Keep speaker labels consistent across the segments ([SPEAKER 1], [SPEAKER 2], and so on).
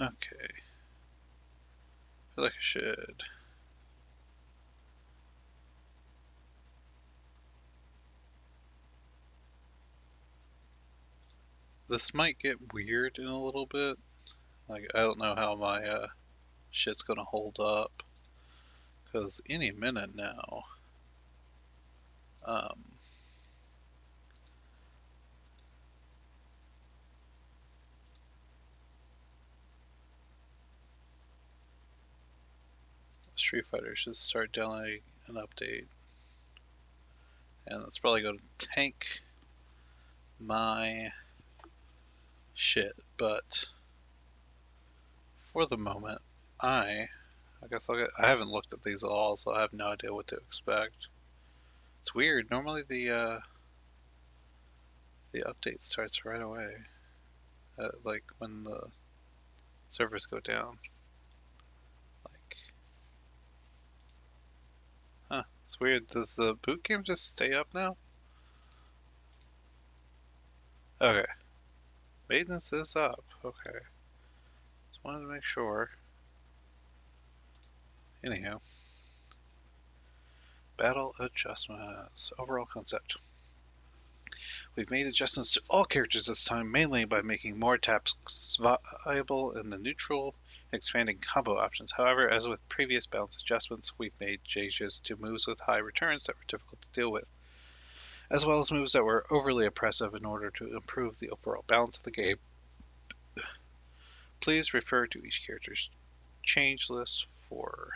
[SPEAKER 1] Okay. I feel like I should. This might get weird in a little bit. Like, I don't know how my shit's gonna hold up. Because any minute now, um, Street Fighter should start downloading an update. And it's probably going to tank my shit. But for the moment, I guess I haven't looked at these at all, so I have no idea what to expect. It's weird. Normally the update starts right away, like when the servers go down. Like, huh? It's weird. Does the boot camp just stay up now? Okay, maintenance is up. Okay, just wanted to make sure. Anyhow, battle adjustments. Overall concept. We've made adjustments to all characters this time, mainly by making more attacks viable in the neutral and expanding combo options. However, as with previous balance adjustments, we've made changes to moves with high returns that were difficult to deal with, as well as moves that were overly oppressive in order to improve the overall balance of the game. Please refer to each character's change list for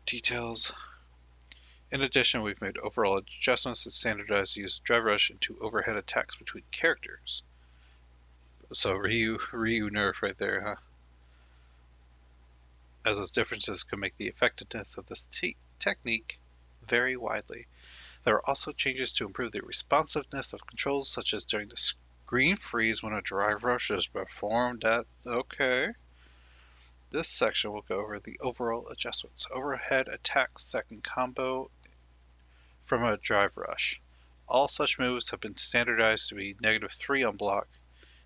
[SPEAKER 1] details. In addition, we've made overall adjustments to standardize the use of Drive Rush and to overhead attacks between characters. So Ryu nerf right there, huh? As those differences can make the effectiveness of this technique vary widely. There are also changes to improve the responsiveness of controls, such as during the screen freeze when a drive rush is performed at... Okay. This section will go over the overall adjustments. Overhead attacks that can combo from a drive rush. All such moves have been standardized to be -3 on block,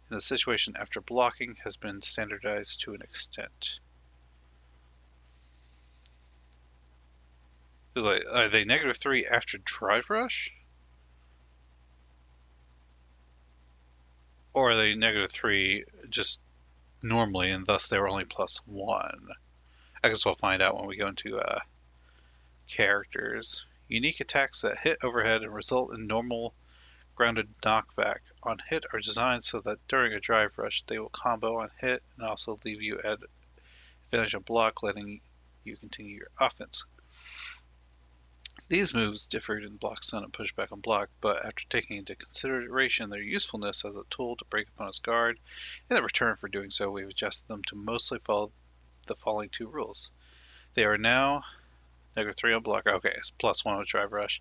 [SPEAKER 1] and the situation after blocking has been standardized to an extent. It's like, are they -3 after drive rush? Or are they -3 just normally, and thus they were only +1? I guess we'll find out when we go into characters. Unique attacks that hit overhead and result in normal grounded knockback on hit are designed so that during a drive rush they will combo on hit and also leave you at advantage on block, letting you continue your offense. These moves differed in block stun and pushback on block, but after taking into consideration their usefulness as a tool to break opponent's guard, in return for doing so, we've adjusted them to mostly follow the following two rules. They are now -3 on block. Okay, it's +1 with drive rush.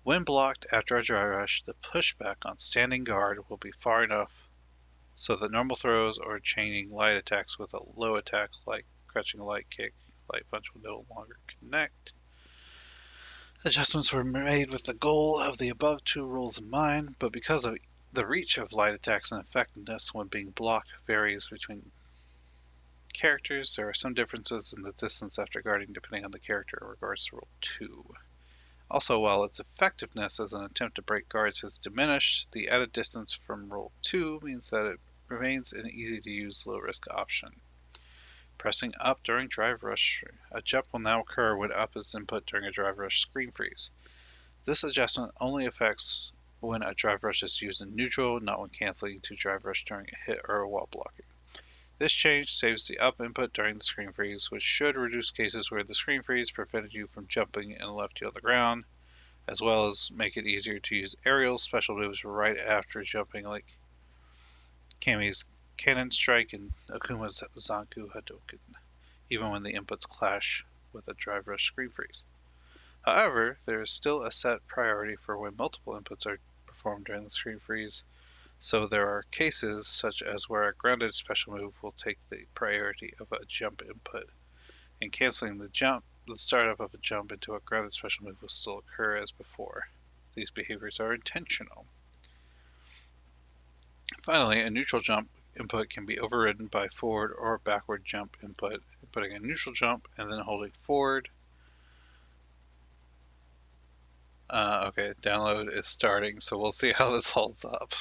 [SPEAKER 1] When blocked after a drive rush, the pushback on standing guard will be far enough so that normal throws or chaining light attacks with a low attack like crouching light kick, light punch will no longer connect. Adjustments were made with the goal of the above two rules in mind, but because of the reach of light attacks and effectiveness when being blocked varies between characters, there are some differences in the distance after guarding depending on the character in regards to Rule 2. Also, while its effectiveness as an attempt to break guards has diminished, the added distance from Rule 2 means that it remains an easy-to-use low-risk option. Pressing up during drive rush, a jump will now occur when up is input during a drive rush screen freeze. This adjustment only affects when a drive rush is used in neutral, not when canceling to drive rush during a hit or while blocking. This change saves the up input during the screen freeze, which should reduce cases where the screen freeze prevented you from jumping and left you on the ground, as well as make it easier to use aerial special moves right after jumping, like Kami's Cannon Strike and Akuma's Zanku Hadouken, even when the inputs clash with a drive rush screen freeze. However, there is still a set priority for when multiple inputs are performed during the screen freeze, so there are cases such as where a grounded special move will take the priority of a jump input, and canceling the startup of a jump into a grounded special move will still occur as before. These behaviors are intentional. Finally, a neutral jump input can be overridden by forward or backward jump input, putting a neutral jump and then holding forward. Okay, download is starting, so we'll see how this holds up.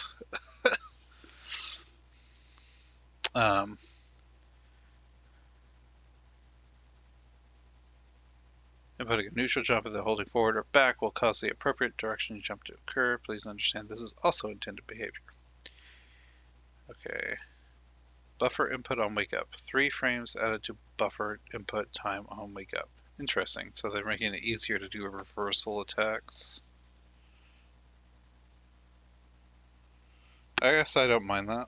[SPEAKER 1] Inputting a neutral jump and then holding forward or back will cause the appropriate direction you jump to occur. Please understand this is also intended behavior. Okay. Buffer input on wake up. 3 frames added to buffer input time on wake up. Interesting. So they're making it easier to do reversal attacks. I guess I don't mind that.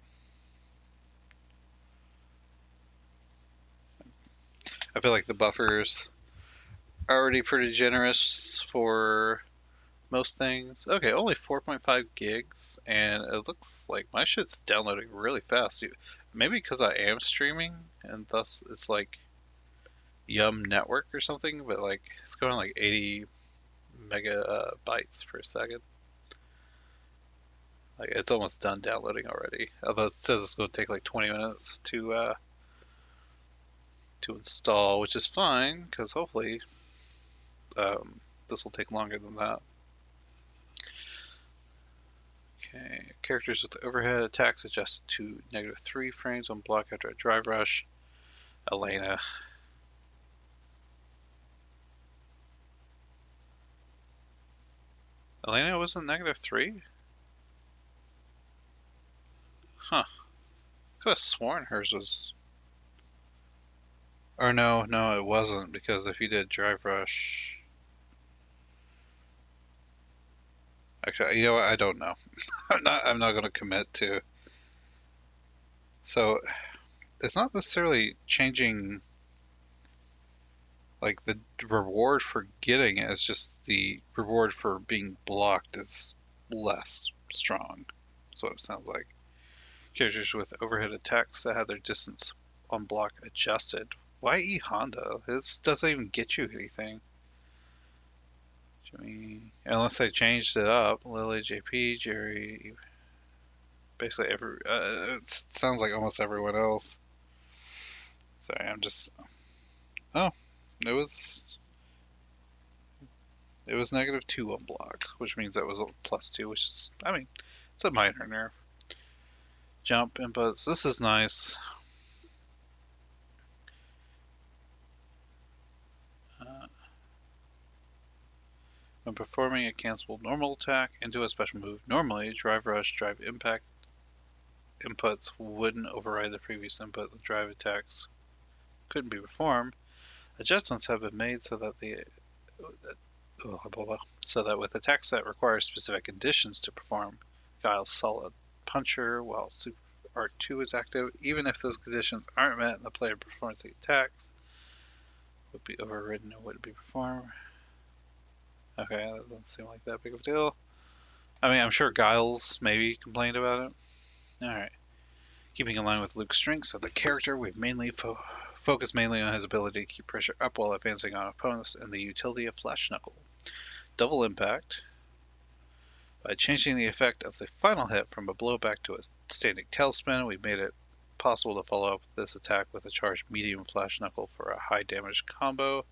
[SPEAKER 1] I feel like the buffers are already pretty generous for most things. Okay, only 4.5 gigs, and it looks like my shit's downloading really fast. Maybe because I am streaming, and thus it's like Yum Network or something, but like it's going like 80 megabytes per second. Like it's almost done downloading already. Although it says it's going to take like 20 minutes to install, which is fine because hopefully this will take longer than that. Okay, characters with overhead attacks adjusted to -3 frames on block after a drive rush. Elena. Elena wasn't -3? Huh. Could have sworn hers was. Or no, it wasn't, because if you did drive rush. Actually, you know what? I don't know. I'm not going to commit to. So it's not necessarily changing like the reward for getting it. It's just the reward for being blocked is less strong. That's what it sounds like. Characters with overhead attacks that had their distance on block adjusted. Why E Honda? This doesn't even get you anything. Jimmy, unless they changed it up. Lily, JP, Jerry, basically it sounds like almost everyone else. Sorry, I'm just. Oh, it was -2 on block, which means that was a +2, which is, I mean, it's a minor nerf. Jump inputs. This is nice. When performing a cancelable normal attack into a special move, normally drive rush, drive impact inputs wouldn't override the previous input. The drive attacks couldn't be performed. Adjustments have been made so that with attacks that require specific conditions to perform, Guile's solid puncher while Super Art 2 is active, even if those conditions aren't met and the player performs the attacks, would be overridden and wouldn't be performed. Okay, that doesn't seem like that big of a deal. I mean, I'm sure Giles maybe complained about it. Alright. Keeping in line with Luke's strengths of the character, we've mainly focused mainly on his ability to keep pressure up while advancing on opponents and the utility of Flash Knuckle. Double impact. By changing the effect of the final hit from a blowback to a standing tailspin, we made it possible to follow up this attack with a charged medium Flash Knuckle for a high damage combo.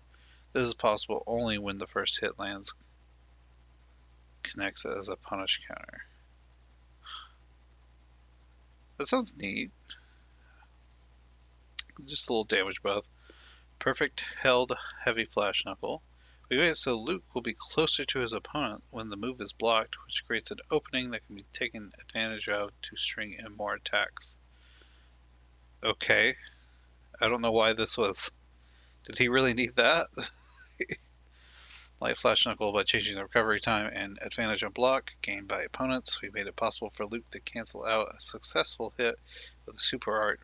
[SPEAKER 1] This is possible only when the first hit lands connects as a punish counter. That sounds neat. Just a little damage buff. Perfect held heavy Flash Knuckle. We made it so Luke will be closer to his opponent when the move is blocked, which creates an opening that can be taken advantage of to string in more attacks. Okay. I don't know why this was. Did he really need that? Like Flash Knuckle, by changing the recovery time and advantage on block gained by opponents, we made it possible for Luke to cancel out a successful hit with a super art,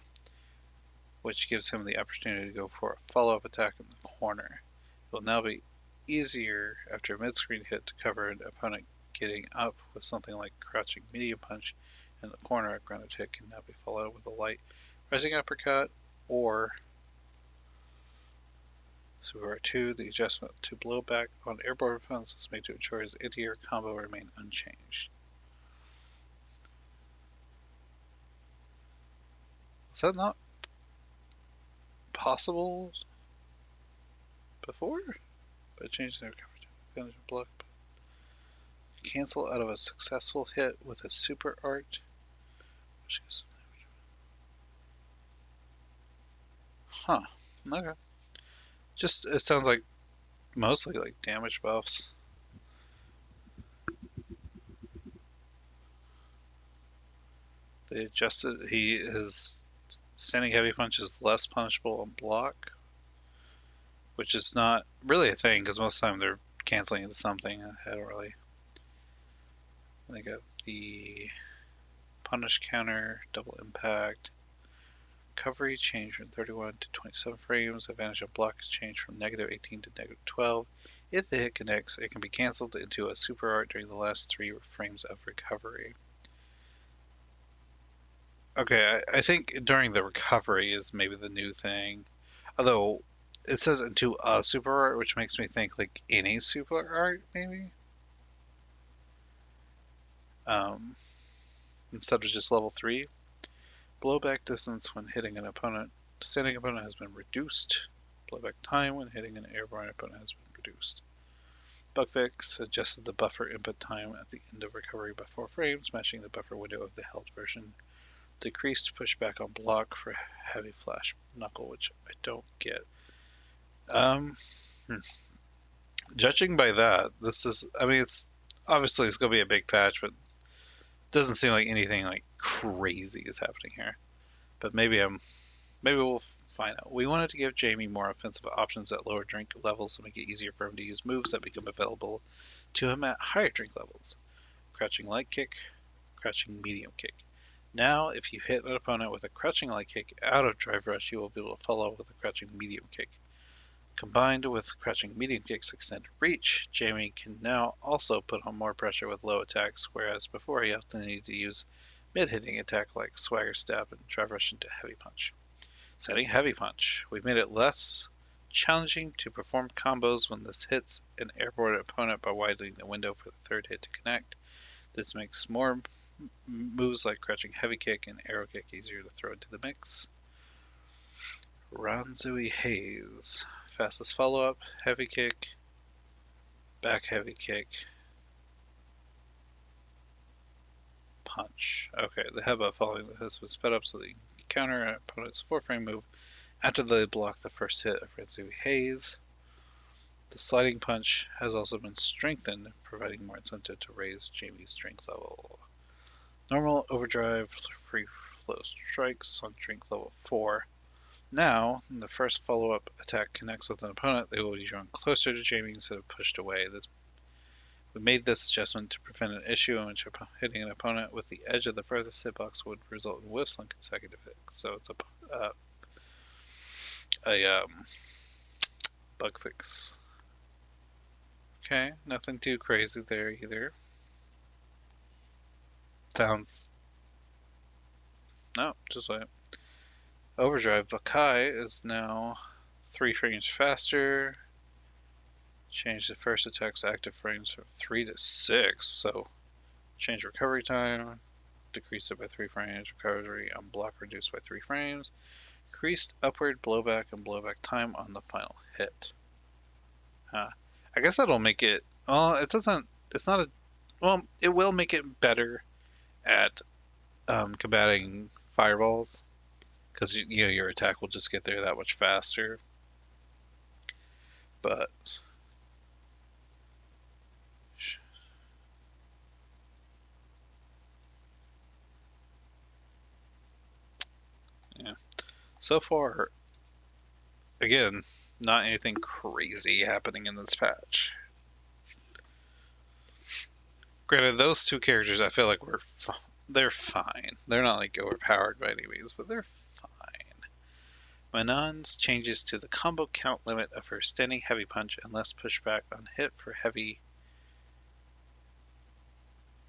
[SPEAKER 1] which gives him the opportunity to go for a follow-up attack in the corner. It will now be easier after a mid-screen hit to cover an opponent getting up with something like crouching medium punch in the corner. A grounded hit can now be followed with a light rising uppercut or Super Art 2. The adjustment to blowback on airborne opponents was made to ensure his anti-air combo remained unchanged. Is that not possible before? By changing their coverage advantage of block. Cancel out of a successful hit with a super art. Huh. Okay. Just, it sounds like mostly like damage buffs. They adjusted, his standing heavy punch is less punishable on block, which is not really a thing because most of the time they're canceling into something. I don't really. They got the punish counter, double impact, recovery change from 31 to 27 frames. Advantage on block is changed from -18 to -12. If the hit connects, it can be canceled into a super art during the last 3 frames of recovery. Okay, I think during the recovery is maybe the new thing. Although it says into a super art, which makes me think like any super art, maybe. Um, Instead of just level 3. Blowback distance when hitting an opponent. Standing opponent has been reduced. Blowback time when hitting an airborne opponent has been reduced. Bug fix adjusted the buffer input time at the end of recovery by 4 frames, matching the buffer window of the held version. Decreased pushback on block for heavy flash knuckle, which I don't get. Um, hmm. Judging by that, this is, I mean, it's obviously it's going to be a big patch, but it doesn't seem like anything like crazy is happening here. But maybe we'll find out. We wanted to give Jamie more offensive options at lower drink levels to make it easier for him to use moves that become available to him at higher drink levels. Crouching light kick, crouching medium kick. Now, if you hit an opponent with a crouching light kick out of drive rush, you will be able to follow with a crouching medium kick. Combined with crouching medium kick's extended reach, Jamie can now also put on more pressure with low attacks, whereas before he often needed to use mid-hitting attack like swagger stab and drive rush into heavy punch. Setting heavy punch. We've made it less challenging to perform combos when this hits an airborne opponent by widening the window for the third hit to connect. This makes more moves like crouching heavy kick and arrow kick easier to throw into the mix. Ranzui Haze. Fastest follow-up, heavy kick, back heavy kick, punch. Okay, the headbutt following this was sped up so that you can counter an opponent's 4-frame move after they block the first hit of Ranzui Haze. The sliding punch has also been strengthened, providing more incentive to raise Jamie's strength level. Normal overdrive free flow strikes on strength level 4. Now, when the first follow-up attack connects with an opponent, they will be drawn closer to Jamie instead of pushed away. We made this adjustment to prevent an issue in which hitting an opponent with the edge of the furthest hitbox would result in whiffs on consecutive hits. So it's a bug fix. Okay, nothing too crazy there either. Sounds... No, just wait. Overdrive Bakai is now 3 frames faster. Change the first attack's active frames from 3 to 6, so change recovery time, decrease it by 3 frames, recovery on block reduced by 3 frames, increased upward blowback and blowback time on the final hit. I guess that'll make it, well, it doesn't, it's not a, well, it will make it better at combating fireballs, because you know, your attack will just get there that much faster, but yeah. So far, again, not anything crazy happening in this patch. Granted, those 2 characters I feel like they're fine. They're not like overpowered by any means, but they're fine. Manon's changes to the combo count limit of her standing heavy punch and less pushback on hit for heavy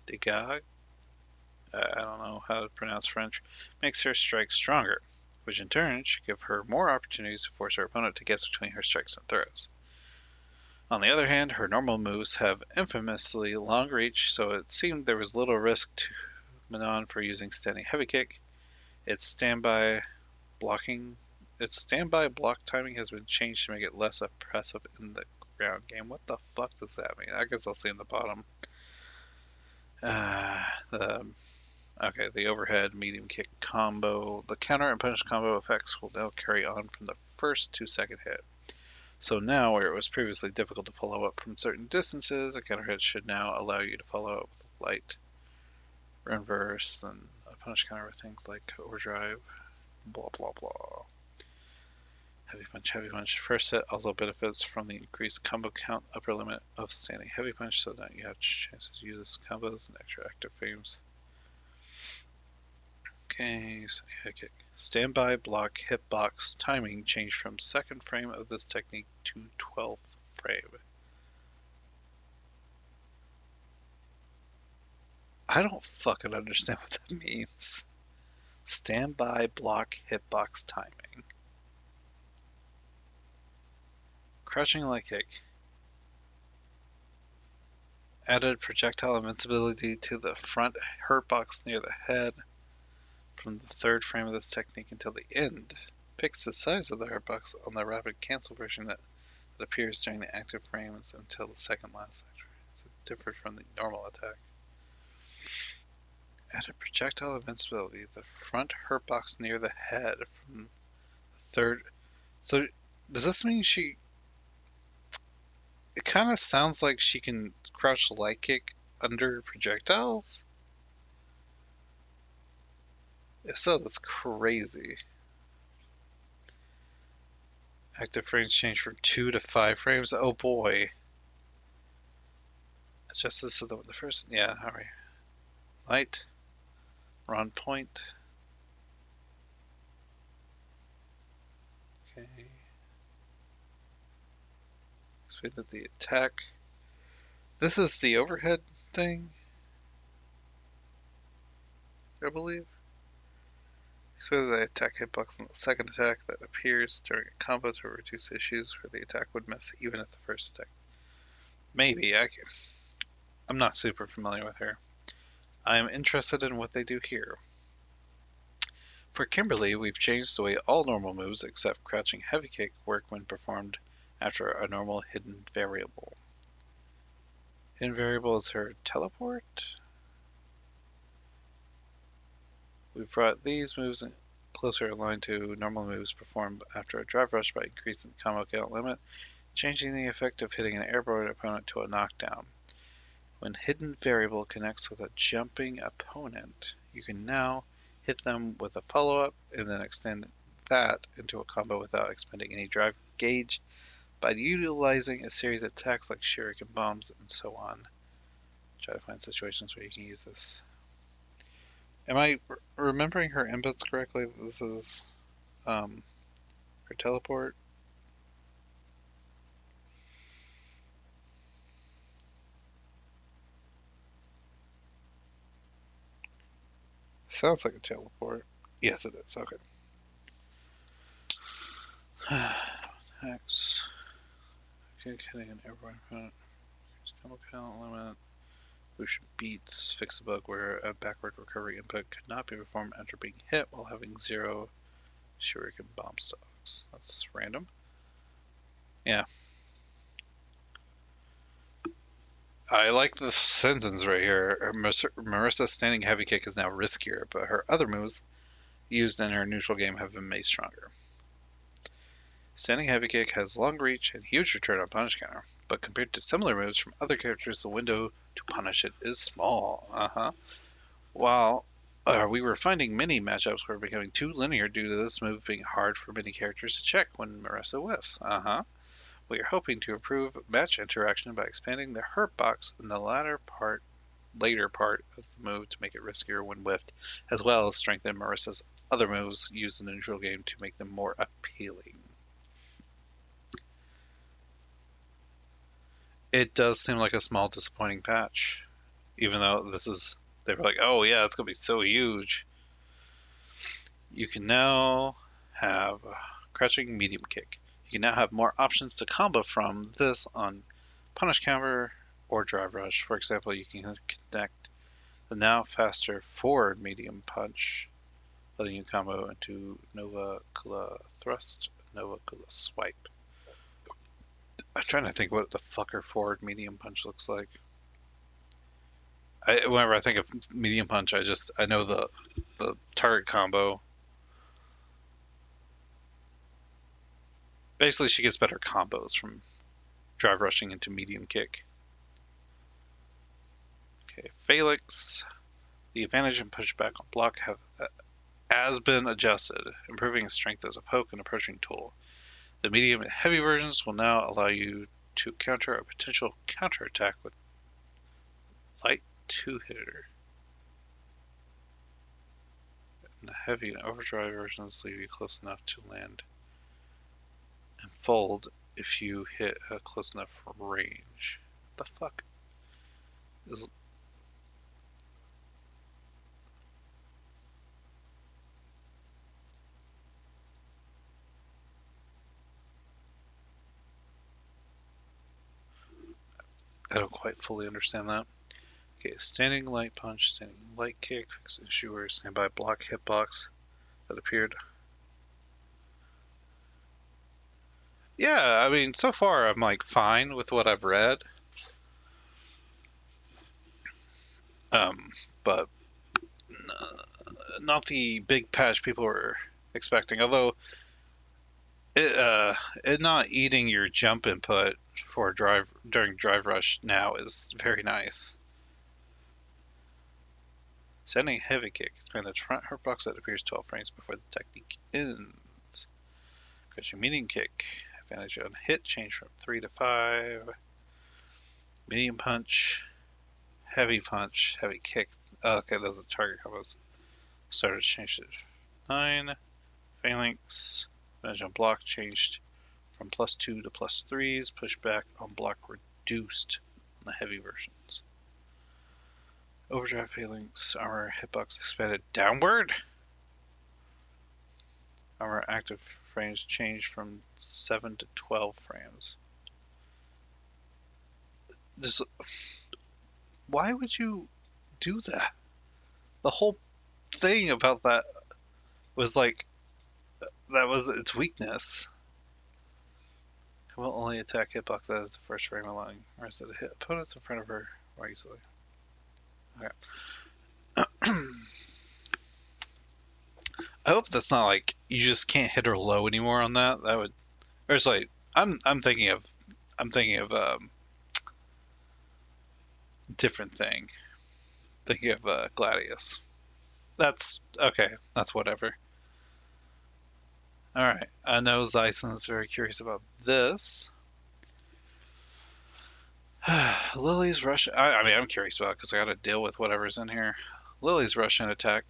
[SPEAKER 1] dégâts. I don't know how to pronounce French, makes her strikes stronger, which in turn should give her more opportunities to force her opponent to guess between her strikes and throws. On the other hand, her normal moves have infamously long reach, so it seemed there was little risk to Manon for using standing heavy kick. Its standby Blocking. Its standby block timing has been changed to make it less oppressive in the ground game. What the fuck does that mean? I guess I'll see in the bottom. Uh, the Okay, the overhead medium kick combo. The counter and punish combo effects will now carry on from the first 2-second hit. So now, where it was previously difficult to follow up from certain distances, a counter hit should now allow you to follow up with light reverse and a punish counter with things like overdrive, blah blah blah. Heavy punch, heavy punch. First hit also benefits from the increased combo count upper limit of standing heavy punch, so that you have chances to use this combos and extra active frames. Okay, so head kick. Standby block hitbox timing changed from second frame of this technique to 12th frame. I don't fucking understand what that means. Standby block hitbox timing. Crouching leg kick. Added projectile invincibility to the front hurtbox near the head from the third frame of this technique until the end. Fix the size of the hurtbox on the rapid cancel version that appears during the active frames until the second last action. So it differed from the normal attack. Added projectile invincibility. The front hurtbox near the head from the third. So does this mean she? It kind of sounds like she can crouch light kick under projectiles. If so, that's crazy. Active frames change from 2 to 5 frames. Oh boy. Adjust this to the first. Yeah, alright. Light. We're on point. Okay. Explain that the attack. This is the overhead thing, I believe. Explain that the attack hitbox on the second attack that appears during a combo to reduce issues where the attack would miss even at the first attack. Maybe. I'm not super familiar with her. I am interested in what they do here. For Kimberly, we've changed the way all normal moves except crouching heavy kick work when performed after a normal hidden variable. Hidden variable is her teleport. We've brought these moves closer aligned to normal moves performed after a drive rush by increasing the combo count limit, changing the effect of hitting an airborne opponent to a knockdown. When hidden variable connects with a jumping opponent, you can now hit them with a follow-up and then extend that into a combo without expending any drive gauge by utilizing a series of attacks like shuriken bombs and so on. Try to find situations where you can use this. Am I remembering her inputs correctly? This is her teleport. Sounds like a teleport. Yes, it is. Okay. Attacks. Okay, hitting an airborne opponent. Combo count limit. Boost beats. Fix a bug where a backward recovery input could not be performed after being hit while having 0 shuriken bomb stocks. That's random. Yeah. I like the sentence right here. Marissa's standing heavy kick is now riskier, but her other moves used in her neutral game have been made stronger. Standing heavy kick has long reach and huge return on punish counter, but compared to similar moves from other characters, the window to punish it is small. While we were finding many matchups were becoming too linear due to this move being hard for many characters to check when Marissa whiffs. We are hoping to improve match interaction by expanding the hurt box in the later part of the move to make it riskier when whiffed, as well as strengthen Marissa's other moves used in the neutral game to make them more appealing. It does seem like a small disappointing patch, even though they were like, oh yeah, it's gonna be so huge. You can now have crouching medium kick. You can now have more options to combo from this on punish counter or drive rush. For example, you can connect the now faster forward medium punch letting you combo into Nova Kula Thrust, Nova Kula Swipe. I'm trying to think what the fucker forward medium punch looks like. Whenever I think of medium punch, I know the target combo. Basically, she gets better combos from drive rushing into medium kick. Okay, Felix. The advantage and pushback on block have has been adjusted, improving strength as a poke and approaching tool. The medium and heavy versions will now allow you to counter a potential counterattack with light two-hitter. And the heavy and overdrive versions leave you close enough to land and fold if you hit a close enough range. What the fuck is... I don't quite fully understand that. Okay, standing light punch, standing light kick, fix issue where standby block hitbox that appeared. Yeah, I mean, so far I'm like fine with what I've read. But not the big patch people were expecting. Although it not eating your jump input for drive during drive rush now is very nice. Sending heavy kick, expand the front hitbox that appears 12 frames before the technique ends. Crushing medium kick, advantage on hit change from 3 to 5. Medium punch, heavy kick. Oh, okay, those are target combos. Started to change to 9. Phalanx, advantage on block changed from +2 to +3s. Pushback on block reduced on the heavy versions. Overdrive Phalanx, armor hitbox expanded downward. Armor active frames changed from 7 to 12 frames. Why would you do that? The whole thing about that was like, that was its weakness. It will only attack hitbox as the first frame, allowing rest of the hit opponents in front of her more easily. Okay. I hope that's not like you just can't hit her low anymore on that. That would, or it's like I'm thinking of different thing. Thinking of Gladius. That's okay. That's whatever. All right. I know Zyson is very curious about this. Lily's Russian. I mean, I'm curious about it because I got to deal with whatever's in here. Lily's Russian attack,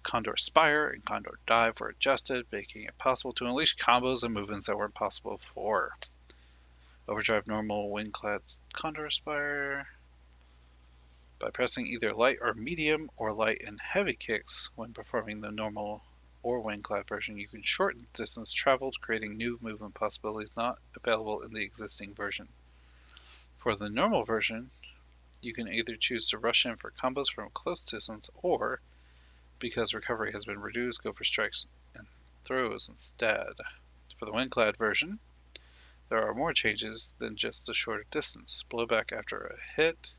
[SPEAKER 1] Condor Spire and Condor Dive were adjusted, making it possible to unleash combos and movements that weren't possible before. Overdrive normal, Wingclad Condor Spire. By pressing either light or medium or light and heavy kicks when performing the normal or Wingclad version, you can shorten distance traveled, creating new movement possibilities not available in the existing version. For the normal version, you can either choose to rush in for combos from a close distance, or, because recovery has been reduced, go for strikes and throws instead. For the Wingclad version, there are more changes than just a shorter distance. Blowback after a hit,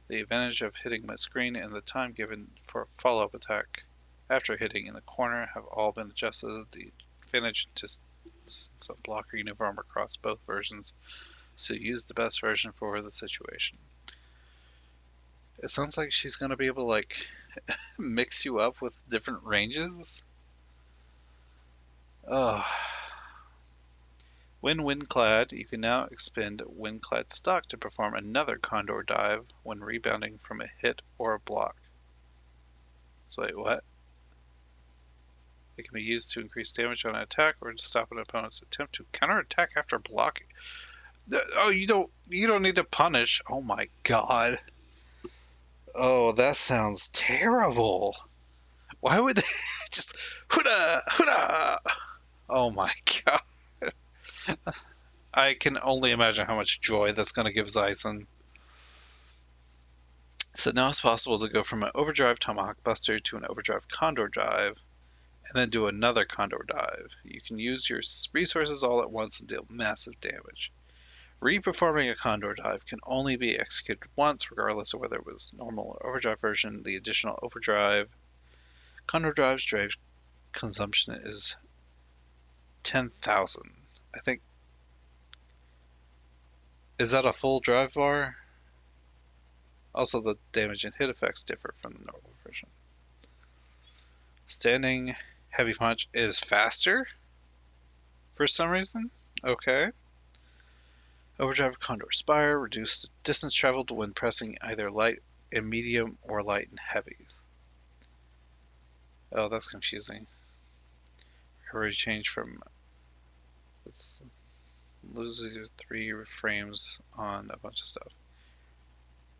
[SPEAKER 1] the advantage of hitting mid-screen, and the time given for a follow-up attack after hitting in the corner have all been adjusted. The advantage to some blocker uniform across both versions, so use the best version for the situation. It sounds like she's going to be able to like mix you up with different ranges. Oh. When Windclad, you can now expend Windclad stock to perform another Condor Dive when rebounding from a hit or a block. So wait, what? It can be used to increase damage on an attack or to stop an opponent's attempt to counterattack after blocking. Oh, you don't need to punish. Oh my god. Oh, that sounds terrible. Why would they just huda huda? Oh my god. I can only imagine how much joy that's going to give Zyson. So now it's possible to go from an overdrive Tomahawk Buster to an overdrive Condor Dive, and then do another Condor Dive. You can use your resources all at once and deal massive damage. Reperforming a Condor Dive can only be executed once, regardless of whether it was normal or overdrive version. The additional overdrive Condor Dive's drive consumption is 10,000. I think. Is that a full drive bar? Also, the damage and hit effects differ from the normal version. Standing Heavy Punch is faster for some reason. Okay. Overdrive Condor Spire reduce the distance traveled when pressing either light and medium or light and heavies. Oh, that's confusing. Recovery change from. Let's lose 3 frames on a bunch of stuff.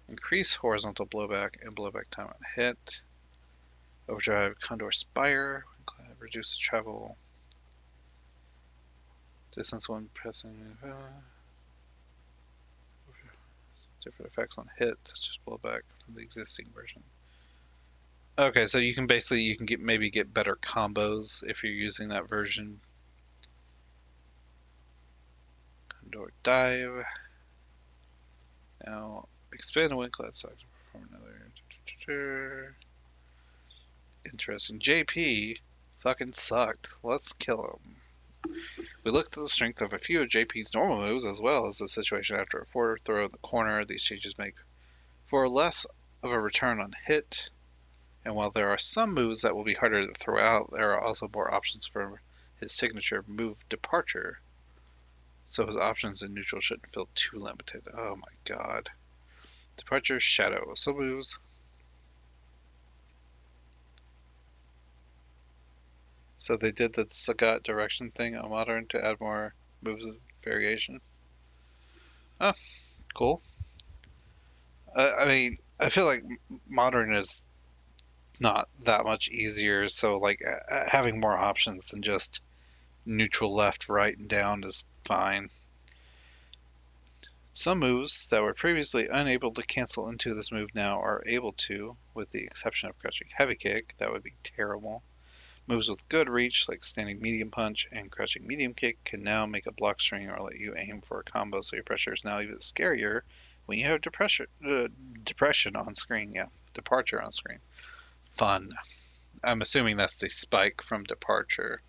[SPEAKER 1] Increase horizontal blowback and blowback time on hit. Overdrive Condor Spire. Reduce the travel distance when pressing. Different effects on hit, such as blowback from the existing version. Okay, so you can maybe get better combos if you're using that version. Condor Dive. Now expand the Winklet so I can perform another. Interesting. JP fucking sucked. Let's kill him. We looked at the strength of a few of JP's normal moves as well as the situation after a forward throw in the corner. These changes make for less of a return on hit. And while there are some moves that will be harder to throw out, there are also more options for his signature move Departure. So his options in neutral shouldn't feel too limited. Oh my god. Departure, Shadow. Some moves. So they did the Sagat direction thing on Modern to add more moves of variation. Oh, cool. I mean, I feel like Modern is not that much easier, so like having more options than just neutral left, right, and down is fine. Some moves that were previously unable to cancel into this move now are able to, with the exception of Crouching Heavy Kick. That would be terrible. Moves with good reach, like Standing Medium Punch and Crouching Medium Kick, can now make a block string or let you aim for a combo, so your pressure is now even scarier when you have depression on screen. Yeah, Departure on screen. Fun. I'm assuming that's the spike from Departure.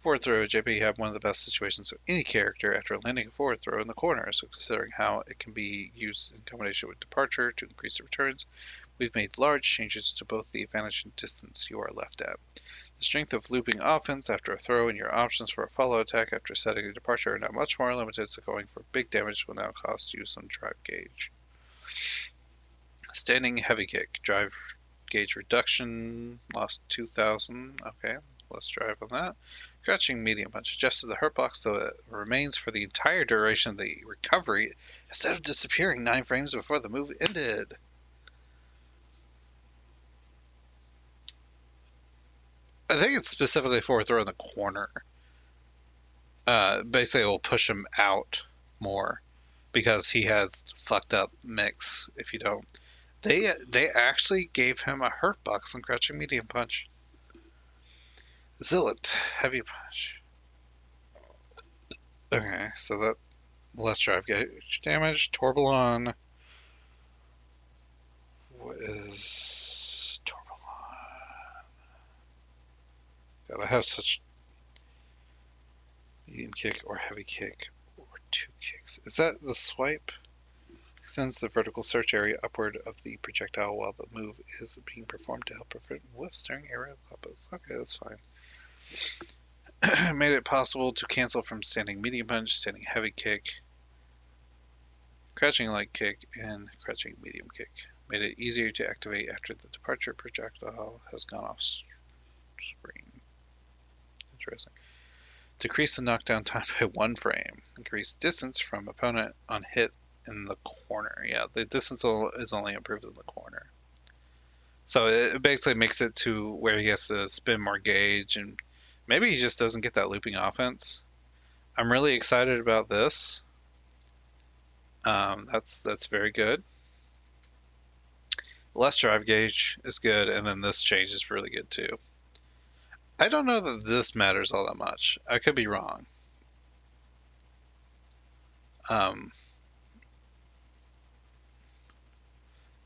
[SPEAKER 1] Forward throw, JP had one of the best situations of any character after landing a forward throw in the corner, so considering how it can be used in combination with Departure to increase the returns, we've made large changes to both the advantage and distance you are left at. The strength of looping offense after a throw and your options for a follow attack after setting a Departure are now much more limited, so going for big damage will now cost you some drive gauge. Standing Heavy Kick, drive gauge reduction, lost 2,000, okay. Let's drive on that. Crouching Medium Punch adjusted the hurt box so it remains for the entire duration of the recovery instead of disappearing 9 frames before the move ended. I think it's specifically for a throw in the corner. Basically, it will push him out more because he has fucked up mix if you don't. They actually gave him a hurt box on Crouching Medium Punch. Zillet, Heavy Punch. Okay, so that less drive gauge damage. Tourbillon. What is Tourbillon? Gotta have such medium kick or heavy kick or 2 kicks. Is that the swipe? Extends the vertical search area upward of the projectile while the move is being performed to help prevent whiffs during aerial combos. Okay, that's fine. Made it possible to cancel from Standing Medium Punch, Standing Heavy Kick, Crouching Light Kick, and Crouching Medium Kick. Made it easier to activate after the Departure projectile has gone off screen. Interesting. Decrease the knockdown time by 1 frame. Increase distance from opponent on hit in the corner. Yeah, the distance is only improved in the corner. So it basically makes it to where he has to spin more gauge, and maybe he just doesn't get that looping offense. I'm really excited about this. That's very good. Less drive gauge is good, and then this change is really good too. I don't know that this matters all that much. I could be wrong. Um,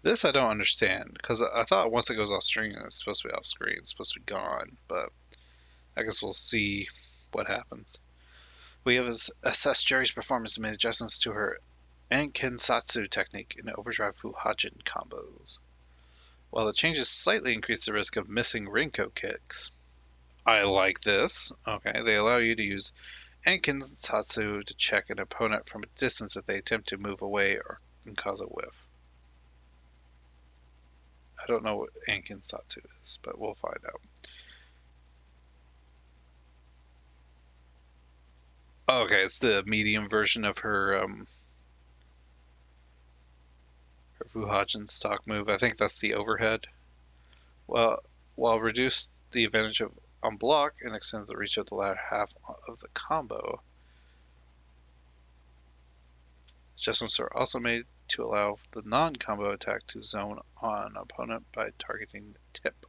[SPEAKER 1] this I don't understand because I thought once it goes off screen, it's supposed to be off screen. It's supposed to be gone, but I guess we'll see what happens. We have assessed Jerry's performance and made adjustments to her Ankensatsu technique in overdrive Fuhajin combos. While the changes slightly increase the risk of missing Rinko kicks, I like this. Okay, they allow you to use Ankensatsu to check an opponent from a distance if they attempt to move away or can cause a whiff. I don't know what Ankensatsu is, but we'll find out. Okay, it's the medium version of her Fuhajin stock move. I think that's the overhead. Well, while reduce the advantage of on block and extend the reach of the latter half of the combo. Adjustments are also made to allow the non-combo attack to zone on opponent by targeting the tip.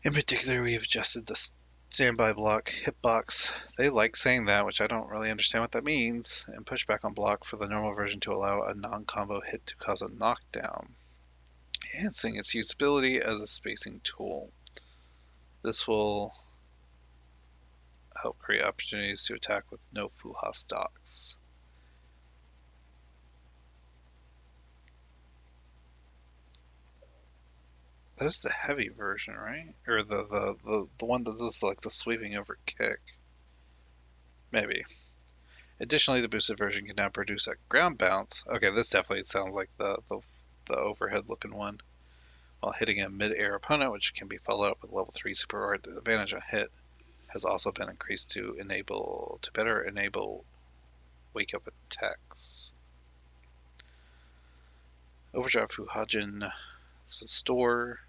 [SPEAKER 1] In particular, we have adjusted the standby block hitbox. They like saying that, which I don't really understand what that means, and pushback on block for the normal version to allow a non-combo hit to cause a knockdown, enhancing its usability as a spacing tool. This will help create opportunities to attack with no Fuha stocks. That is the heavy version, right? Or the one that does like the sweeping over kick. Maybe. Additionally, the boosted version can now produce a ground bounce. Okay, this definitely sounds like the overhead looking one. While hitting a mid-air opponent, which can be followed up with level 3 super art, the advantage on hit has also been increased to better enable wake up attacks. Overdrive Fuhajin. It's a store.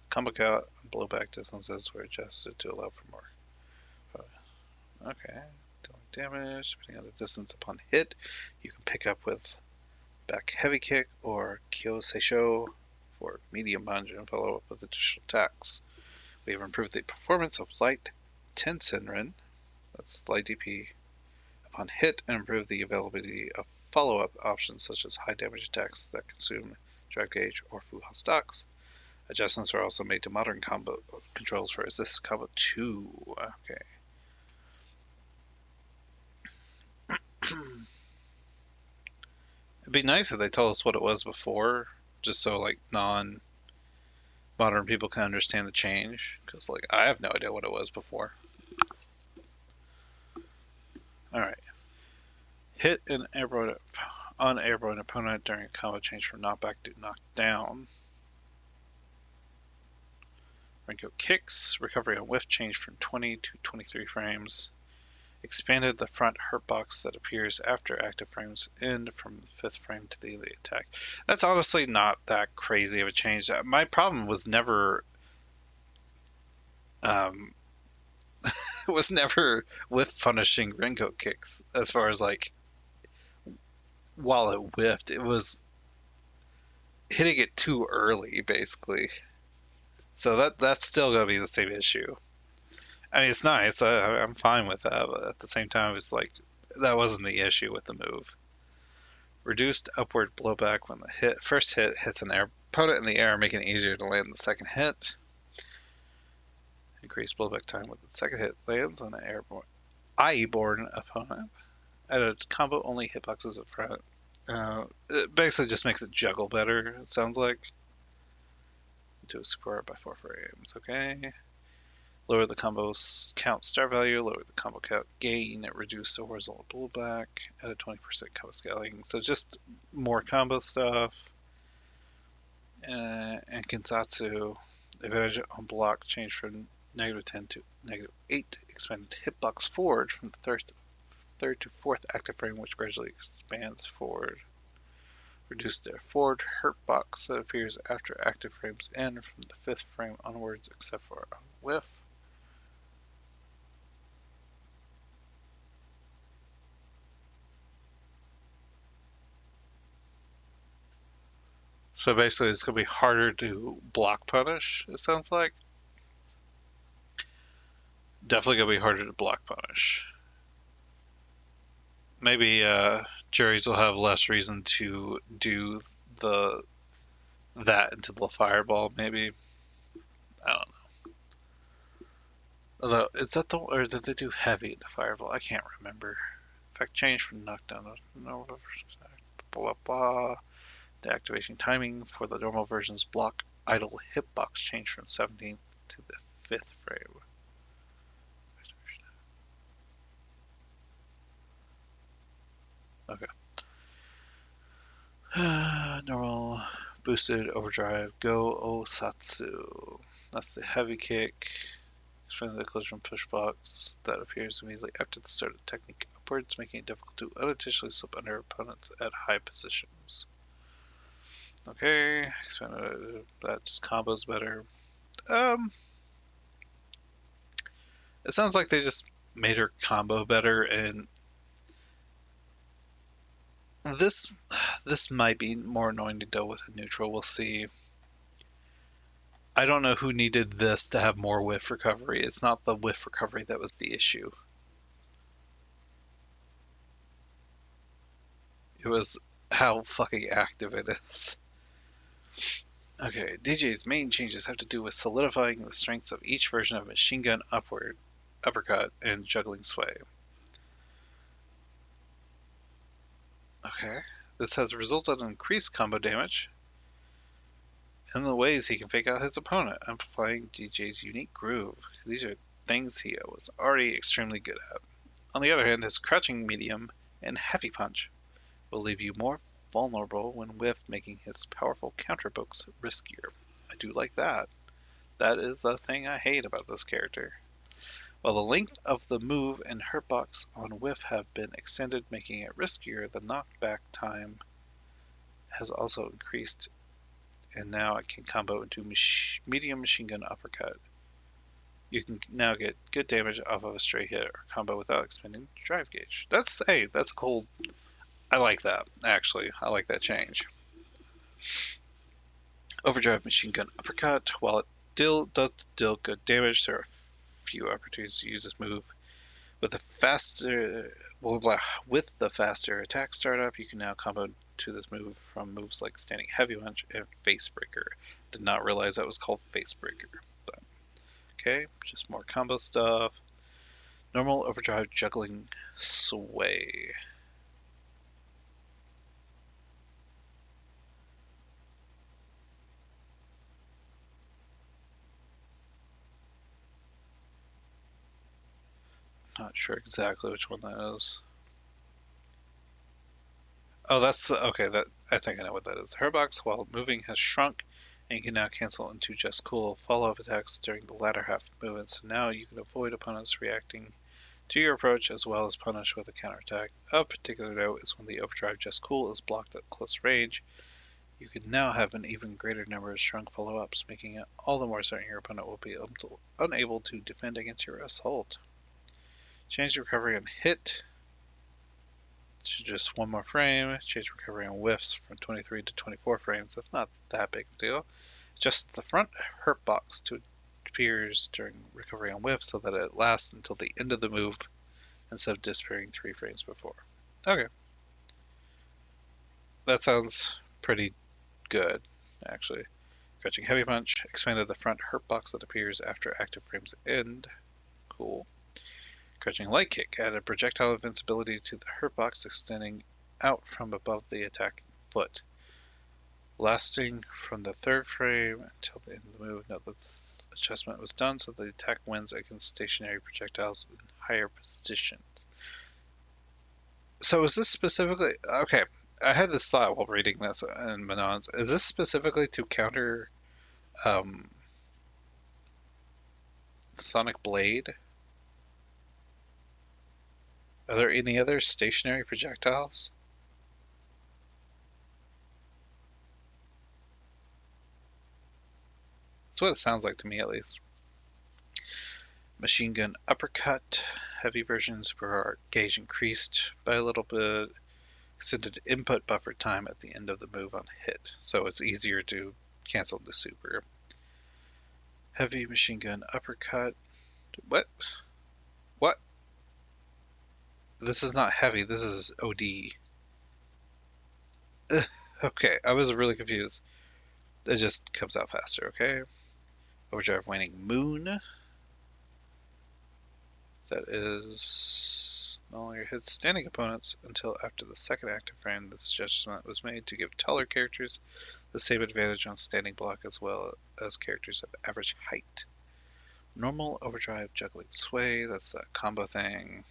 [SPEAKER 1] Combo count and blowback distances were adjusted to allow for more. Okay. Dealing damage. Depending on the distance upon hit, you can pick up with back heavy kick or Kyoseisho for medium punch and follow up with additional attacks. We have improved the performance of light Tensenrin, that's light DP, upon hit, and improved the availability of follow-up options such as high damage attacks that consume drive gauge or Fuha stocks. Adjustments were also made to modern combo controls for Is This Combo 2? Okay. It'd be nice if they told us what it was before, just so like non-modern people can understand the change. Because like I have no idea what it was before. All right. Hit an airborne opponent during a combo change from knockback to knockdown. Rinko kicks. Recovery on whiff changed from 20 to 23 frames. Expanded the front hurt box that appears after active frames end from the 5th frame to the attack. That's honestly not that crazy of a change. My problem was never whiff punishing Rinko kicks as far as like while it whiffed. It was hitting it too early basically. So that's still gonna be the same issue. I mean, it's nice. I'm fine with that, but at the same time, it's like that wasn't the issue with the move. Reduced upward blowback when the first hit hits an opponent in the air, making it easier to land the second hit. Increased blowback time when the second hit lands on an IE-borne opponent. Added combo only hitboxes up front. It basically just makes it juggle better, it sounds like. Do a super art by 4 frames, okay. Lower the combo count star value, lower the combo count gain, it reduced the horizontal pullback, added 20% combo scaling. So just more combo stuff. And Kensatsu, advantage on block changed from -10 to -8, expanded hitbox forward from the third to fourth active frame, which gradually expands forward. Reduced their forward hurt box that appears after active frames end from the 5th frame onwards, except for a whiff. So basically, it's going to be harder to block punish, it sounds like. Definitely going to be harder to block punish. Maybe juries will have less reason to do the that into the fireball, maybe. I don't know. Although, is that the, or did they do heavy into fireball? I can't remember. Effect change from knockdown to normal versions. Blah, blah, blah. The activation timing for the normal version's block idle hitbox changed from 17th to the 5th frame. Okay. Normal, boosted, overdrive, go osatsu. That's the heavy kick. Expand the collision push box that appears immediately after the start of the technique upwards, making it difficult to unintentionally slip under opponents at high positions. Okay, expand that just combos better. It sounds like they just made her combo better, and this this might be more annoying to deal with in neutral. We'll see. I don't know who needed this to have more whiff recovery. It's not the whiff recovery that was the issue. It was how fucking active it is. Okay, DJ's main changes have to do with solidifying the strengths of each version of machine gun upward, uppercut, and juggling sway. Okay, this has resulted in increased combo damage in the ways he can fake out his opponent, amplifying DJ's unique groove. These are things he was already extremely good at. On the other hand, his crouching medium and heavy punch will leave you more vulnerable when whiff, making his powerful counterbooks riskier. I do like that. That is the thing I hate about this character. While the length of the move and hurtbox on whiff have been extended, making it riskier, the knockback time has also increased, and now it can combo into medium machine gun uppercut. You can now get good damage off of a straight hit or combo without expending drive gauge. That's cool. I like that, actually. I like that change. Overdrive machine gun uppercut. While it does deal good damage, there are a few opportunities to use this move. With the faster attack startup, you can now combo to this move from moves like standing heavy punch and face breaker. Did not realize that was called face breaker. But, okay, just more combo stuff. Normal overdrive juggling sway. Not sure exactly which one that is. Oh, that's okay. That I think I know what that is. Her box, while moving, has shrunk, and you can now cancel into just cool follow-up attacks during the latter half of the movement. So now you can avoid opponents reacting to your approach as well as punish with a counterattack. Of particular note is when the overdrive just cool is blocked at close range. You can now have an even greater number of shrunk follow-ups, making it all the more certain your opponent will be unable to defend against your assault. Change recovery on hit to just one more frame. Change recovery on whiffs from 23 to 24 frames. That's not that big a deal. Just the front hurt box to appears during recovery on whiffs so that it lasts until the end of the move instead of disappearing 3 frames before. Okay. That sounds pretty good, actually. Crouching heavy punch expanded the front hurt box that appears after active frames end. Cool. Crouching light kick added projectile invincibility to the hurt box extending out from above the attacking foot. Lasting from the 3rd frame until the end of the move. Note that this adjustment was done so the attack wins against stationary projectiles in higher positions. So is this specifically... Okay, I had this thought while reading this in Manon's. Is this specifically to counter Sonic Blade? Are there any other stationary projectiles? That's what it sounds like to me, at least. Machine gun uppercut. Heavy version super art gauge increased by a little bit. Extended input buffer time at the end of the move on hit, so it's easier to cancel the super. Heavy machine gun uppercut. What? What? This is not heavy, this is OD. Okay, I was really confused. It just comes out faster, okay? Overdrive Waning Moon. That is no longer hits standing opponents until after the second active frame. This adjustment was made to give taller characters the same advantage on standing block as well as characters of average height. Normal overdrive juggling sway, that's that combo thing.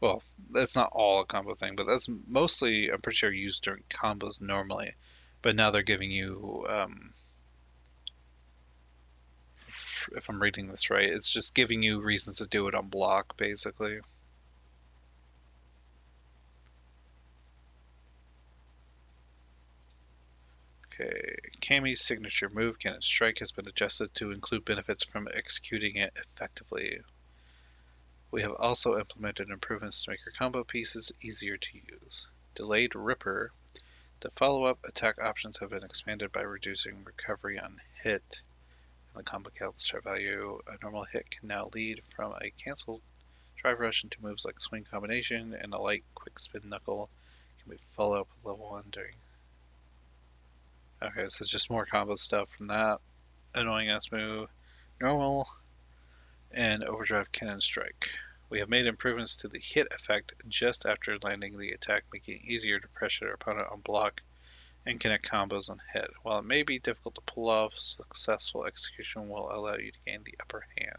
[SPEAKER 1] Well, that's not all a combo thing, but that's mostly, I'm pretty sure, used during combos normally. But now they're giving you, if I'm reading this right, it's just giving you reasons to do it on block, basically. Okay, Kami's signature move, Cannon Strike, has been adjusted to include benefits from executing it effectively. We have also implemented improvements to make your combo pieces easier to use. Delayed Ripper. The follow-up attack options have been expanded by reducing recovery on hit. And the combo count start value. A normal hit can now lead from a cancelled drive rush into moves like swing combination, and a light quick spin knuckle can be followed up with level 1 during. Okay, so just more combo stuff from that annoying ass move. Normal and overdrive cannon strike. We have made improvements to the hit effect just after landing the attack, making it easier to pressure your opponent on block and connect combos on hit. While it may be difficult to pull off, successful execution will allow you to gain the upper hand.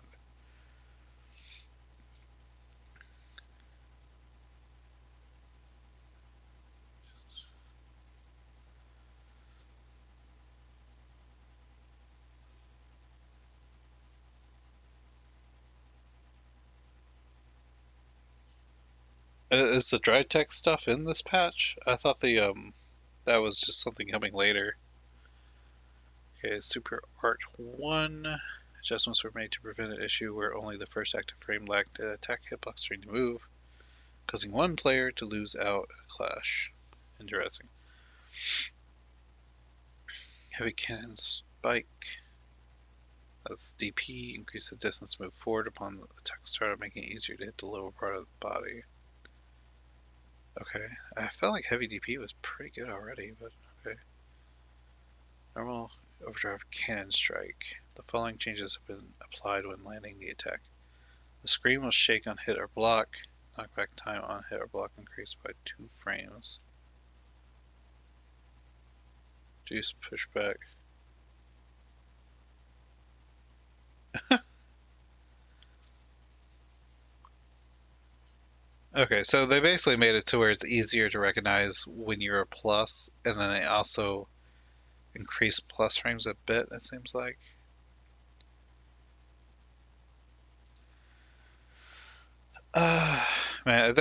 [SPEAKER 1] Is the dry text stuff in this patch? I thought that was just something coming later. Okay, Super Art 1. Adjustments were made to prevent an issue where only the first active frame lacked an attack hitbox during the move, causing one player to lose out a clash. Interesting. Heavy Cannon Spike. That's DP. Increase the distance move forward upon the attack start, making it easier to hit the lower part of the body. Okay. I felt like heavy DP was pretty good already, but okay. Normal overdrive cannon strike. The following changes have been applied when landing the attack. The screen will shake on hit or block. Knockback time on hit or block increased by 2 frames. Reduce pushback. Okay, so they basically made it to where it's easier to recognize when you're a plus, and then they also increase plus frames a bit, it seems like. Uh, Man,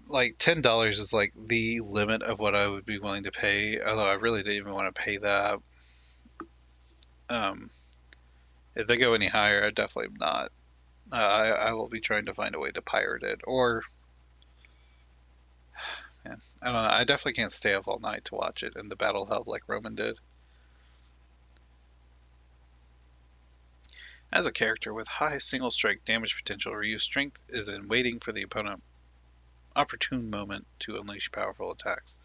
[SPEAKER 1] like $10 is like the limit of what I would be willing to pay. Although I really didn't even want to pay that. Um, if they go any higher, I definitely am not. I will be trying to find a way to pirate it, or man, I don't know. I definitely can't stay up all night to watch it in the battle hub like Roman did. As a character with high single strike damage potential, Ryu's strength is in waiting for the opponent opportune moment to unleash powerful attacks.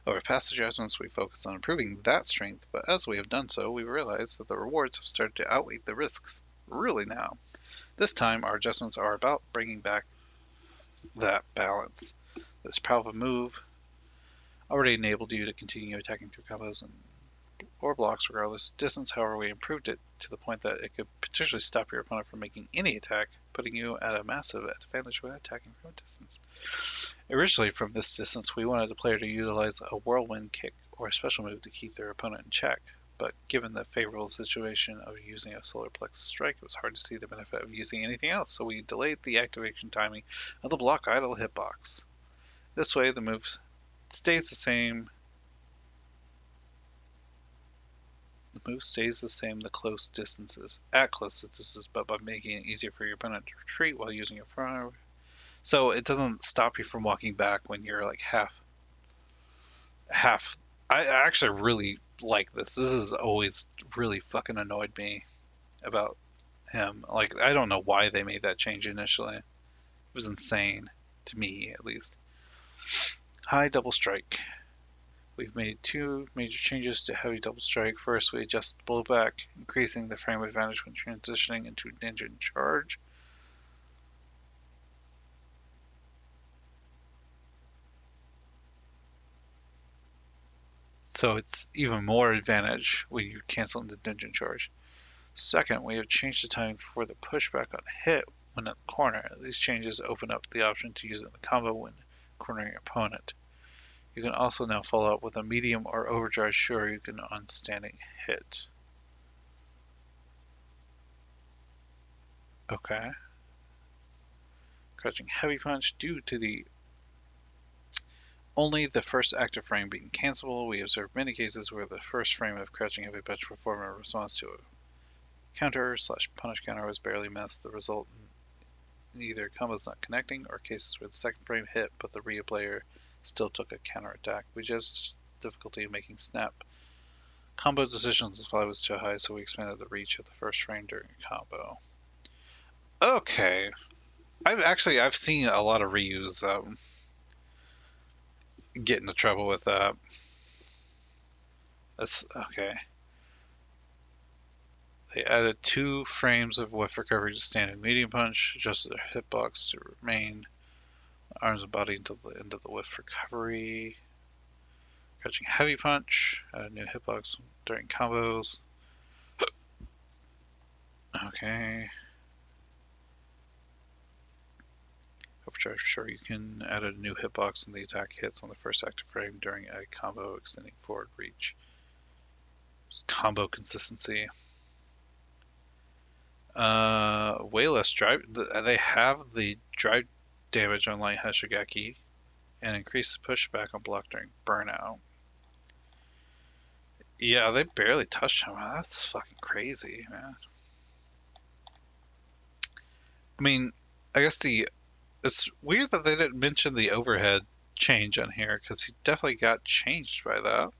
[SPEAKER 1] Over past adjustments, we focused on improving that strength, but as we have done so, we realized that the rewards have started to outweigh the risks. Really now. This time, our adjustments are about bringing back that balance. This powerful move already enabled you to continue attacking through combos and or blocks regardless of distance. However, we improved it to the point that it could potentially stop your opponent from making any attack, putting you at a massive advantage when attacking from a distance. Originally, from this distance, we wanted the player to utilize a whirlwind kick or a special move to keep their opponent in check, but given the favorable situation of using a solar plexus strike, it was hard to see the benefit of using anything else, so we delayed the activation timing of the block idle hitbox. This way, the move stays the same. The move stays the same at close distances, but by making it easier for your opponent to retreat while using your front. So it doesn't stop you from walking back when you're like half. I actually really like this. This has always really fucking annoyed me about him. Like, I don't know why they made that change initially. It was insane to me, at least. High double strike. We've made two major changes to heavy double strike. First, we adjust the blowback, increasing the frame advantage when transitioning into engine charge. So it's even more advantage when you cancel into engine charge. Second, we have changed the timing for the pushback on hit when at the corner. These changes open up the option to use it in the combo when cornering your opponent. You can also now follow up with a medium or overdrive Shoryuken on standing hit. Okay. Crouching heavy punch due to the only the first active frame being cancelable. We observed many cases where the first frame of crouching heavy punch performed in response to a counter/punish counter was barely missed. The result in either combos not connecting or cases where the second frame hit but the Rhea player still took a counter attack. We just difficulty making snap combo decisions as fly was too high, so we expanded the reach of the first frame during a combo. Okay. I've seen a lot of Ryu's get into trouble with that. That's okay. They added 2 frames of whiff recovery to standard medium punch, adjusted their hitbox to remain arms and body until the end of the whiff recovery. Catching heavy punch, added new hitbox during combos. Okay. Overdrive Shoryuken added a new hitbox when the attack hits on the first active frame during a combo extending forward reach. Combo consistency. Way less drive. They have the drive damage on Light Hashigaki and increase the pushback on block during burnout. Yeah, they barely touched him. That's fucking crazy, man. I mean, I guess it's weird that they didn't mention the overhead change on here because he definitely got changed by that.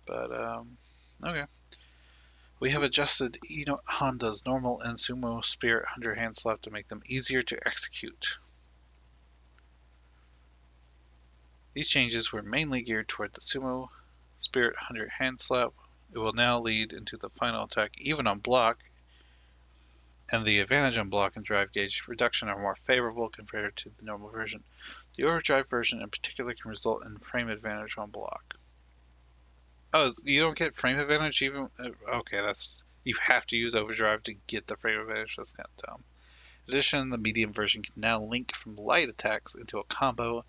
[SPEAKER 1] But okay. We have adjusted Honda's normal and sumo spirit 100 hand slap to make them easier to execute. These changes were mainly geared toward the sumo spirit 100 hand slap. It will now lead into the final attack even on block, and the advantage on block and drive gauge reduction are more favorable compared to the normal version. The overdrive version in particular can result in frame advantage on block. Oh, you don't get frame advantage even? Okay, you have to use overdrive to get the frame advantage. That's kind of dumb. In addition, the medium version can now link from light attacks into a combo,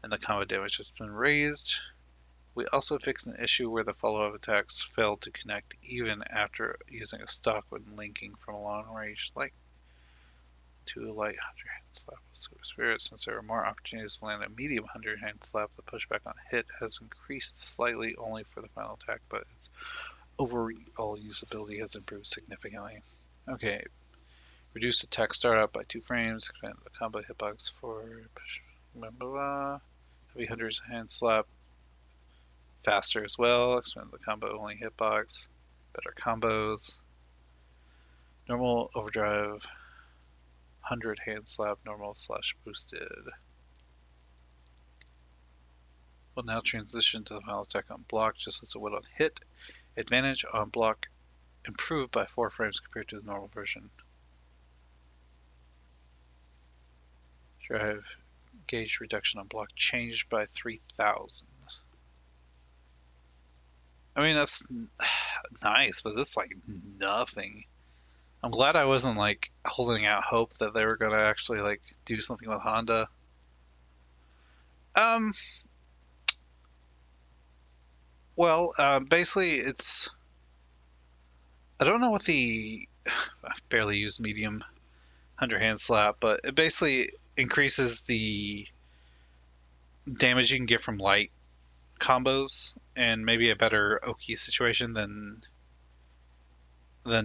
[SPEAKER 1] and the combo damage has been raised. We also fixed an issue where the follow-up attacks failed to connect even after using a stock when linking from a long range light to a light 100-hand slap with Super Spirit. Since there are more opportunities to land a medium 100-hand slap, the pushback on hit has increased slightly only for the final attack, but its overall usability has improved significantly. Okay, reduced attack startup by 2 frames, expanded the combo hitbox for blah, blah, blah. Heavy 100-hand slap faster as well, expanded the combo only hitbox, better combos, normal overdrive, 100 hand slap, normal/boosted. We'll now transition to the final attack on block just as it would on hit. Advantage on block improved by 4 frames compared to the normal version. Drive gauge reduction on block changed by 3,000. I mean, that's nice, but this is like nothing. I'm glad I wasn't like holding out hope that they were gonna actually like do something with Honda. Um, well, basically it's I don't know what the I've barely used medium 100-hand slap, but it basically increases the damage you can get from light combos and maybe a better Oki situation than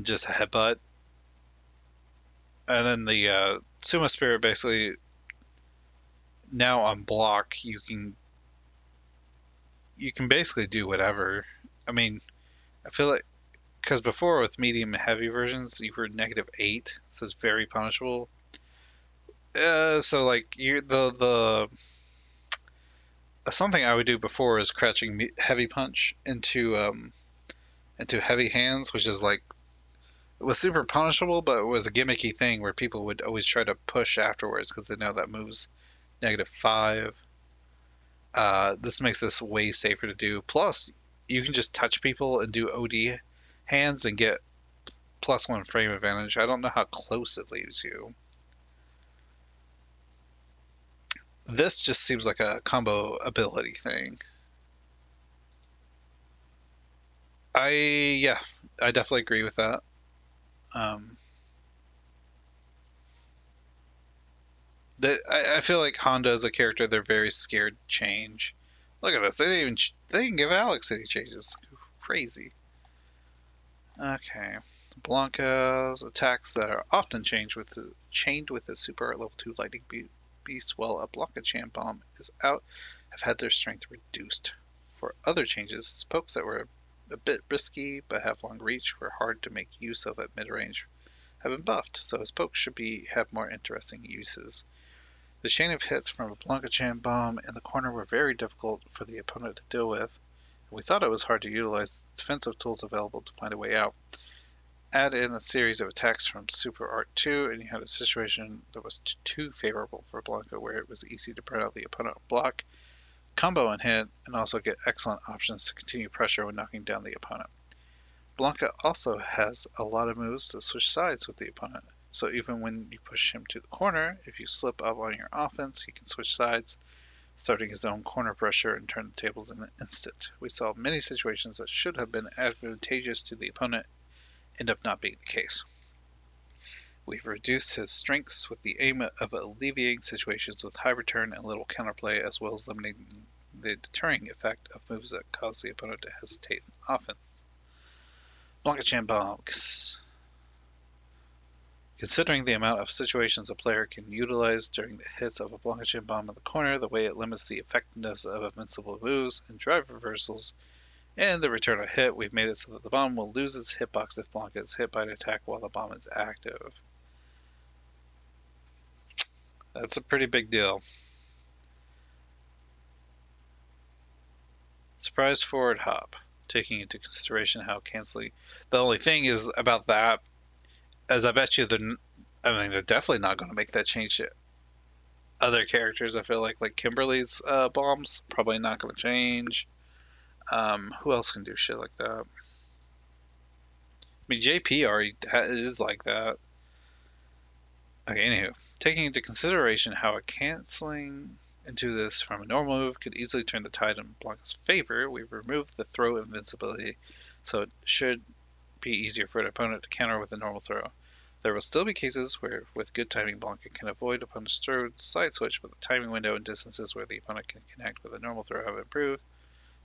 [SPEAKER 1] just a headbutt. And then the Suma Spirit basically now on block you can basically do whatever. I mean, I feel like because before with medium and heavy versions you were -8, so it's very punishable. So like you the something I would do before is crouching heavy punch into heavy hands, which is like it was super punishable, but it was a gimmicky thing where people would always try to push afterwards because they know that moves -5. This makes this way safer to do. Plus, you can just touch people and do OD hands and get +1 frame advantage. I don't know how close it leaves you. This just seems like a combo ability thing. Yeah, I definitely agree with that. Um, I feel like Honda is a character they're very scared to change. Look at this. They didn't give Alex any changes. Crazy. Okay. Blanca's attacks that are often chained with the super art level 2 lightning beast while a Blanca Chan bomb is out have had their strength reduced. For other changes, his pokes that were a bit risky but have long reach were hard to make use of at mid range have been buffed, so his pokes should have more interesting uses. The chain of hits from a Blanca Chan bomb in the corner were very difficult for the opponent to deal with, and we thought it was hard to utilize defensive tools available to find a way out. Add in a series of attacks from Super Art 2, and you had a situation that was too favorable for Blanca, where it was easy to burn out the opponent on block, combo and hit, and also get excellent options to continue pressure when knocking down the opponent. Blanca also has a lot of moves to switch sides with the opponent, so even when you push him to the corner, if you slip up on your offense, he can switch sides, starting his own corner pressure and turn the tables in an instant. We saw many situations that should have been advantageous to the opponent end up not being the case. We've reduced his strengths with the aim of alleviating situations with high return and little counterplay, as well as limiting the deterring effect of moves that cause the opponent to hesitate in offense. Blanca bombs. Considering the amount of situations a player can utilize during the hits of a Blanca bomb in the corner, the way it limits the effectiveness of invincible moves and drive reversals, and the return of hit, we've made it so that the bomb will lose its hitbox if Blanca is hit by an attack while the bomb is active. That's a pretty big deal. Surprise forward hop, taking into consideration how canceling. The only thing is about that, as I bet you they're definitely not going to make that change to other characters. I feel like Kimberly's bombs probably not going to change. Who else can do shit like that? I mean, JP already is like that. Okay, anywho, taking into consideration how a canceling into this from a normal move could easily turn the tide in Blanca's favor, we've removed the throw invincibility, so it should be easier for an opponent to counter with a normal throw. There will still be cases where, with good timing, Blanca can avoid opponent's throw side switch, but the timing window and distances where the opponent can connect with a normal throw have improved,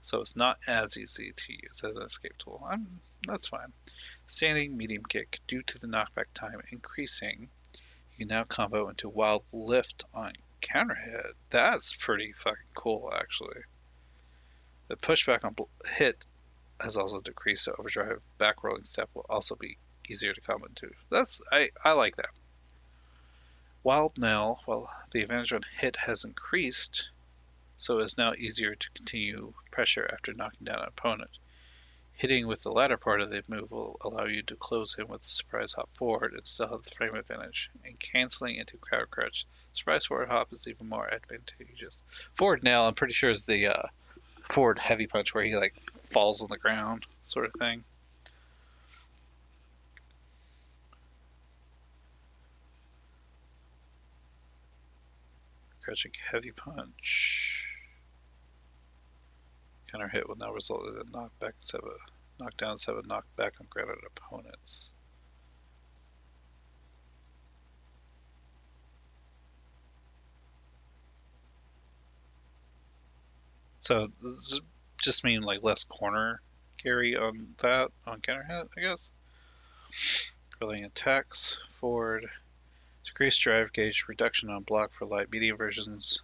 [SPEAKER 1] so it's not as easy to use as an escape tool. That's fine. Standing medium kick, due to the knockback time increasing, you can now combo into Wild Lift on counter hit. That's pretty fucking cool, actually. The pushback on hit has also decreased, so overdrive back rolling step will also be easier to combo into. I like that. Wild Nail, well, the advantage on hit has increased, so it is now easier to continue pressure after knocking down an opponent. Hitting with the latter part of the move will allow you to close him with a surprise hop forward and still have the frame advantage. And canceling into crowd crouch, surprise forward hop is even more advantageous. Forward nail, I'm pretty sure is the forward heavy punch where he like falls on the ground sort of thing. Crouching heavy punch. Counter hit will now result in a knockback instead of a knockdown instead of a knockback on grounded opponents. So this just mean like less corner carry on that on counter hit, I guess. Rolling attacks forward. Decreased drive gauge reduction on block for light medium versions.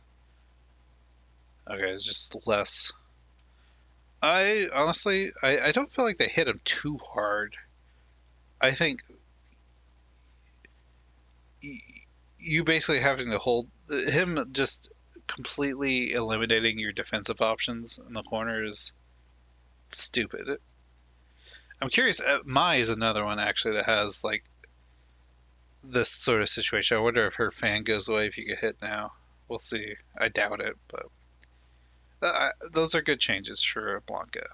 [SPEAKER 1] Okay, it's just less. I honestly, I don't feel like they hit him too hard. I think you basically having to hold him just completely eliminating your defensive options in the corner is stupid. I'm curious. Mai is another one actually that has like this sort of situation. I wonder if her fan goes away if you get hit now. We'll see. I doubt it, but those are good changes for Blanca.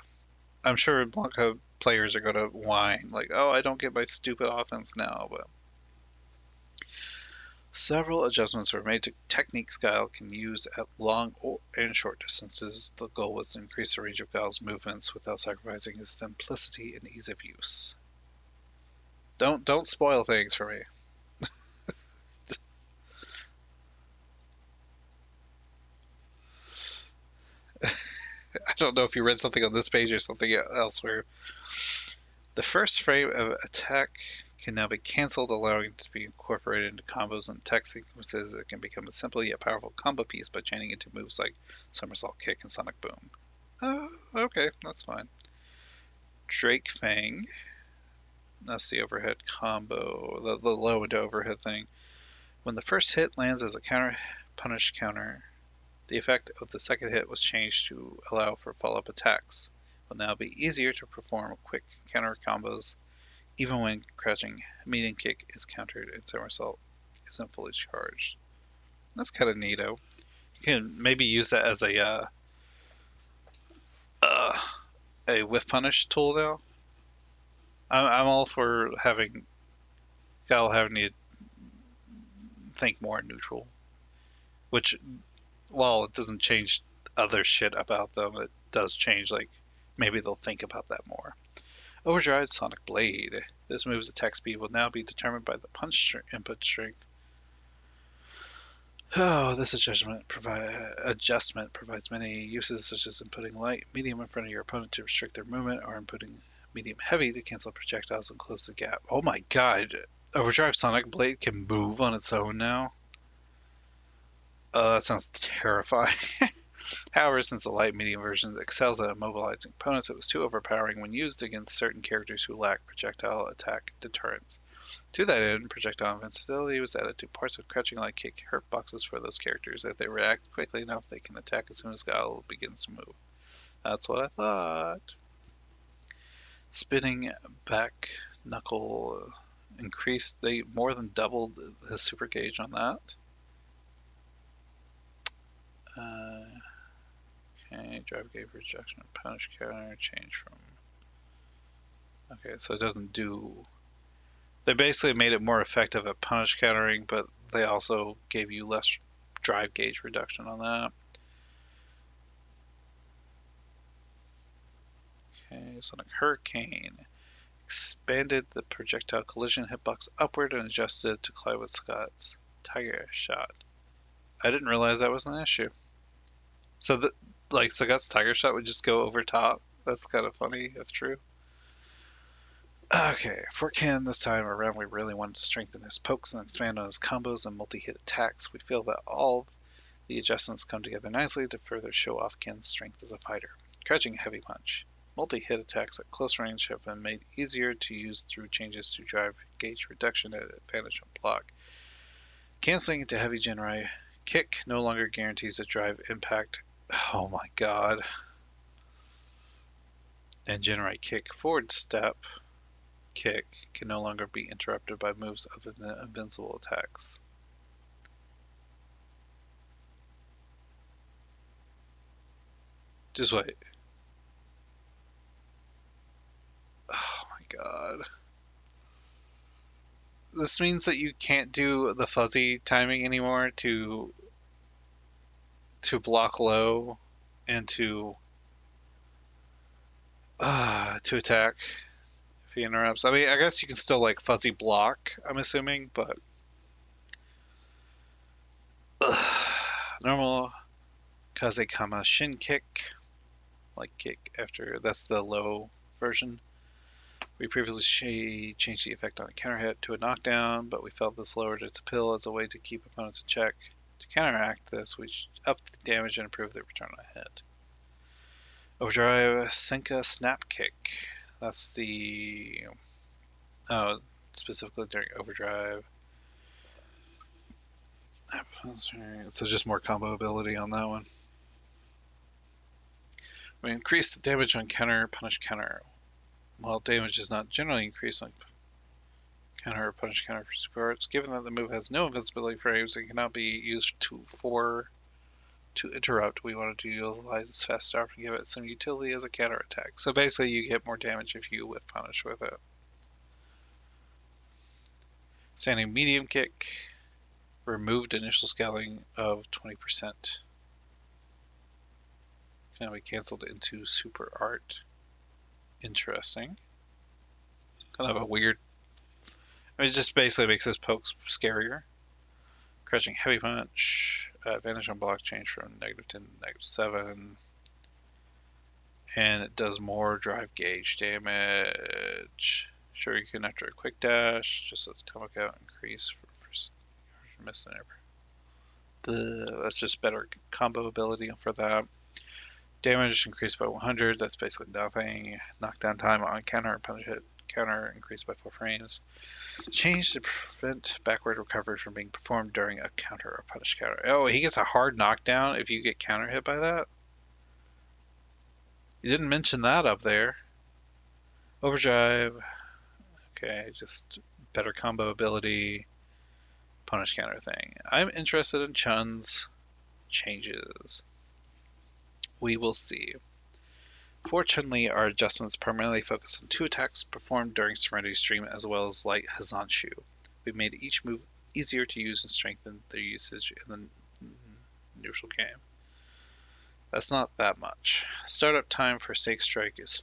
[SPEAKER 1] I'm sure Blanca players are going to whine like, "Oh, I don't get my stupid offense now." But several adjustments were made to techniques Guile can use at long and short distances. The goal was to increase the range of Guile's movements without sacrificing his simplicity and ease of use. Don't spoil things for me. I don't know if you read something on this page or something elsewhere. The first frame of attack can now be cancelled, allowing it to be incorporated into combos and tech sequences. It can become a simple yet powerful combo piece by chaining into moves like Somersault Kick and Sonic Boom. Okay, that's fine. Drake Fang. That's the overhead combo, the low into overhead thing. When the first hit lands as a counter punish counter, the effect of the second hit was changed to allow for follow-up attacks. It will now be easier to perform quick counter combos even when crouching medium kick is countered and somersault isn't fully charged. That's kind of neato. You can maybe use that as a whiff punish tool now. I'm all for having Kyle having to think more neutral, which while it doesn't change other shit about them, it does change like maybe they'll think about that more. Overdrive Sonic Blade. This move's attack speed will now be determined by the punch input strength. Oh, this adjustment provides many uses, such as inputting light, medium in front of your opponent to restrict their movement, or inputting medium heavy to cancel projectiles and close the gap. Oh my god! Overdrive Sonic Blade can move on its own now? Oh, that sounds terrifying. However, since the light medium version excels at immobilizing opponents, it was too overpowering when used against certain characters who lack projectile attack deterrence. To that end, projectile invincibility was added to parts of Crouching Light Kick hurt boxes for those characters. If they react quickly enough, they can attack as soon as Guile begins to move. That's what I thought. Spinning back knuckle increased. They more than doubled the super gauge on that. Okay, drive gauge rejection, punish counter, change from. Okay, so it doesn't do. They basically made it more effective at punish countering, but they also gave you less drive gauge reduction on that. Okay, Sonic Hurricane. Expanded the projectile collision hitbox upward and adjusted it to collide with Scott's Tiger Shot. I didn't realize that was an issue. So, Scott's Tiger Shot would just go over top? That's kind of funny, if true. Okay, for Ken this time around, we really wanted to strengthen his pokes and expand on his combos and multi-hit attacks. We feel that all the adjustments come together nicely to further show off Ken's strength as a fighter. Crouching Heavy Punch. Multi-hit attacks at close range have been made easier to use through changes to drive gauge reduction at advantage on block. Canceling into Heavy Genrai Kick no longer guarantees a drive impact. Oh my god. And Genrai Kick forward step kick can no longer be interrupted by moves other than invincible attacks. Just wait. Oh my god. This means that you can't do the fuzzy timing anymore to block low and to attack if he interrupts. I mean, I guess you can still like fuzzy block, I'm assuming, but normal Kazekama Shin Kick, like kick after that's the low version. We previously changed the effect on a counter hit to a knockdown, but we felt this lowered its appeal as a way to keep opponents in check. To counteract this, we upped the damage and improved the return on hit. Overdrive Senka Snap Kick. That's the specifically during overdrive. So just more combo ability on that one. We increased the damage on counter, punish counter. While damage is not generally increased on counter or punish counter for super arts, given that the move has no invincibility frames and cannot be used to interrupt, we wanted to utilize its fast start and give it some utility as a counter attack. So basically you get more damage if you whiff punish with it. Standing medium kick. Removed initial scaling of 20%. Can now be cancelled into super art. Interesting. Kind of a weird. I mean, it just basically makes his pokes scarier. Crouching heavy punch. Advantage on block change from -10 to -7. And it does more drive gauge damage. Sure, you can after a quick dash. Just let the combo count increase for missing it. That's just better combo ability for that. Damage increased by 100. That's basically nothing. Knockdown time on counter and punish hit counter increased by 4 frames. Change to prevent backward recovery from being performed during a counter or punish counter. Oh, he gets a hard knockdown if you get counter hit by that? You didn't mention that up there. Overdrive. Okay, just better combo ability. Punish counter thing. I'm interested in Chun's changes. We will see. For Chun-Li, our adjustments primarily focus on 2 attacks performed during Serenity Stream as well as Light Hazanshu. We made each move easier to use and strengthened their usage in the neutral game. That's not that much. Startup time for Stake Strike is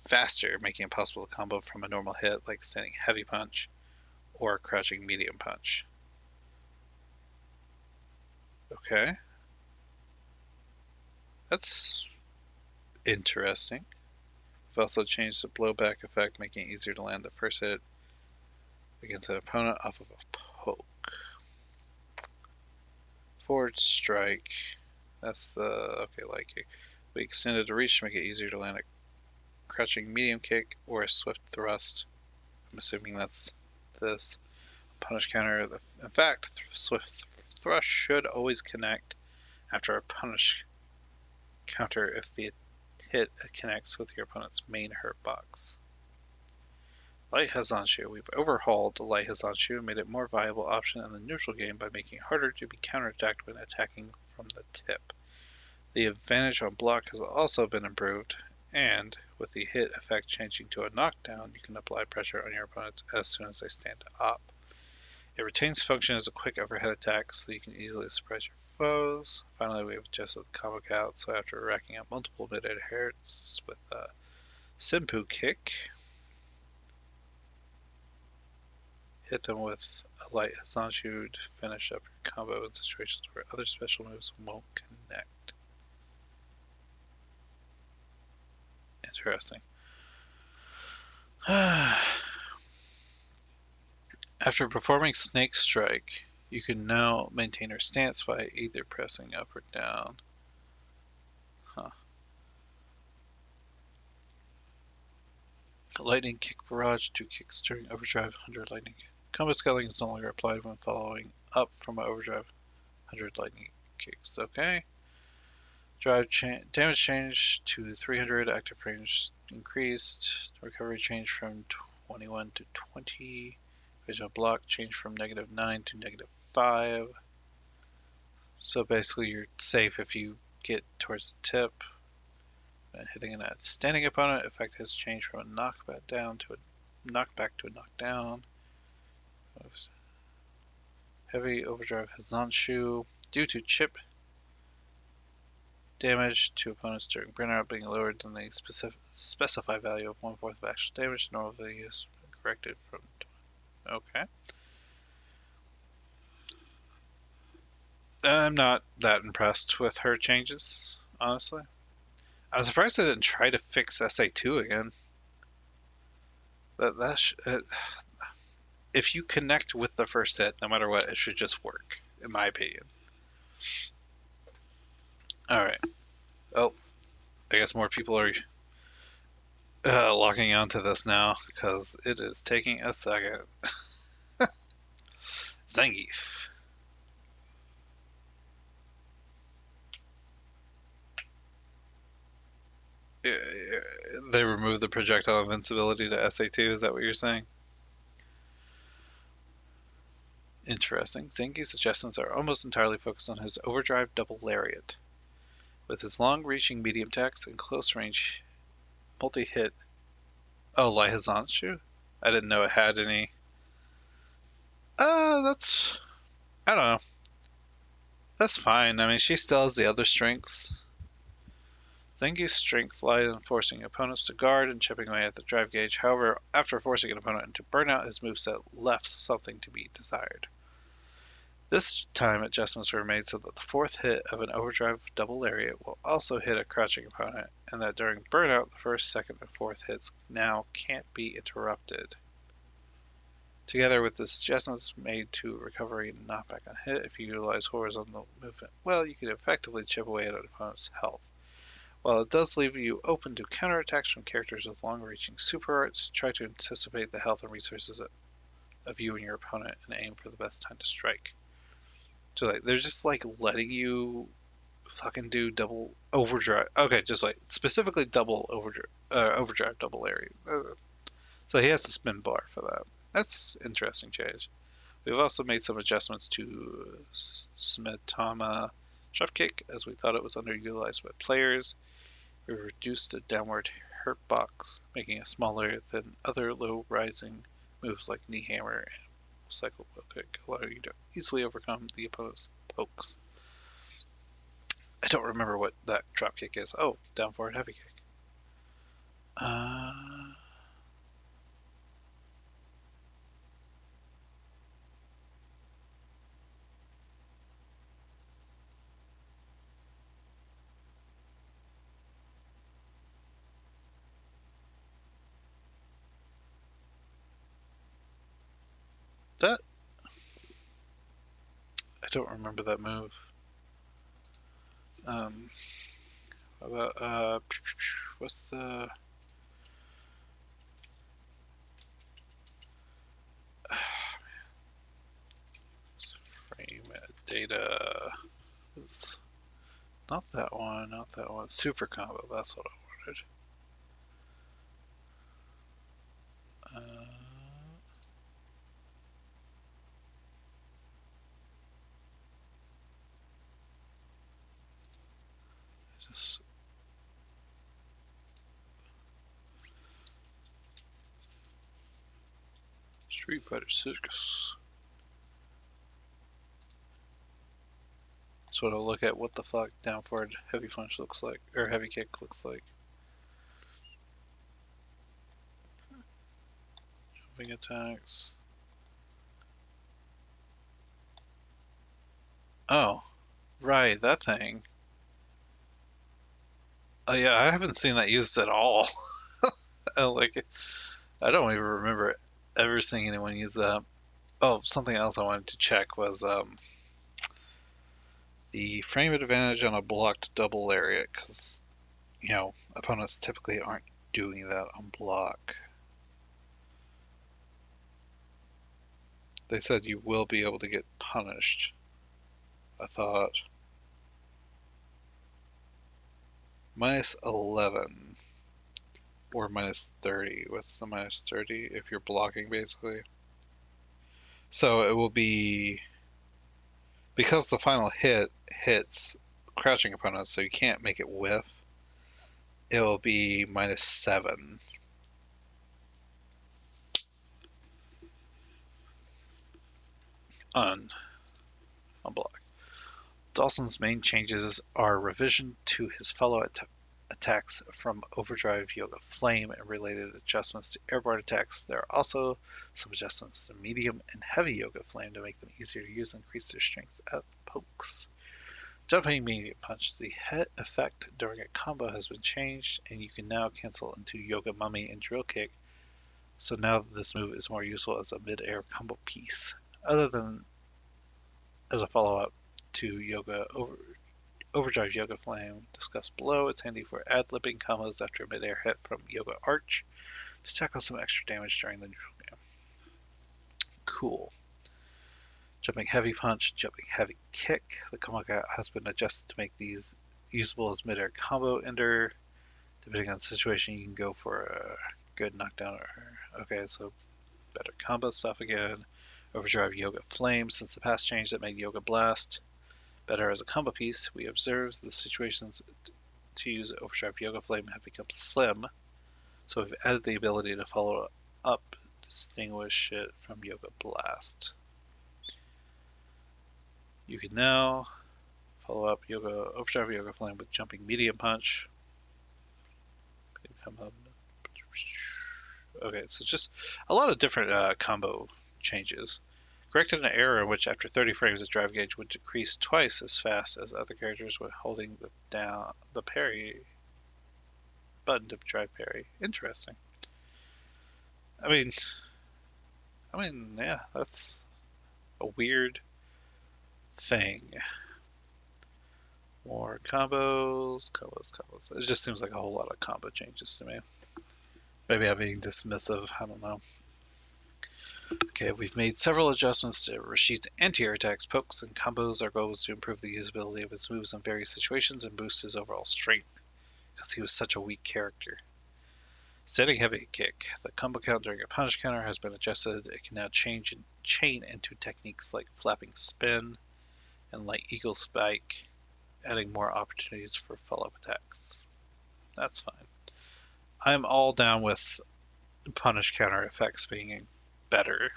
[SPEAKER 1] faster, making it possible to combo from a normal hit like standing heavy punch or crouching medium punch. Okay. That's interesting. We've also changed the blowback effect, making it easier to land the first hit against an opponent off of a poke. Forward strike. That's the okay. We extended the reach to make it easier to land a crouching medium kick or a swift thrust. I'm assuming that's this. Punish counter. In fact, swift thrust should always connect after a punish counter if the hit connects with your opponent's main hurt box. Light Hazanshu. We've overhauled Light Hazanshu and made it a more viable option in the neutral game by making it harder to be counterattacked when attacking from the tip. The advantage on block has also been improved, and with the hit effect changing to a knockdown, you can apply pressure on your opponents as soon as they stand up. It retains function as a quick overhead attack, so you can easily surprise your foes. Finally, we have adjusted the combo count, so after racking up multiple mid-air hits with a Senpu kick, hit them with a Light Hazanshu to finish up your combo in situations where other special moves won't connect. Interesting. After performing Snake Strike, you can now maintain your stance by either pressing up or down. Lightning Kick Barrage, 2 kicks during Overdrive, 100 Lightning. Combo scaling is no longer applied when following up from an Overdrive, 100 Lightning Kicks. Okay. Damage change to 300, active range increased, recovery change from 21 to 20. Original block changed from -9 to -5. So basically you're safe if you get towards the tip. And hitting a standing opponent, effect has changed from a knockback to a knockdown. Heavy Overdrive Hazanshu. Due to chip damage to opponents during burnout being lowered than the specified value of 1/4 of actual damage, normal value is corrected from. Okay. I'm not that impressed with her changes, honestly. I'm surprised they didn't try to fix SA2 again. If you connect with the first hit, no matter what, it should just work, in my opinion. All right. Oh, I guess more people are logging onto this now because it is taking a second. Zangief. They removed the projectile invincibility to SA2. Is that what you're saying? Interesting. Zangief's adjustments are almost entirely focused on his overdrive double lariat. With his long-reaching medium attacks and close-range multi-hit. Oh, Liazanshu? I didn't know it had any. That's. I don't know. That's fine. I mean, she still has the other strengths. Zangief's strength lies in forcing opponents to guard and chipping away at the drive gauge. However, after forcing an opponent into burnout, his moveset left something to be desired. This time, adjustments were made so that the fourth hit of an overdrive double lariat will also hit a crouching opponent, and that during burnout, the first, second, and fourth hits now can't be interrupted. Together with the adjustments made to recovery and knockback on hit, if you utilize horizontal movement well, you can effectively chip away at an opponent's health. While it does leave you open to counterattacks from characters with long-reaching super arts, try to anticipate the health and resources of you and your opponent and aim for the best time to strike. So like, they're just like letting you fucking do double overdrive. Okay, just like specifically double overdrive double area. So he has to spin bar for that. That's interesting change. We've also made some adjustments to Smetama Dropkick as we thought it was underutilized by players. We reduced the downward hurt box, making it smaller than other low rising moves like knee hammer and cycle kick, allowing you to easily overcome the opponent's pokes. I don't remember what that drop kick is. Oh, down forward heavy kick. Uh, that I don't remember that move. Um, about what's the frame data? It's not that one. Not that one. Super combo. That's what I wanted. Uh, just Street Fighter 6. So to look at what the fuck down forward heavy punch looks like, or heavy kick looks like. Jumping attacks. Oh, right, that thing. Oh yeah, I haven't seen that used at all. Like, I don't even remember ever seeing anyone use that. Oh, something else I wanted to check was the frame advantage on a blocked double lariat, because opponents typically aren't doing that on block. They said you will be able to get punished. I thought -11 or -30. What's the -30 if you're blocking basically? So it will be because the final hit hits crouching opponents, so you can't make it whiff. It will be -7 on block. Dawson's main changes are revision to his fellow attacks from Overdrive Yoga Flame and related adjustments to airborne attacks. There are also some adjustments to medium and heavy Yoga Flame to make them easier to use and increase their strength at pokes. Jumping medium punch. The hit effect during a combo has been changed, and you can now cancel into Yoga Mummy and Drill Kick So now this move is more useful as a mid-air combo piece, other than as a follow-up to Overdrive Yoga Flame discussed below. It's handy for ad-libbing combos after a mid-air hit from Yoga Arch to tackle some extra damage during the neutral game. Cool. Jumping Heavy Punch, Jumping Heavy Kick. The combo has been adjusted to make these usable as mid-air combo ender. Depending on the situation, you can go for a good knockdown or... Okay, so better combo stuff again. Overdrive Yoga Flame. Since the past change that made Yoga Blast better as a combo piece, we observed the situations to use Overdrive Yoga Flame have become slim, so we've added the ability to follow up, distinguish it from Yoga Blast. You can now follow up Overdrive Yoga Flame with Jumping Medium Punch. Okay, so just a lot of different combo changes. Corrected an error in which after 30 frames the drive gauge would decrease twice as fast as other characters when holding the parry button to drive parry. Interesting. I mean, yeah, that's a weird thing. More combos. It just seems like a whole lot of combo changes to me. Maybe I'm being dismissive, I don't know. Okay, we've made several adjustments to Rashid's anti-air attacks, pokes, and combos. Our goal was to improve the usability of his moves in various situations and boost his overall strength, because he was such a weak character. Setting Heavy Kick. The combo count during a punish counter has been adjusted. It can now chain into techniques like Flapping Spin and Light Eagle Spike, adding more opportunities for follow-up attacks. That's fine. I'm all down with punish counter effects being better.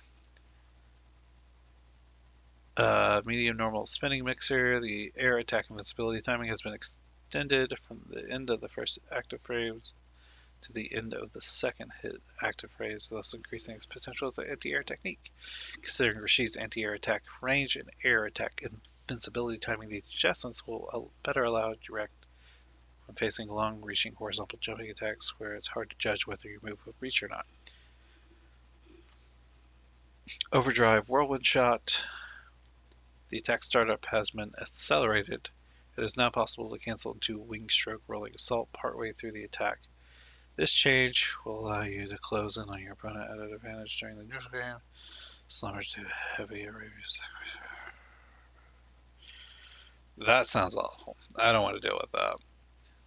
[SPEAKER 1] Medium normal spinning mixer. The air attack invincibility timing has been extended from the end of the first active phase to the end of the second hit active phase, thus increasing its potential as an anti-air technique. Considering Rashid's anti-air attack range and air attack invincibility timing, these adjustments will better allow direct when facing long-reaching horizontal jumping attacks where it's hard to judge whether your move will reach or not. Overdrive Whirlwind Shot. The attack startup has been accelerated. It is now possible to cancel into Wing Stroke Rolling Assault partway through the attack. This change will allow you to close in on your opponent at an advantage during the neutral game. Slumbers to heavy arrays. That sounds awful. I don't want to deal with that.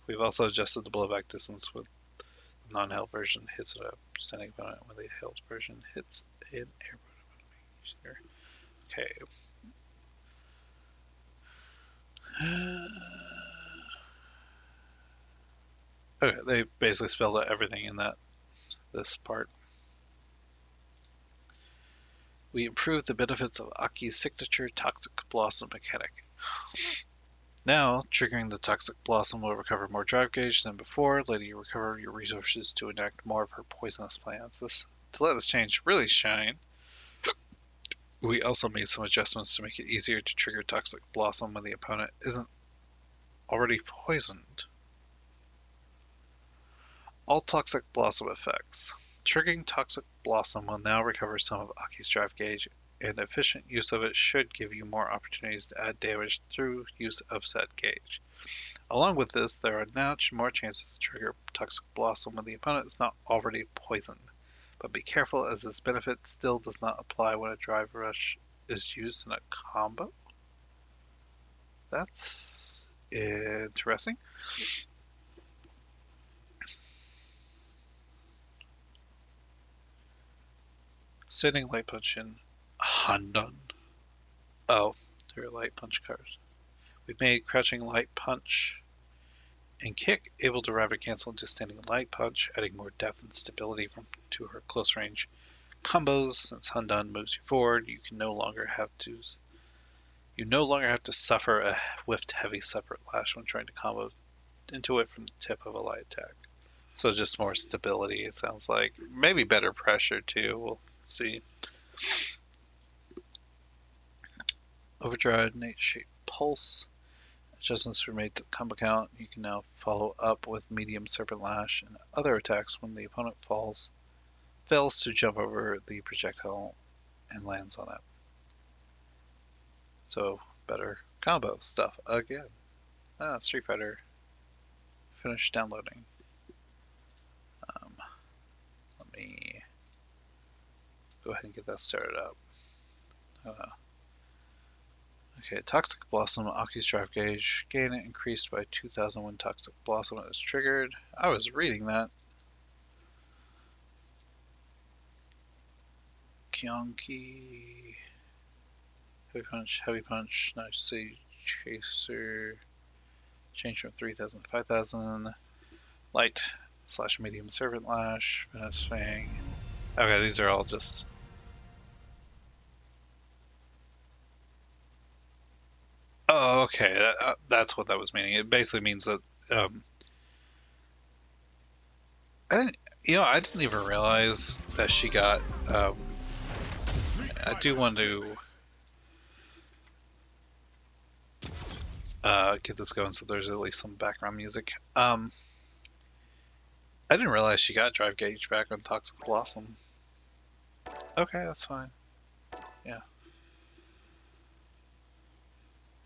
[SPEAKER 1] We've also adjusted the blowback distance with the non-held version hits a standing opponent when the held version hits an air. Okay. Okay, they basically spelled out everything in this part. We improved the benefits of Aki's signature Toxic Blossom mechanic. Now, triggering the Toxic Blossom will recover more drive gauge than before, letting you recover your resources to enact more of her poisonous plans. To let this change really shine, we also made some adjustments to make it easier to trigger Toxic Blossom when the opponent isn't already poisoned. All Toxic Blossom effects. Triggering Toxic Blossom will now recover some of Aki's drive gauge, and efficient use of it should give you more opportunities to add damage through use of said gauge. Along with this, there are now more chances to trigger Toxic Blossom when the opponent is not already poisoned. But be careful, as this benefit still does not apply when a drive rush is used in a combo. That's interesting. Sending Light Punch in Handun. Oh, there are Light Punch cards. We've made Crouching Light Punch and Kick able to rapid cancel into Standing Light Punch, adding more depth and stability to her close range combos. Since Handun moves you forward, you no longer have to suffer a whiffed heavy separate lash when trying to combo into it from the tip of a light attack. So just more stability, it sounds like. Maybe better pressure too, we'll see. Overdrive Nate Shape Pulse. Adjustments were made to the combo count. You can now follow up with medium Serpent Lash and other attacks when the opponent falls fails to jump over the projectile and lands on it. So, better combo stuff again. Street Fighter. Finish downloading. Let me go ahead and get that started up. Okay, Toxic Blossom, Aki's drive gauge. Gain increased by 2,000 when Toxic Blossom is triggered. I was reading that. Kyonki. Heavy Punch, Nice Sage Chaser. Change from 3,000 to 5,000. Light / medium Servant Lash. Venice Fang. Okay, these are all just... Oh, okay. That's what that was meaning. It basically means that... I didn't even realize that she got... I do want to... get this going so there's at least some background music. I didn't realize she got drive gauge back on Toxic Blossom. Okay, that's fine. Yeah.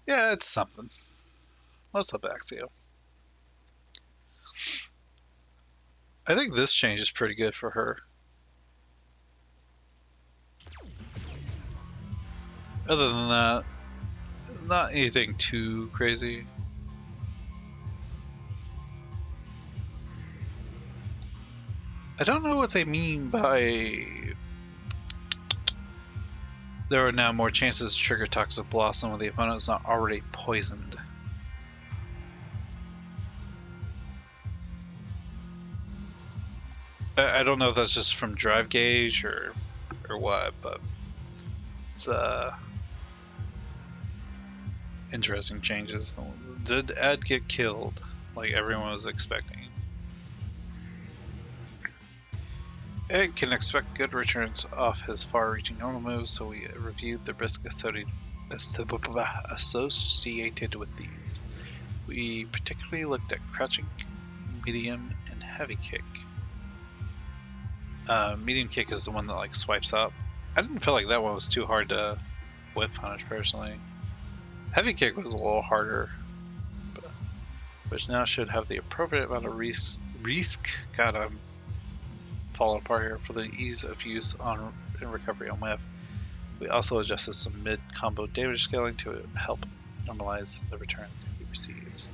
[SPEAKER 1] Yeah, it's something. What's up, Axio? I think this change is pretty good for her. Other than that, not anything too crazy. I don't know what they mean by... There are now more chances to trigger Toxic Blossom when the opponent is not already poisoned. I don't know if that's just from drive gauge or what, but it's interesting changes. Did Ed get killed like everyone was expecting? Ed can expect good returns off his far-reaching normal moves, so we reviewed the risk associated with these. We particularly looked at crouching, medium, and heavy kick. Medium kick is the one that like swipes up. I didn't feel like that one was too hard to whiff punish personally. Heavy kick was a little harder, which now should have the appropriate amount of risk. God, I'm falling apart here for the ease of use in recovery on whiff. We also adjusted some mid-combo damage scaling to help normalize the returns he receives.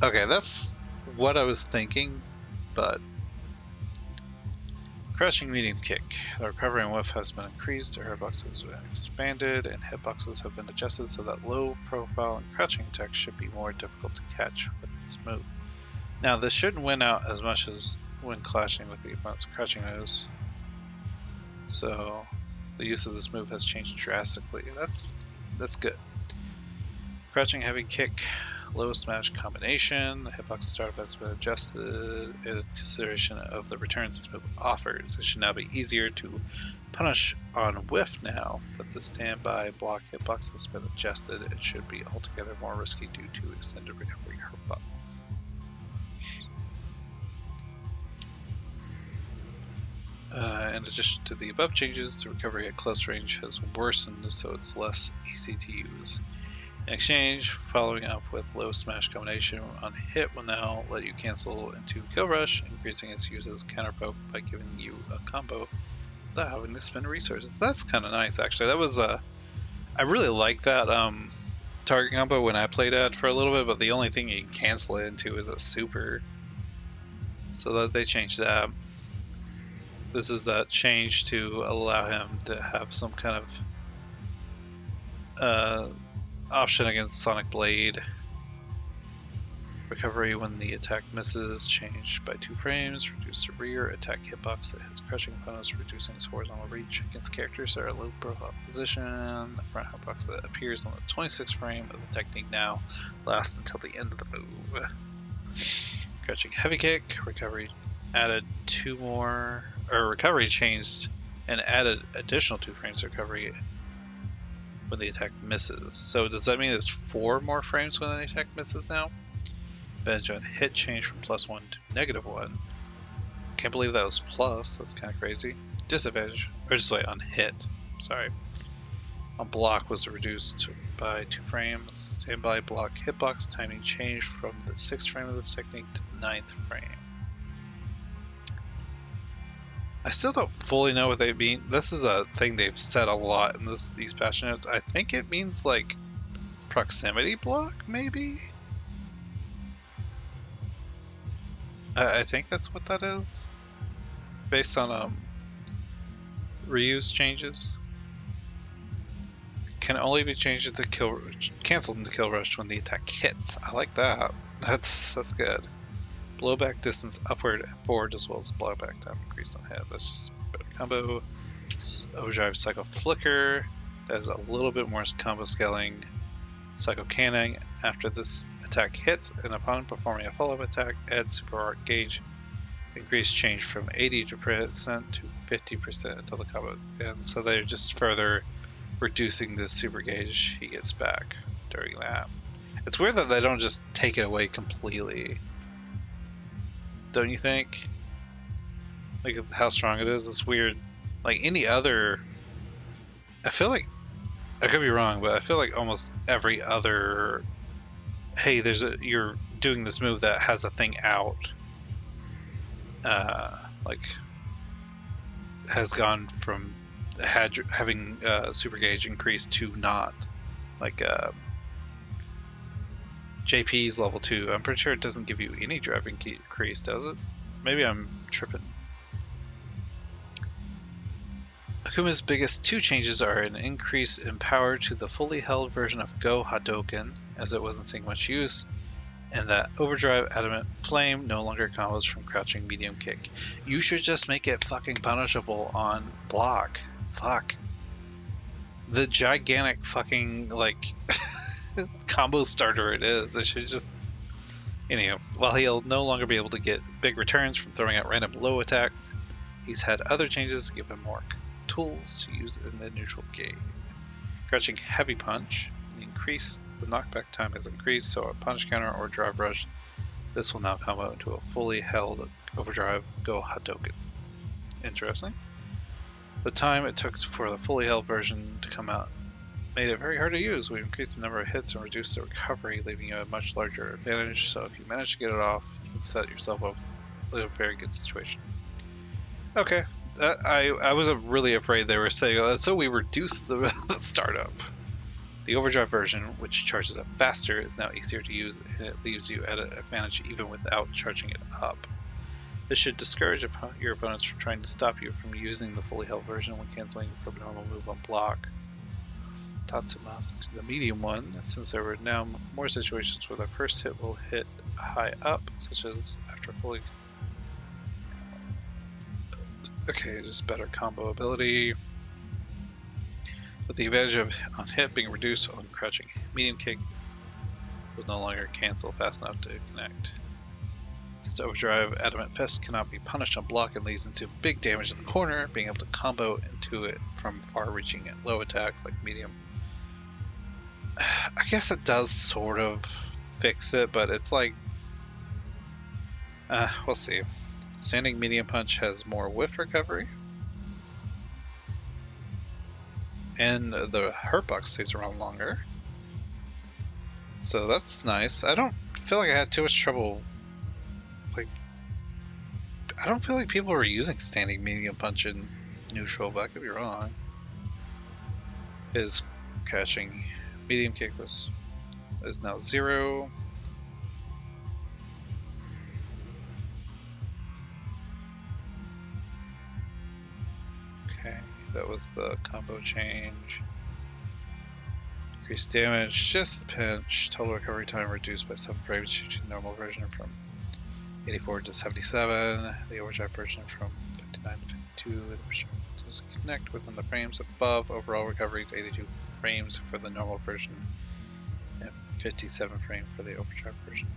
[SPEAKER 1] Okay, that's what I was thinking, but... Crouching medium kick. The recovery on whiff has been increased, the hitbox has been expanded, and hitboxes have been adjusted so that low profile and crouching attacks should be more difficult to catch with this move. Now, this shouldn't win out as much as when clashing with the opponent's crouching moves. So, the use of this move has changed drastically. That's good. Crouching heavy kick, low smash combination. The hitbox startup has been adjusted in consideration of the returns this move offers. It should now be easier to punish on whiff now that the standby block hitbox has been adjusted. It should be altogether more risky due to extended recovery hitbox. In addition to the above changes, the recovery at close range has worsened, so it's less easy to use. In exchange, following up with low smash combination on hit will now let you cancel into kill rush, increasing its use as counter poke by giving you a combo without having to spend resources. That's kind of nice, actually. That was I really like that target combo when I played it for a little bit, but the only thing you can cancel it into is a super. So that they changed that. This is that change to allow him to have some kind of option against Sonic Blade. Recovery when the attack misses, changed by 2 frames. Reduce the rear attack hitbox that hits crushing opponents, reducing its horizontal reach against characters that are low profile position. The front hitbox that appears on the 26th frame of the technique now lasts until the end of the move. Crouching heavy kick. Recovery added 2 more, or recovery changed and added additional 2 frames of recovery when the attack misses. So does that mean it's 4 more frames when the attack misses now? Bench on hit changed from +1 to -1. Can't believe that was plus. That's kind of crazy. Disadvantage. Or just wait, on hit. Sorry. On block was reduced by 2 frames. Standby block hitbox timing changed from the 6th frame of this technique to the 9th frame. I still don't fully know what they mean. This is a thing they've said a lot in these patch notes. I think it means like proximity block, maybe? I think that's what that is. Based on reuse changes. Can only be changed into cancelled into kill rush when the attack hits. I like that. That's good. Blowback distance upward and forward as well as blowback time increased on hit. That's just a better combo. Overdrive Psycho Flicker. That has a little bit more combo scaling. Psycho Canning. After this attack hits, an opponent performing a follow-up attack, add Super Art Gauge. Increase change from 80% to 50% until the combo ends. So they're just further reducing the super gauge he gets back during that. It's weird that they don't just take it away completely. Don't you think? Like how strong it is. It's weird. Like any other, I feel like, I could be wrong, but I feel like almost every other, hey, you're doing this move that has a thing out, like has gone from having super gauge increased to not. Like JP's level 2. I'm pretty sure it doesn't give you any driving increase, does it? Maybe I'm tripping. Akuma's biggest 2 changes are an increase in power to the fully held version of Go Hadoken, as it wasn't seeing much use, and that Overdrive Adamant Flame no longer combos from crouching medium kick. You should just make it fucking punishable on block. Fuck. The gigantic fucking, like, combo starter it is. It should just... Anyhow, while he'll no longer be able to get big returns from throwing out random low attacks, he's had other changes to give him more tools to use in the neutral game. Crouching Heavy Punch. The knockback time has increased, so a punish counter or drive rush, this will now combo into a fully held Overdrive Go Hadoken. Interesting. The time it took for the fully held version to come out made it very hard to use. We increased the number of hits and reduced the recovery, leaving you a much larger advantage, so if you manage to get it off, you can set yourself up with a very good situation. Okay, I was really afraid they were saying, so we reduced the startup. The Overdrive version, which charges up faster, is now easier to use, and it leaves you at an advantage even without charging it up. This should discourage your opponents from trying to stop you from using the fully held version when canceling from a normal move on block. Tatsuma's the medium one, since there were now more situations where the first hit will hit high up, such as after fully... Okay, just better combo ability. With the advantage of on hit being reduced on crouching medium kick, will no longer cancel fast enough to connect. Since Overdrive Adamant Fist cannot be punished on block and leads into big damage in the corner, being able to combo into it from far-reaching and low attack like medium. I guess it does sort of fix it, but it's like, we'll see. Standing medium punch has more whiff recovery, and the hurt box stays around longer, so that's nice. I don't feel like I had too much trouble. Like, I don't feel like people were using standing medium punch in neutral, but I could be wrong. His catching medium kick is now 0. Okay, that was the combo change. Increased damage, just a pinch. Total recovery time reduced by 7 frames due to normal version from 84 to 77. The overdrive version from 59 to 52. The disconnect within the frames above. Overall recovery is 82 frames for the normal version and 57 frames for the overdrive version.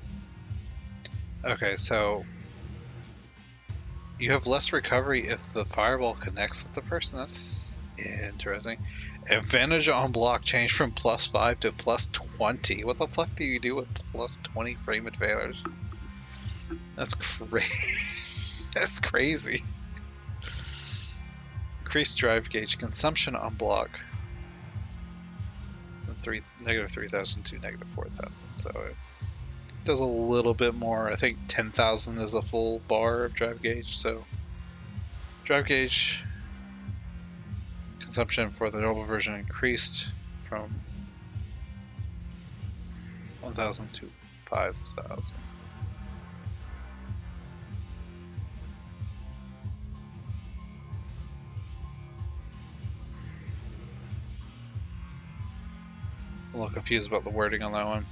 [SPEAKER 1] Okay, so you have less recovery if the fireball connects with the person. That's interesting. Advantage on block change from +5 to +20. What the fuck do you do with +20 frame advantage? That's crazy. That's crazy. Increased drive gauge consumption on block from negative 3,000 to negative 4,000. So it does a little bit more. I think 10,000 is a full bar of drive gauge. So drive gauge consumption for the normal version increased from 1,000 to 5,000. I'm a little confused about the wording on that one.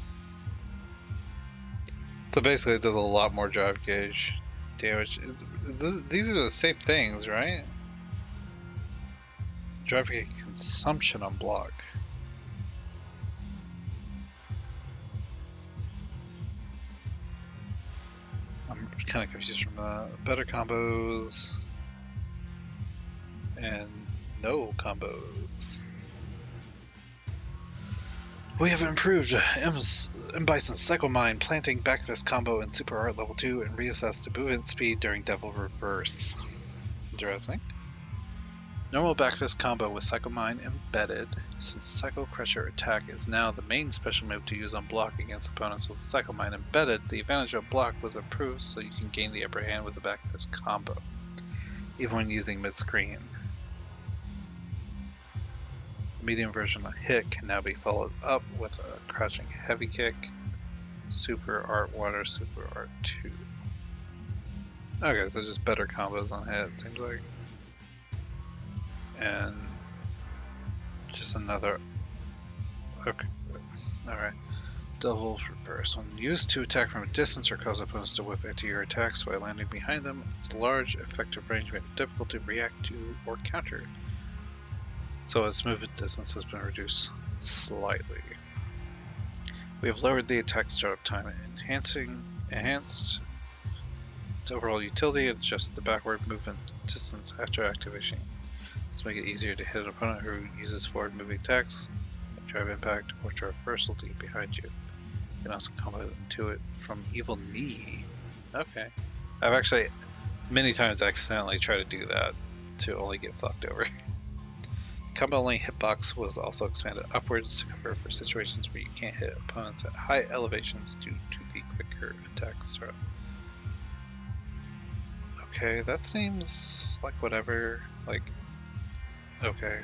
[SPEAKER 1] So basically, it does a lot more drive gauge damage. These are the same things, right? Drive gauge consumption on block. I'm kind of confused from that. Better combos and no combos. We have improved M. Bison's Psycho Mine, planting Backfist combo in Super Art Level 2 and reassessed the movement speed during Devil Reverse. Interesting. Normal Backfist combo with Psycho Mine embedded. Since Psycho Crusher attack is now the main special move to use on block against opponents with Psycho Mine embedded, the advantage of block was improved so you can gain the upper hand with the Backfist combo, even when using mid-screen. The medium version of hit can now be followed up with a crouching heavy kick, Super Art 1 or Super Art 2. Okay, so just better combos on hit, it seems like. And just another. Okay, alright. Double reverse. When used to attack from a distance or cause opponents to whiff into your attacks by landing behind them, its large effective range makes it difficult to react to or counter. So its movement distance has been reduced slightly. We have lowered the attack startup time, enhanced its overall utility, and adjusted the backward movement distance after activation. This makes it easier to hit an opponent who uses forward moving attacks, drive impact, or drive reversal to get behind you. You can also combo into it from Evil Knee. Okay. I've actually many times accidentally tried to do that to only get fucked over. Combo only hitbox was also expanded upwards to cover for situations where you can't hit opponents at high elevations due to the quicker attack startup. Okay, that seems like whatever. Like, okay.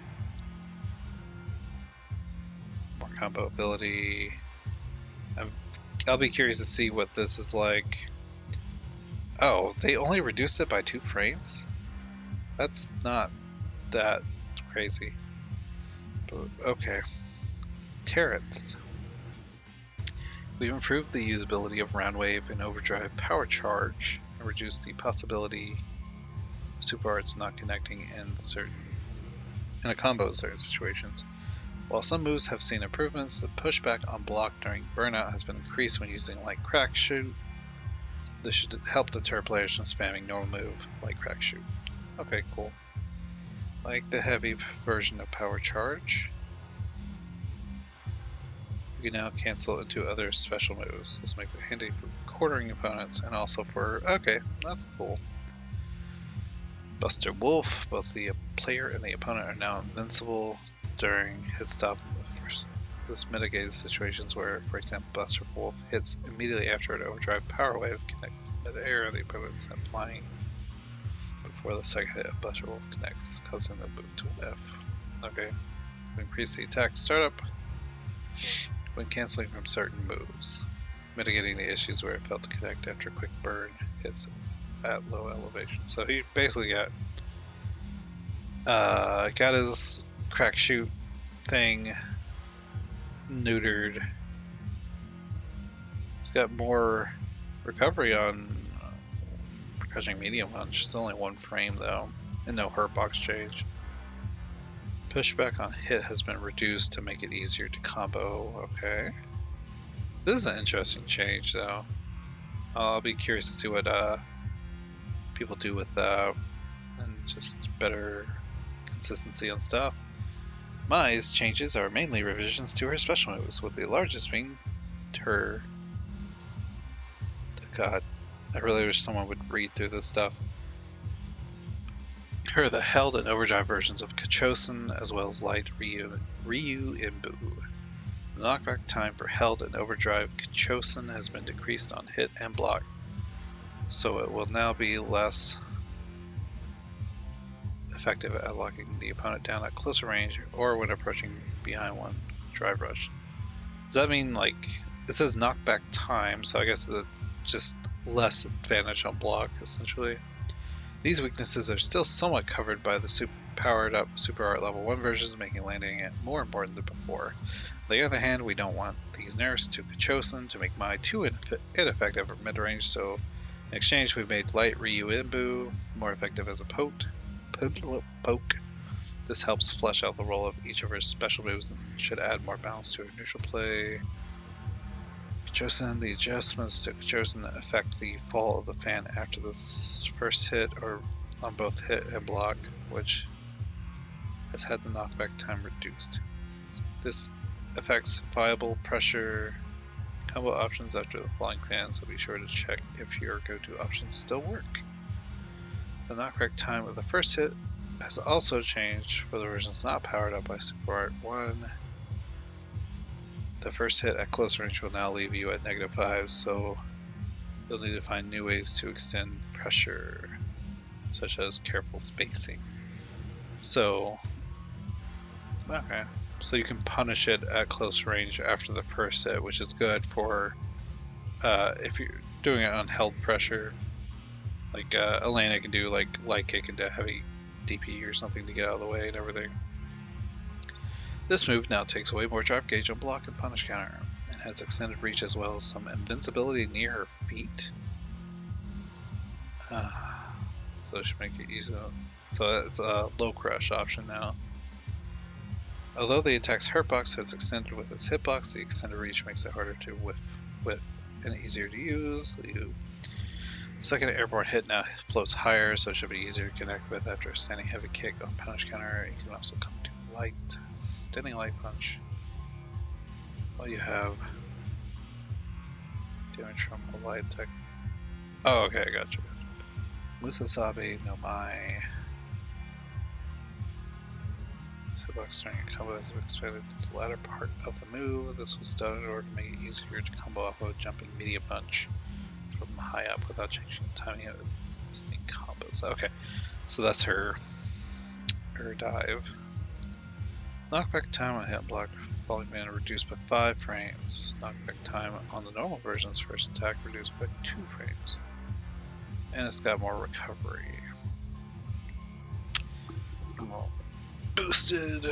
[SPEAKER 1] More combo ability. I'll be curious to see what this is like. Oh, they only reduced it by 2 frames? That's not that crazy. But, okay. Turrets. We've improved the usability of Round Wave and Overdrive Power Charge and reduced the possibility of super arts not connecting in a combo in certain situations. While some moves have seen improvements, the pushback on block during burnout has been increased when using like Crack Shoot. This should help deter players from spamming normal move like Crack Shoot. Okay, cool. Like the heavy version of Power Charge. You can now cancel into other special moves. This makes it handy for cornering opponents and also for... Okay, that's cool. Buster Wolf. Both the player and the opponent are now invincible during hit stop. This mitigates situations where, for example, Buster Wolf hits immediately after an overdrive power wave connects mid-air and the opponent is sent flying before the second hit of Buster Wolf connects, causing the move to whiff. Okay. Increase the attack startup when canceling from certain moves, mitigating the issues where it failed to connect after quick burn hits at low elevation. So he basically got his Crack Shoot thing neutered. He's got more recovery on crushing medium punch. Still only 1 frame though, and no hurt box change. Pushback on hit has been reduced to make it easier to combo. Okay. This is an interesting change though. I'll be curious to see what people do with that and just better consistency on stuff. Mai's changes are mainly revisions to her special moves, with the largest being her... God, I really wish someone would read through this stuff. Here are the held and overdrive versions of Kachosin, as well as light Ryu Imbu. The knockback time for held and overdrive Kachosin has been decreased on hit and block, so it will now be less effective at locking the opponent down at closer range or when approaching behind one drive rush. Does that mean, like, it says knockback time, so I guess that's just less advantage on block, essentially. These weaknesses are still somewhat covered by the powered up Super Art Level 1 versions, making landing it more important than before. On the other hand, we don't want these nerfs to Kachosin to make Mai too ineffective at mid-range, so in exchange we've made light Ryu Imbu more effective as a poke. This helps flesh out the role of each of her special moves and should add more balance to her neutral play. Kachosin, the adjustments to Kachosin affect the fall of the fan after this first hit or on both hit and block, which has had the knockback time reduced. This affects viable pressure combo options after the falling fan, so be sure to check if your go-to options still work. The knockback time of the first hit has also changed for the versions not powered up by Super Art 1. The first hit at close range will now leave you at -5, so you'll need to find new ways to extend pressure, such as careful spacing. So, okay. So you can punish it at close range after the first hit, which is good for if you're doing it on held pressure. Like Elena can do like light kick into heavy DP or something to get out of the way and everything. This move now takes away more drive gauge on block and punish counter, and has extended reach as well as some invincibility near her feet. So it should make it easier. So it's a low crush option now. Although the attack's hurtbox has extended with its hitbox, the extended reach makes it harder to whiff with and easier to use. The second airborne hit now floats higher, so it should be easier to connect with after a standing heavy kick on punish counter. You can also come to light. Standing light punch. Well, you have damage from a light attack. Oh, okay, I gotcha. Musasabi no Mai. Hitbox during a combo has expanded its latter part of the move. This was done in order to make it easier to combo off of a jumping medium punch from high up without changing the timing of its existing combos. Okay, so that's her dive. Knockback time on hit block falling mana reduced by 5 frames. Knockback time on the normal version's first attack reduced by 2 frames. And it's got more recovery. Well, boosted.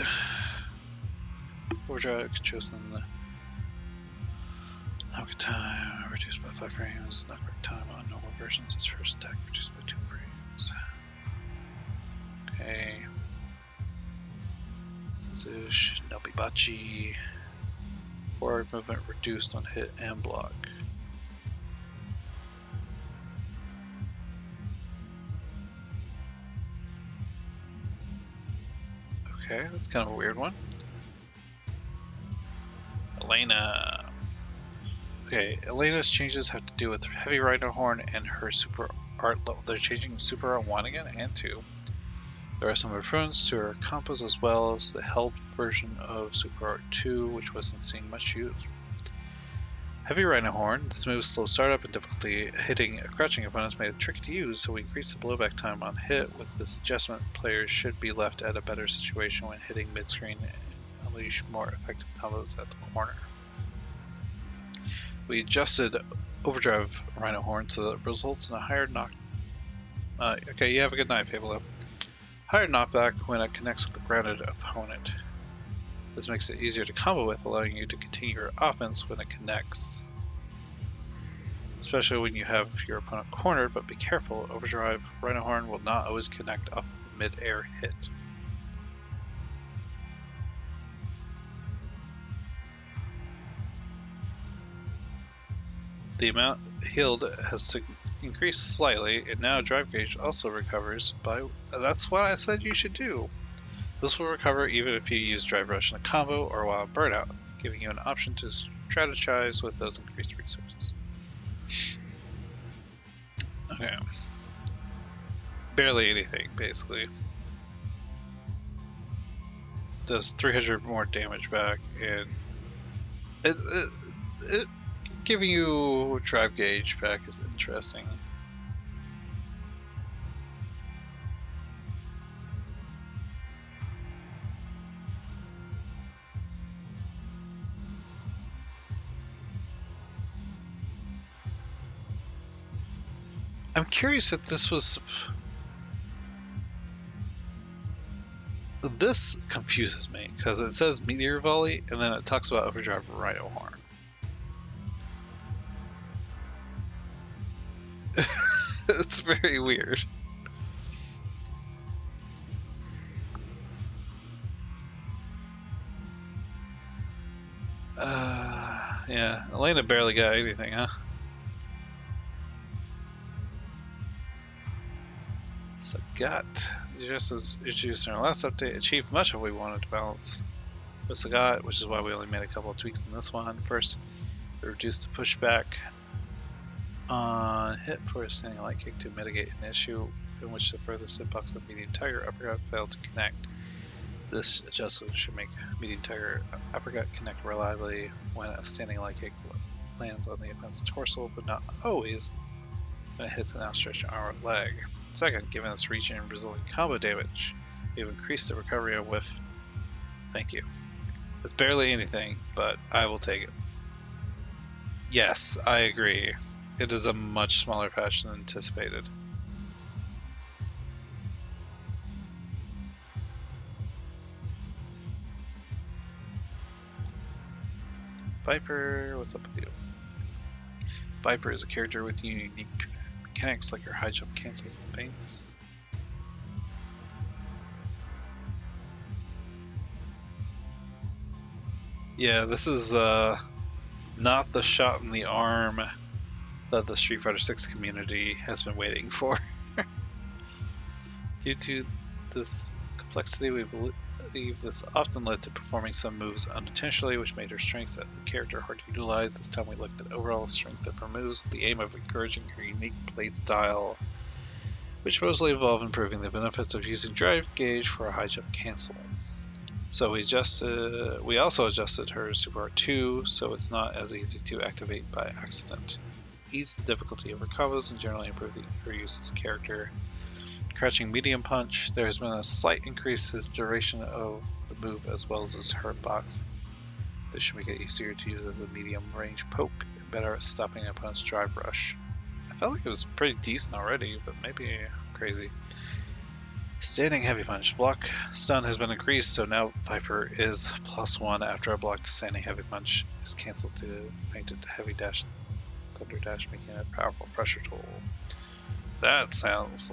[SPEAKER 1] Overdrive, Kachosin. Knockback time reduced by 5 frames. Knockback time on normal versions its first attack reduced by 2 frames. Okay. Suzush, Nobibachi. Forward movement reduced on hit and block. Okay, that's kind of a weird one. Elena. Okay, Elena's changes have to do with Heavy Rhino Horn and her Super Art level. They're changing Super Art 1 again and 2. There are some improvements to her combos as well as the held version of Super Art 2, which wasn't seeing much use. Heavy Rhino Horn. This move's slow startup and difficulty hitting crouching opponents made it tricky to use, so we increased the blowback time on hit. With this adjustment, players should be left at a better situation when hitting mid-screen and unleash more effective combos at the corner. We adjusted Overdrive Rhino Horn so that it results in a higher knock. Okay, you have a good night, Fabula. Higher knockback when it connects with a grounded opponent. This makes it easier to combo with, allowing you to continue your offense when it connects. Especially when you have your opponent cornered, but be careful, Overdrive Rhino Horn will not always connect off of a mid-air hit. The amount healed has increased slightly, and now drive gauge also recovers by... That's what I said you should do. This will recover even if you use Drive Rush in a combo or while in Burnout, giving you an option to strategize with those increased resources. Okay. Barely anything, basically. does 300 more damage back, and it giving you drive gauge back is interesting. I'm curious if this was. This confuses me because it says meteor volley and then it talks about overdrive rhino horn. It's very weird. Yeah, Elena barely got anything, huh? Sagat, just as introduced in our last update, achieved much of what we wanted to balance with Sagat, which is why we only made a couple of tweaks in this one. First, we reduced the pushback on hit for a standing light kick to mitigate an issue in which the furthest hitbox of medium tiger uppercut failed to connect. This adjustment should make medium tiger uppercut connect reliably when a standing light kick lands on the opponent's torso, but not always when it hits an outstretched arm or leg. Second, given its reach and Brazilian combo damage, we've increased the recovery on whiff. Thank you. It's barely anything, but I will take it. Yes, I agree. It is a much smaller patch than anticipated. Viper, what's up with you? Viper is a character with unique mechanics like her high jump cancels and feints. Yeah, this is not the shot in the arm that the Street Fighter 6 community has been waiting for. Due to this complexity, we believe this often led to performing some moves unintentionally, which made her strengths as a character hard to utilize. This time we looked at overall strength of her moves with the aim of encouraging her unique blade style, which mostly involved improving the benefits of using drive gauge for a high jump cancel. So we also adjusted her Super R2 so it's not as easy to activate by accident. Ease the difficulty of her combos and generally improve her use as a character. Crouching medium punch, there has been a slight increase in the duration of the move as well as its hurt box. This should make it easier to use as a medium range poke and better at stopping an opponent's drive rush. I felt like it was pretty decent already, but maybe crazy. Standing heavy punch. Block stun has been increased, so now Viper is +1 after a blocked standing heavy punch is cancelled to fainted heavy dash, thunder dash, making it a powerful pressure tool. That sounds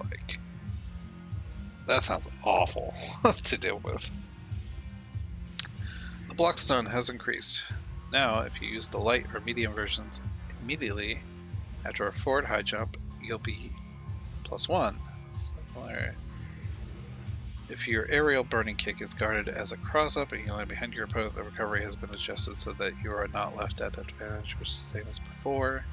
[SPEAKER 1] awful to deal with. The block stun has increased. Now, if you use the light or medium versions immediately after a forward high jump, you'll be +1. Similar. If your aerial burning kick is guarded as a cross-up and you land behind your opponent, the recovery has been adjusted so that you are not left at advantage, which is the same as before.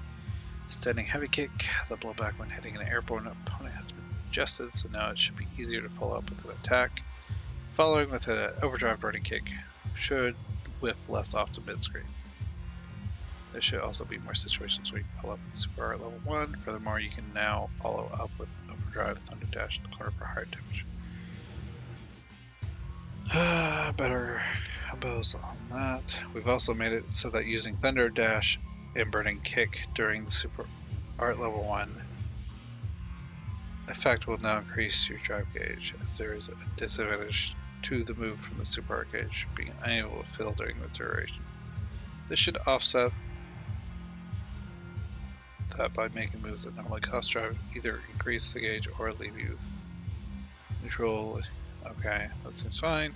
[SPEAKER 1] Standing heavy kick, the blowback when hitting an airborne opponent has been adjusted, so now it should be easier to follow up with an attack. Following with an overdrive burning kick should whiff less often mid-screen. There should also be more situations where you can follow up with Super Art level 1. Furthermore, you can now follow up with overdrive, thunder dash, and corner for hard damage. Better combos on that. We've also made it so that using Thunder Dash and Burning Kick during the Super Art Level 1 effect will now increase your drive gauge, as there is a disadvantage to the move from the Super Art gauge being unable to fill during the duration. This should offset that by making moves that normally cost drive either increase the gauge or leave you neutral. Okay, that seems fine.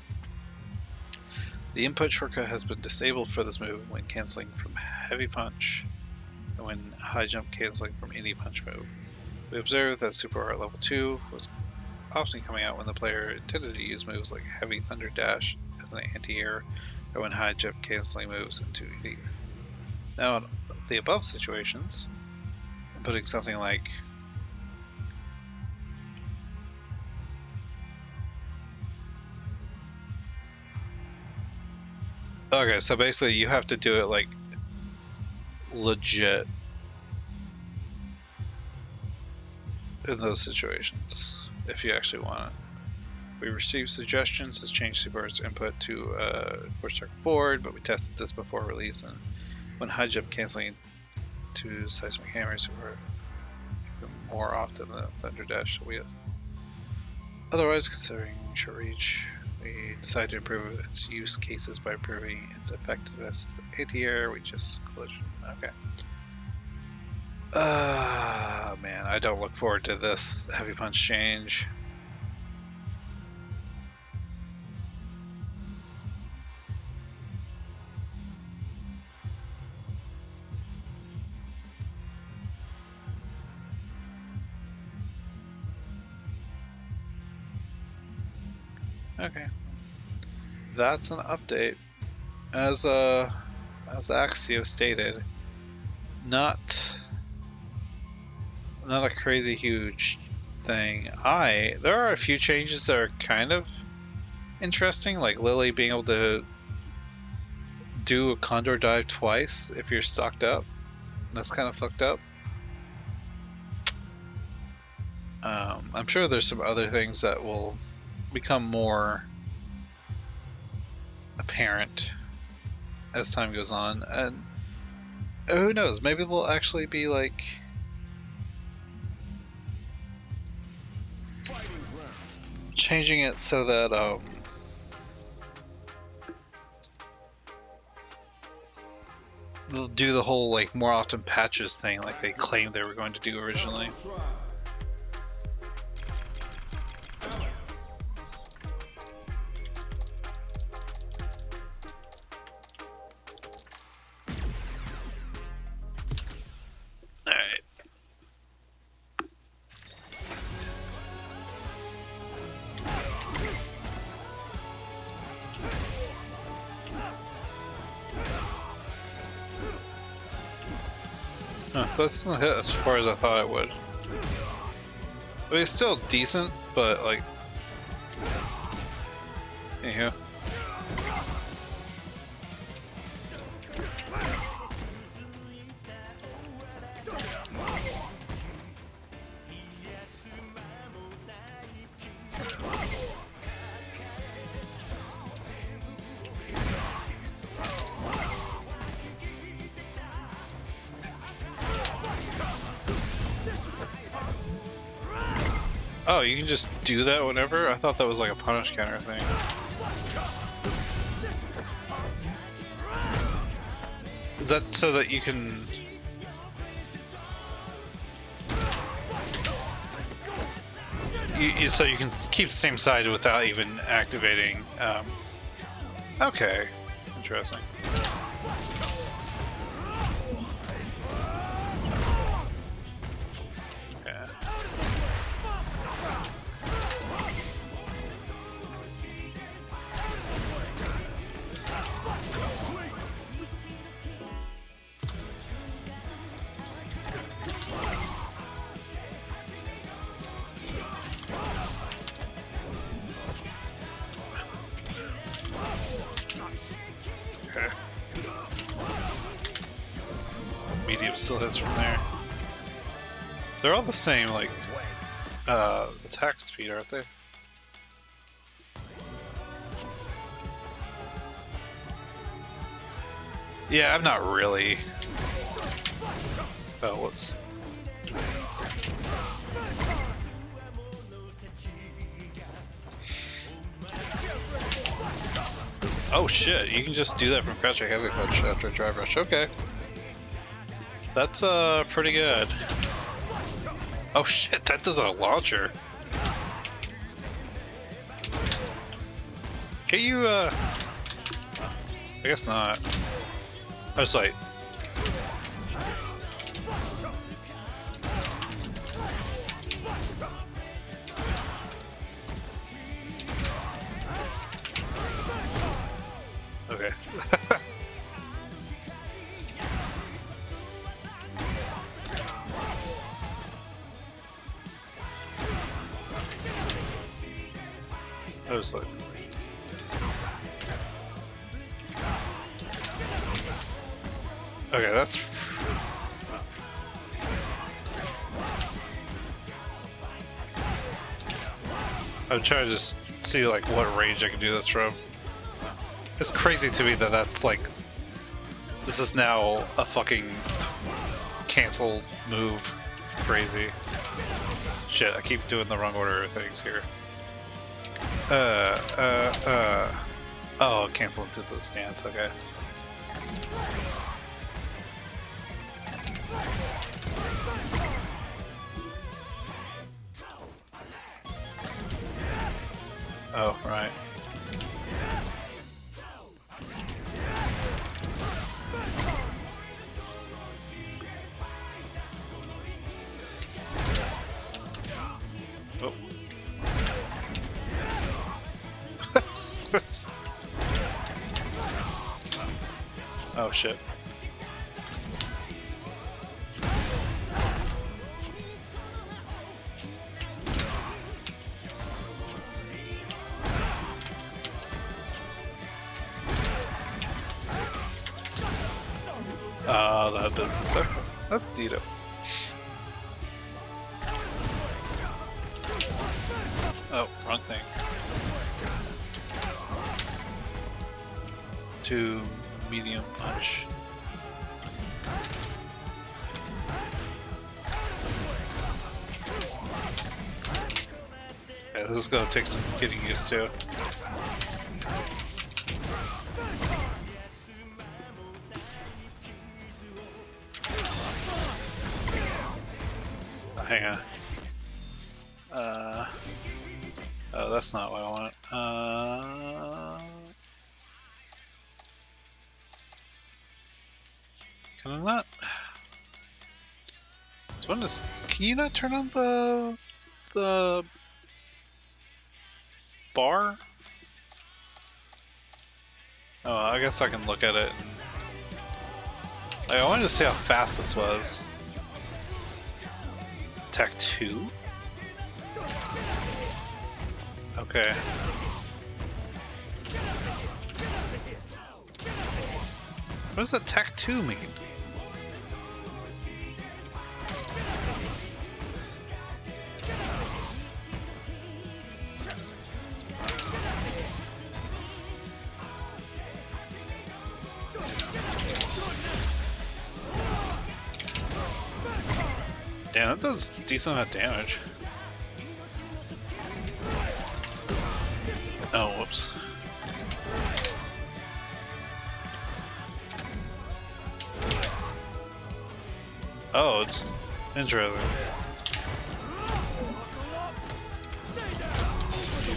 [SPEAKER 1] The input shortcut has been disabled for this move when canceling from heavy punch and when high jump canceling from any punch move. We observed that Super Art Level 2 was often coming out when the player intended to use moves like heavy thunder dash as an anti-air or when high jump canceling moves into any. Now in the above situations, I'm putting something like Okay, so basically you have to do it like legit in those situations if you actually want it. We received suggestions to change Subaru's input to course circle forward, but we tested this before release, and when high jump canceling to seismic hammers were more often than Thunder Dash. So we otherwise, considering short reach, we decided to improve its use cases by improving its effectiveness as anti-air. We just collision. Okay. Man, I don't look forward to this heavy punch change. Okay, that's an update. As Axio stated, not a crazy huge thing. There are a few changes that are kind of interesting, like Lily being able to do a condor dive twice if you're stocked up. That's kind of fucked up. I'm sure there's some other things that will become more apparent as time goes on, and who knows, maybe they'll actually be like changing it so that they'll do the whole like more often patches thing like they claimed they were going to do originally. Alright. Huh, so that doesn't hit as far as I thought it would. But it's still decent, but like... Anywho. Oh, you can just do that whenever? I thought that was like a punish counter thing. Is that so that you can... so you can keep the same side without even activating... okay. Interesting. Medium still hits from there. They're all the same, like, attack speed, aren't they? Yeah, I'm not really... Oh, whoops. Oh shit, you can just do that from crouching heavy punch after a drive rush. Okay. That's pretty good. Oh shit, that does a launcher. Can you I guess not. I was like... Okay. I was like... Okay, that's... I'm trying to just see like what range I can do this from. It's crazy to me that that's like... This is now a fucking cancel move. It's crazy. Shit, I keep doing the wrong order of things here. Oh, cancel into the stance, okay. Oh, right. Oh. Oh shit. That does the second. That's Dito. Oh, wrong thing. To medium punch. Yeah, this is gonna take some getting used to. Hang on. Oh, that's not what I want. Can I not? Can you not turn on the bar? Oh, I guess I can look at it. Like, I wanted to see how fast this was. Tech 2? Okay. What does a Tech 2 mean? Damn, that does decent amount of damage. Oh, whoops. Oh, it's interesting.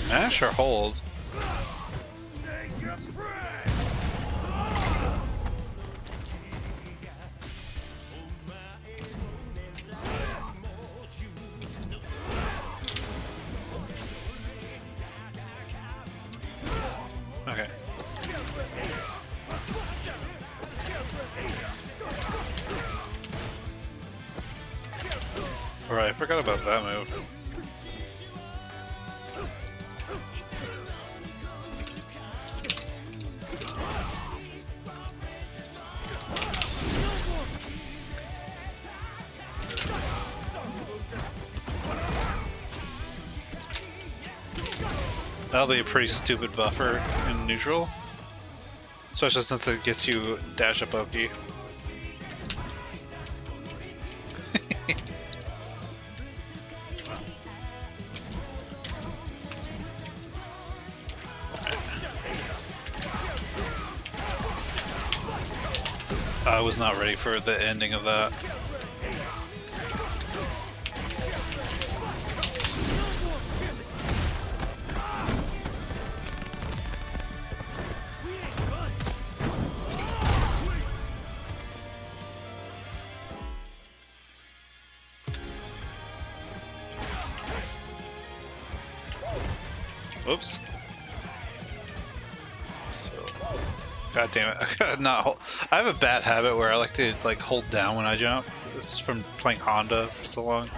[SPEAKER 1] Mash or hold? Okay. Right, I forgot about that move. That'll be a pretty stupid buffer in neutral. Especially since it gets you dash up Oki. I was not ready for the ending of that. Oops. God damn it! I gotta not hold. I have a bad habit where I like to like hold down when I jump. This is from playing Honda for so long.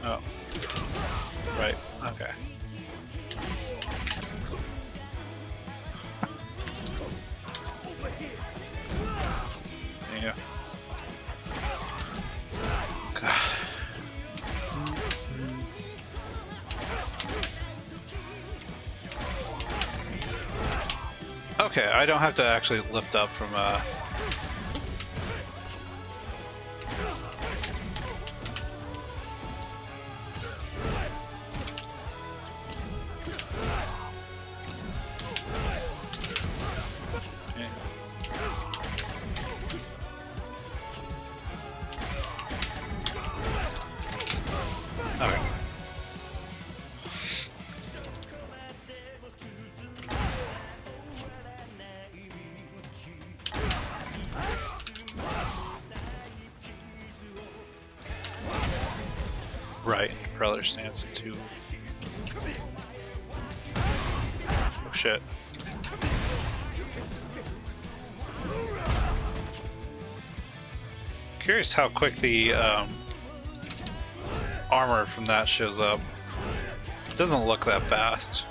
[SPEAKER 1] Oh. Right. Okay. Okay, I don't have to actually lift up from Okay. Right, brother stance into. Oh shit. Curious how quick the armor from that shows up. It doesn't look that fast.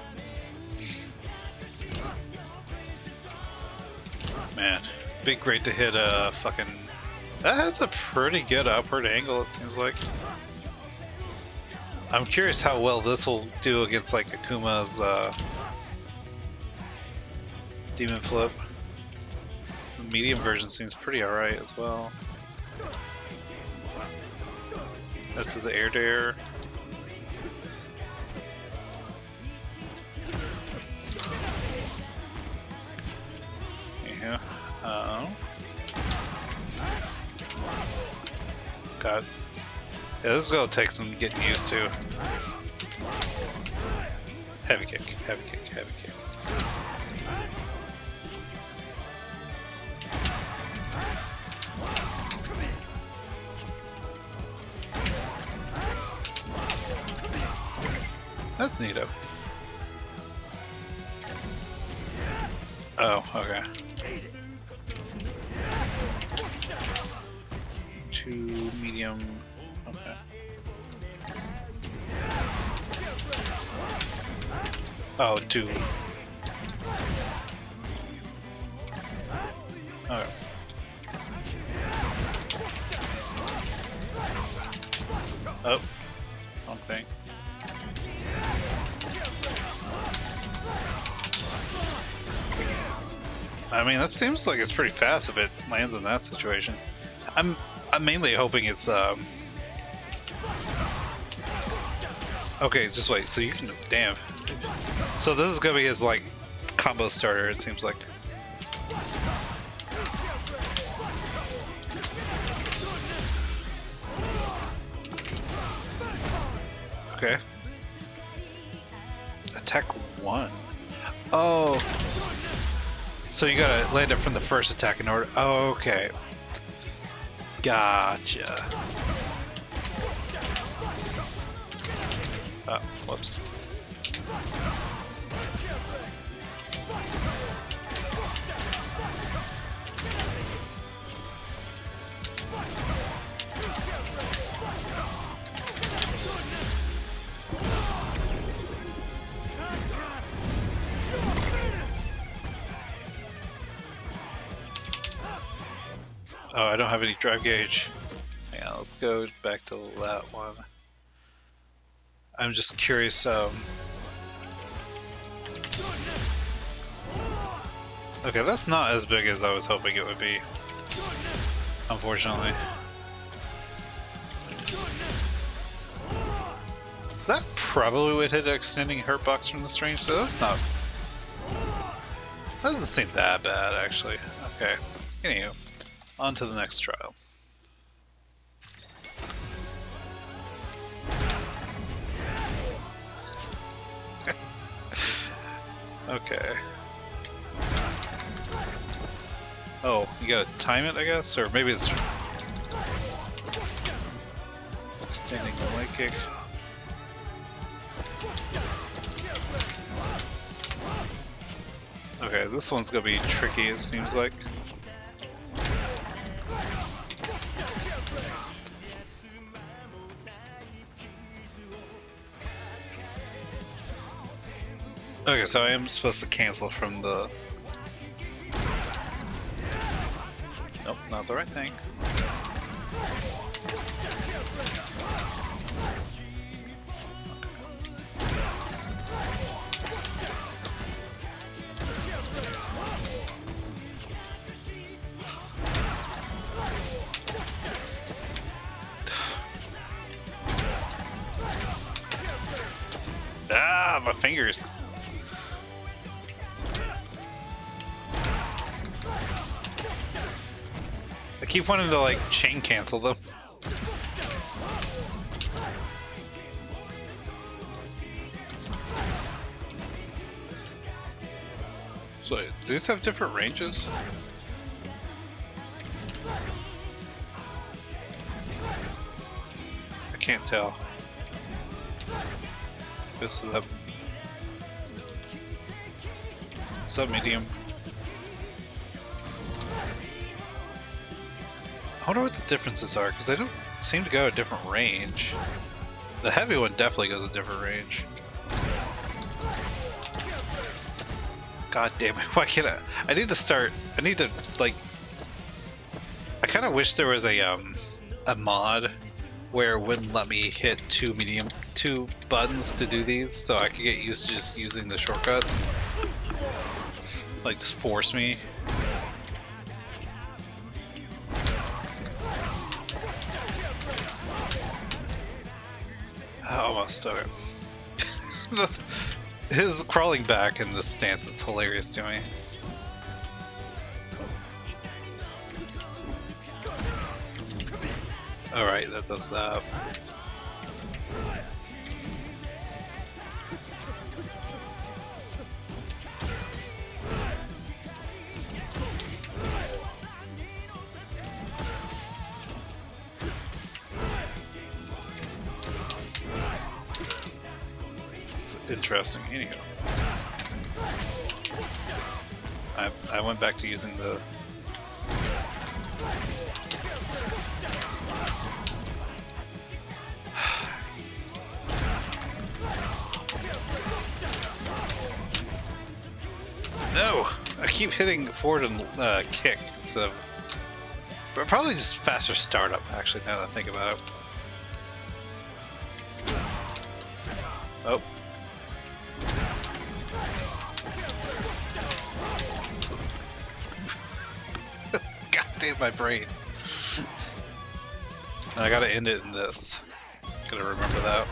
[SPEAKER 1] Man, be great to hit a fucking. That has a pretty good upward angle, it seems like. I'm curious how well this will do against like Akuma's Demon Flip. The medium version seems pretty alright as well. This is air to air. Yeah. God. Yeah, this is gonna take some getting used to. Heavy kick, heavy kick, heavy kick. That's neato. Oh, okay. Two medium. Okay. Oh, two. Okay. Oh, wrong thing. I mean, that seems like it's pretty fast if it lands in that situation. I'm mainly hoping it's okay, just wait. So you can damn. So this is gonna be his like combo starter. It seems like. Okay. Attack 1. Oh. So you gotta land it from the first attack in order. Oh, okay. Gotcha. Oh, whoops. Oh, I don't have any drive gauge. Yeah, let's go back to that one. I'm just curious. Okay, that's not as big as I was hoping it would be. Unfortunately. That probably would hit extending hurt box from this range, so that's not. That doesn't seem that bad, actually. Okay. Anywho, on to the next trial. Okay. Oh, you gotta time it, I guess? Or maybe it's... Standing leg kick. Okay, this one's gonna be tricky, it seems like. Okay, so I am supposed to cancel from the... Nope, not the right thing. fingers. I keep wanting to like chain cancel them. So, do these have different ranges? I can't tell. This is up. What's up, medium? I wonder what the differences are, because they don't seem to go a different range. The heavy one definitely goes a different range. God damn it, why can't I need to start, I need to, like, I kind of wish there was a mod where it wouldn't let me hit two buttons to do these, so I could get used to just using the shortcuts. Like, just force me. Almost, okay. His crawling back in this stance is hilarious to me. Alright, that does that. Interesting. Anyhow, I went back to using the. No, I keep hitting forward and kick instead of. But probably just faster startup. Actually, now that I think about it. Oh. My brain. I gotta end it in this. Gotta remember that.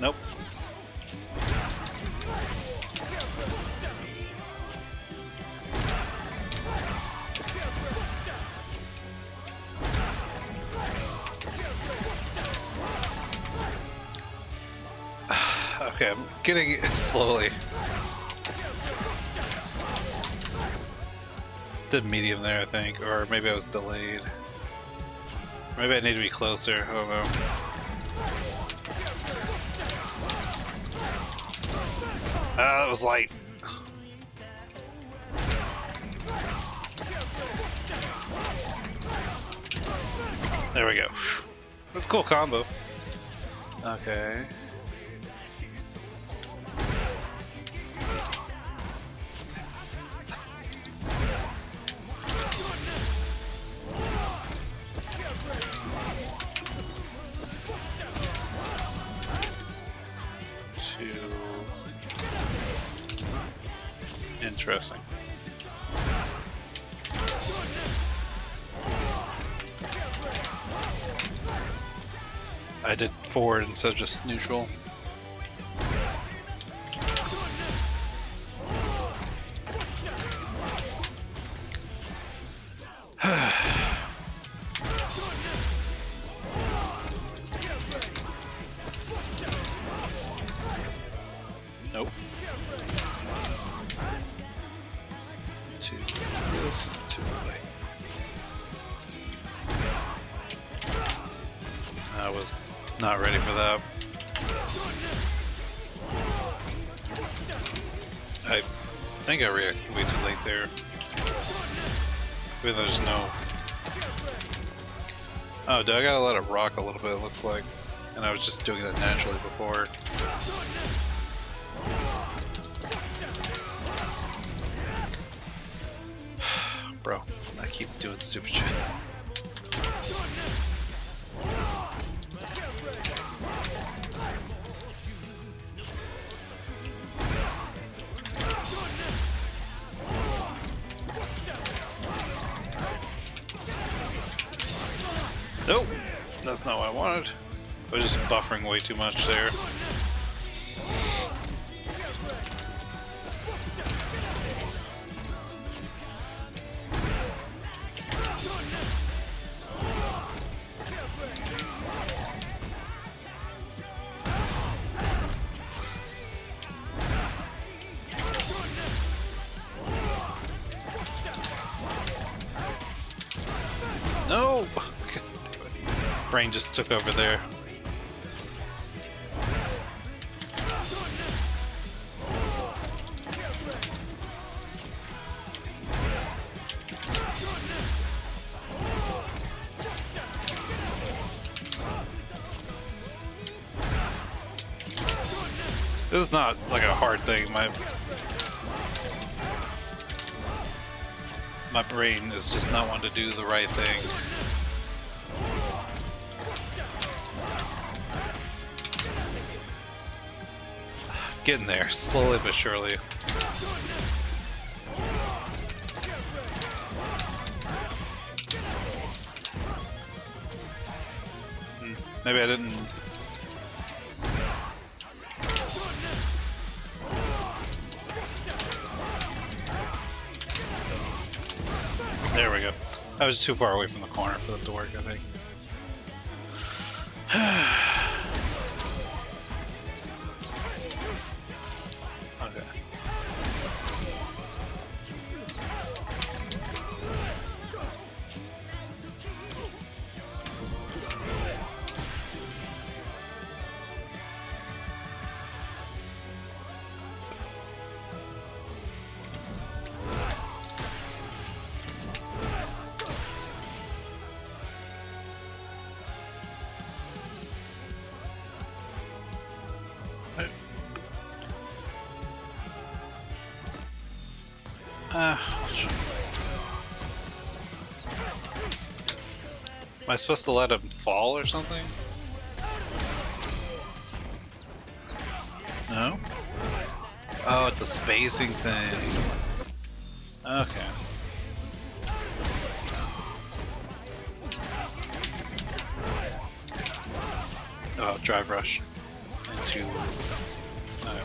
[SPEAKER 1] Nope. Okay, I'm getting it slowly. Did medium there, I think, or maybe I was delayed. Maybe I need to be closer. I don't know. That was light. There we go. That's a cool combo. Okay. Interesting. I did forward instead of just neutral. Nope. To this, to right. I was not ready for that. I think I reacted way too late there. Maybe there's no... Oh, dude, I gotta let it rock a little bit, it looks like. And I was just doing that naturally before. bro. I keep doing stupid shit. Nope, that's not what I wanted. I was just buffering way too much there. No! Brain just took over there. This is not like a hard thing. My brain is just not wanting to do the right thing. Getting there, slowly but surely. Maybe I didn't... There we go. I was too far away from the corner for that to work, I think. Okay. Am I supposed to let him fall or something? No? Oh, it's a spacing thing. Okay. Oh, drive rush. Into... Okay.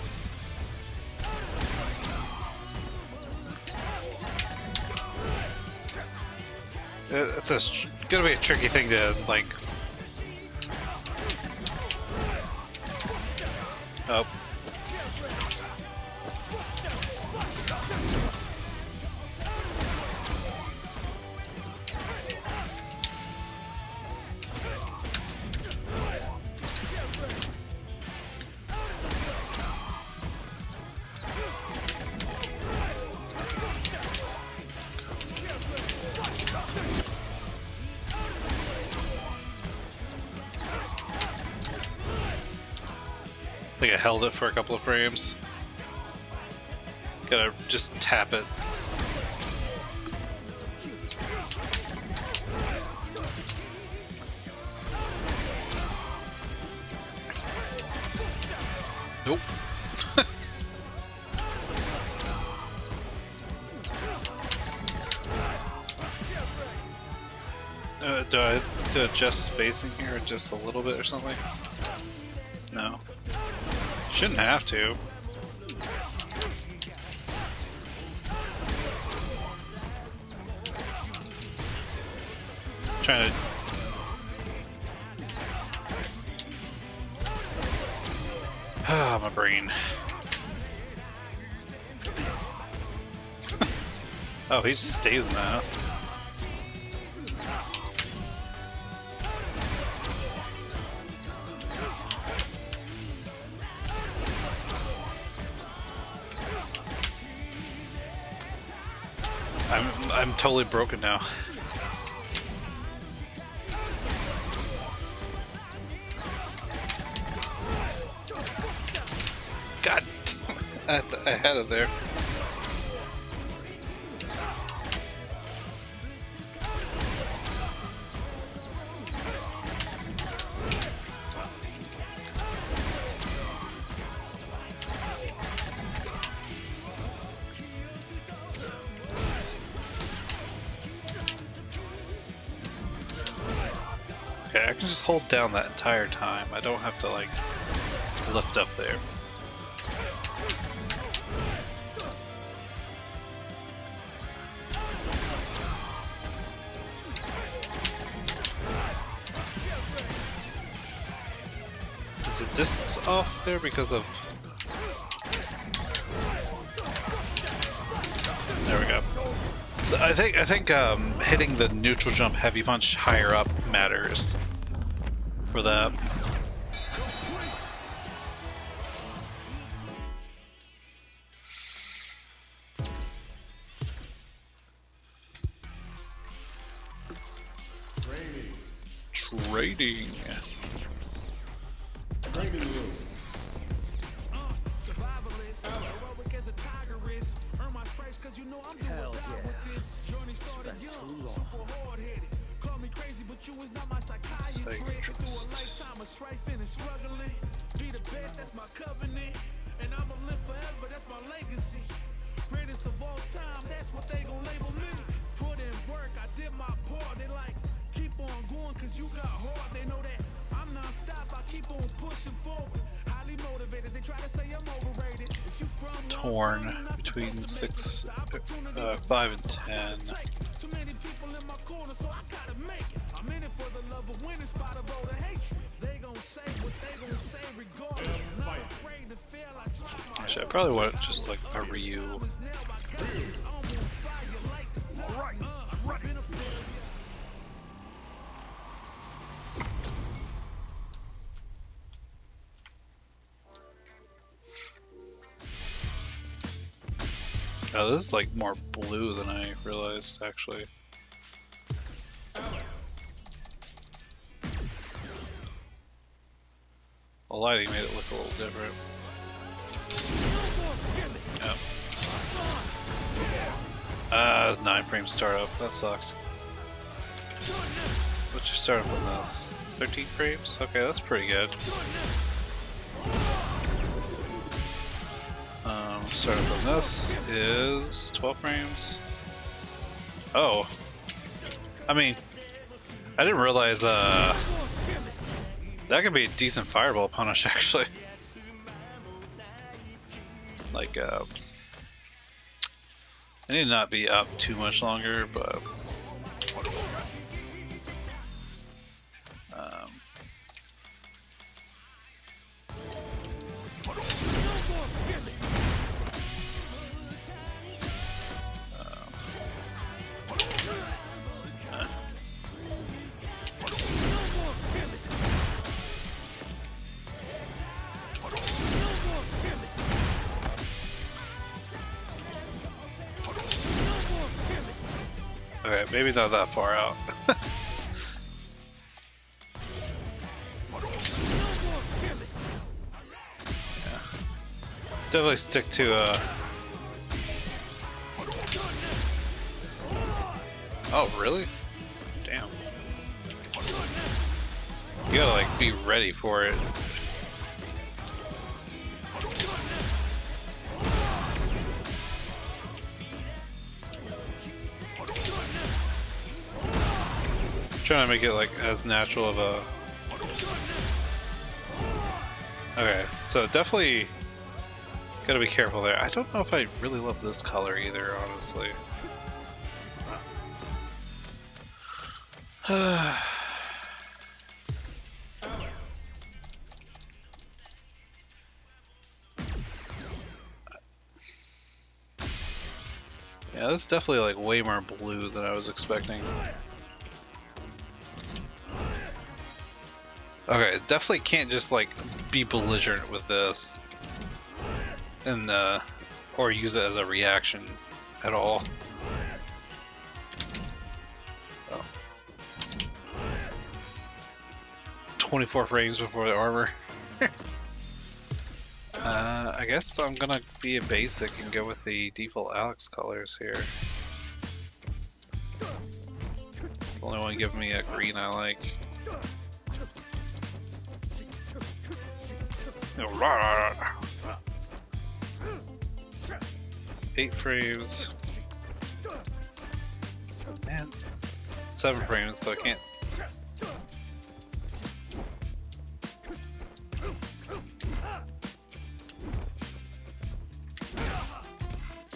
[SPEAKER 1] It's gonna be a tricky thing to, like... Oh. I think I held it for a couple of frames. Gotta just tap it. Nope. Do I have to adjust spacing here just a little bit or something? No. Shouldn't have to. Trying to... Ah, my brain. Oh, he just stays in that. I'm totally broken now. God, I had it there. Okay, I can just hold down that entire time. I don't have to like lift up there. Is the distance off there because of... There we go. So I think hitting the neutral jump heavy punch higher up matters for that. Trading.
[SPEAKER 2] Hell yeah. Spent too long.
[SPEAKER 1] Psychiatrist.
[SPEAKER 3] Greatest of all time, that's what they gon' label me. Put in work, I did my part. They like, keep on going cause you got hard. They know that I'm non-stop, I keep on pushing forward. Highly motivated, they try to say I'm overrated. If you from
[SPEAKER 1] Torn between 5 and 10.
[SPEAKER 3] too many people in my corner, so I gotta make it. I'm in it for the love of winning, spot of all the hatred. They gon' say what they gon' say regardless. Not afraid to fail, I try my
[SPEAKER 1] Actually, I probably want just like a Ryu. Oh, this is like more blue than I realized, actually. The lighting made it look a little different. Yep. It's 9 frame startup. That sucks. What's your startup on this? 13 frames? Okay, that's pretty good. Startup on this is 12 frames. Oh. I mean, I didn't realize that could be a decent fireball punish, actually. Like, I need to not be up too much longer, but okay, maybe not that far out. Yeah. Definitely stick to Oh, really? Damn. You gotta like be ready for it. Trying to make it like as natural of a... Okay, so definitely gotta be careful there. I don't know if I really love this color either, honestly. Yeah, this is definitely like way more blue than I was expecting. Okay, definitely can't just like be belligerent with this and or use it as a reaction at all. Oh. 24 frames before the armor. I guess I'm gonna be a basic and go with the default Alex colors here. It's the only one giving me a green I like. 8 frames. Man, 7 frames, so I can't.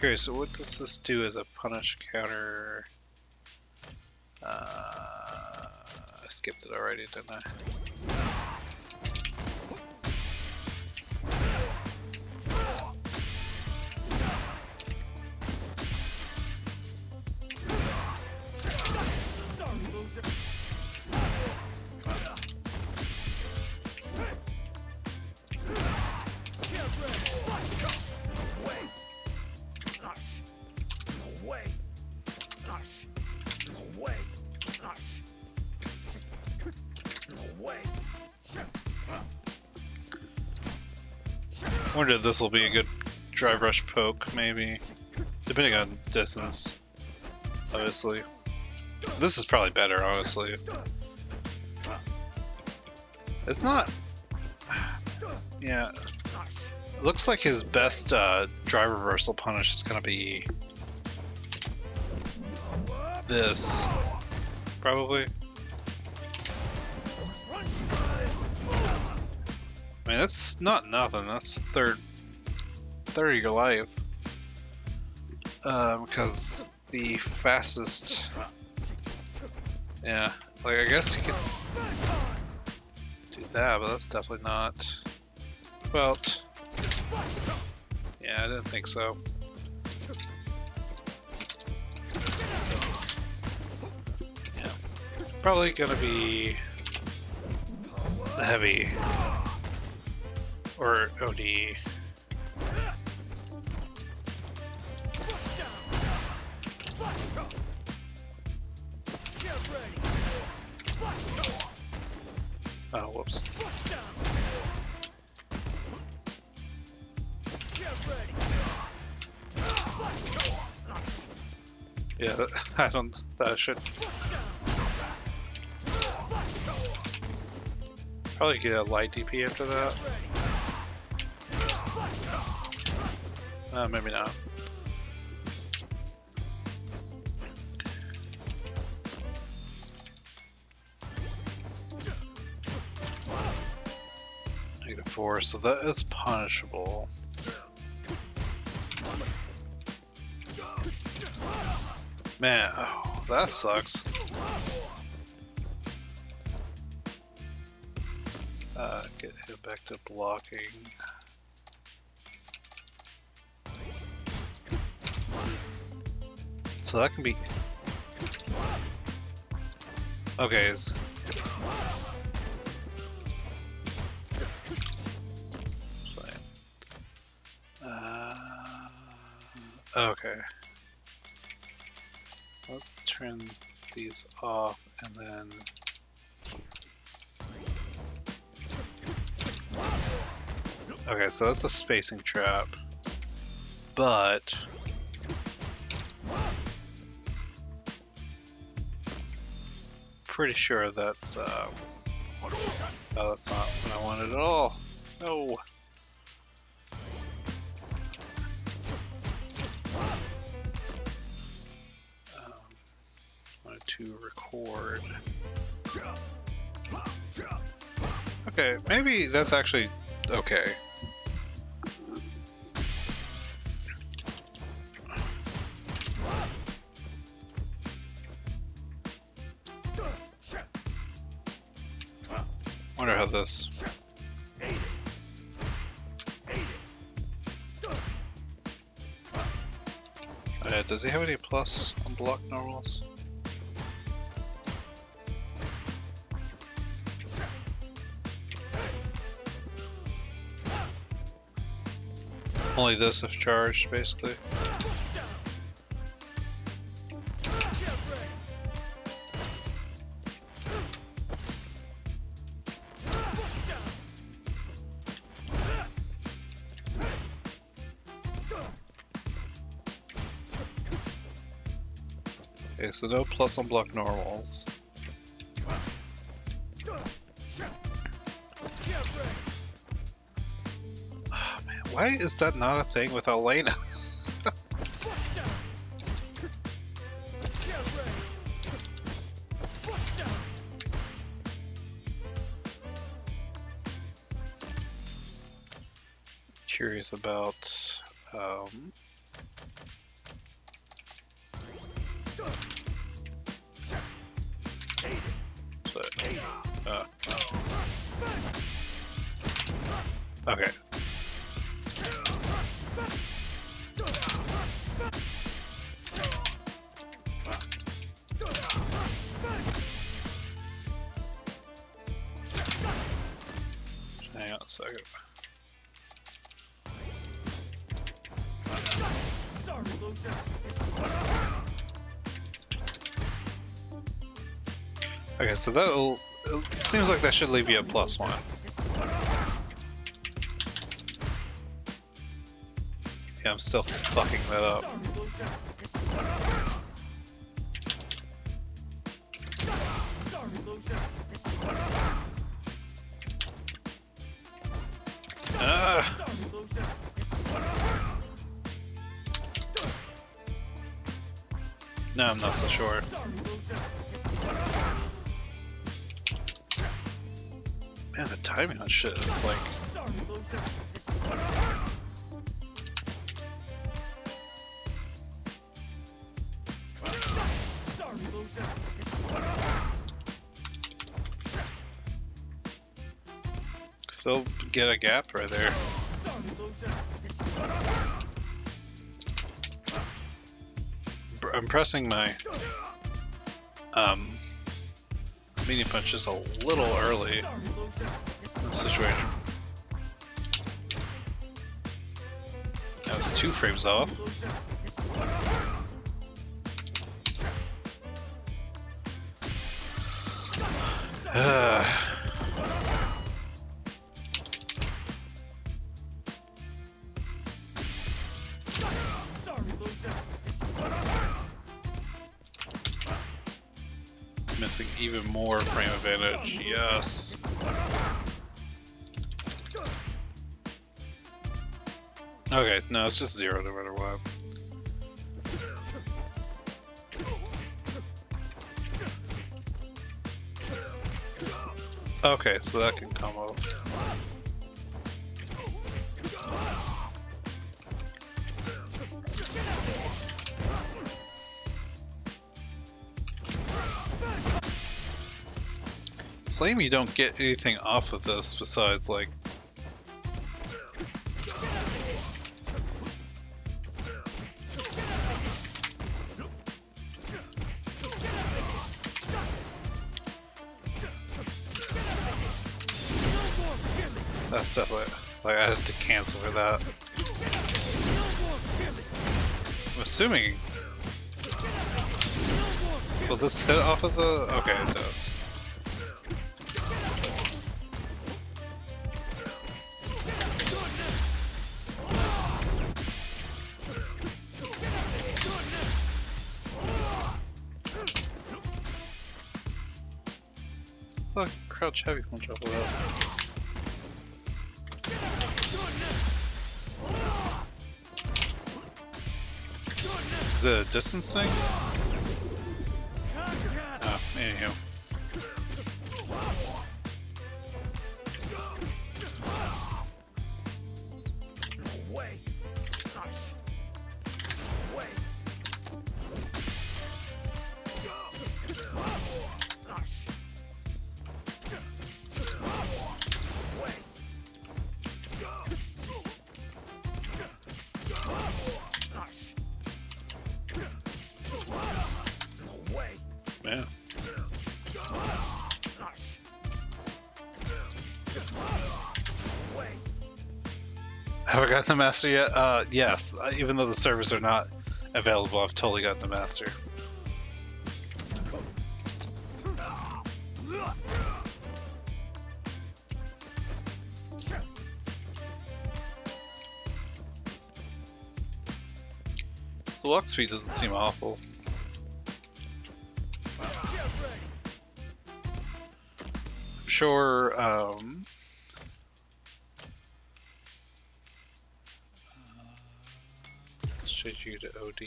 [SPEAKER 1] Okay, so what does this do as a punish counter? I skipped it already, didn't I? I wonder if this will be a good drive rush poke, maybe. Depending on distance, obviously. This is probably better, honestly. It's not... Yeah. It looks like his best drive reversal punish is going to be... this. Probably. I mean, that's not nothing. That's third of your life. Because the fastest... Yeah, like I guess you could do that, but that's definitely not... Well, yeah, I didn't think so. Yeah, probably gonna be the heavy or OD. Oh, whoops. Yeah, I don't. That should probably get a light DP after that. Maybe not. -4, so that is punishable. Man, oh, that sucks. Get him back to blocking. So that can be... Okay. Okay. Let's turn these off and then... Okay, so that's a spacing trap. But... Pretty sure that's... Oh, that's not what I wanted at all. No. Wanted to record. Okay, maybe that's actually okay. Wonder how this... does he have any plus on block normals? Only this if charged, basically. Okay, so no plus on block normals. Oh, man, why is that not a thing with Elena? Curious about Okay. Hang on a second.
[SPEAKER 2] Sorry, loser.
[SPEAKER 1] Okay, so that'll. It seems like that should leave you a +1. Yeah, I'm still fucking that up. No, I'm not so sure. Man, the timing on shit is like. Still get a gap right there. I'm pressing my medium punch just a little early in the situation. I was 2 frames off. Missing even more frame advantage. Yes. Okay, no, it's just 0 no matter what. Okay, so that can come up. It's lame you don't get anything off of this besides like. That's definitely, like, I had to cancel for that. I'm assuming. Will this hit off of the? Okay, it does. Look, crouch heavy punch off of that. Is it a distance thing? Oh, anywho. Yeah. Have I gotten the master yet? Yes. Even though the servers are not available, I've totally got the master. The walk speed doesn't seem awful. Sure, let's change you to OD.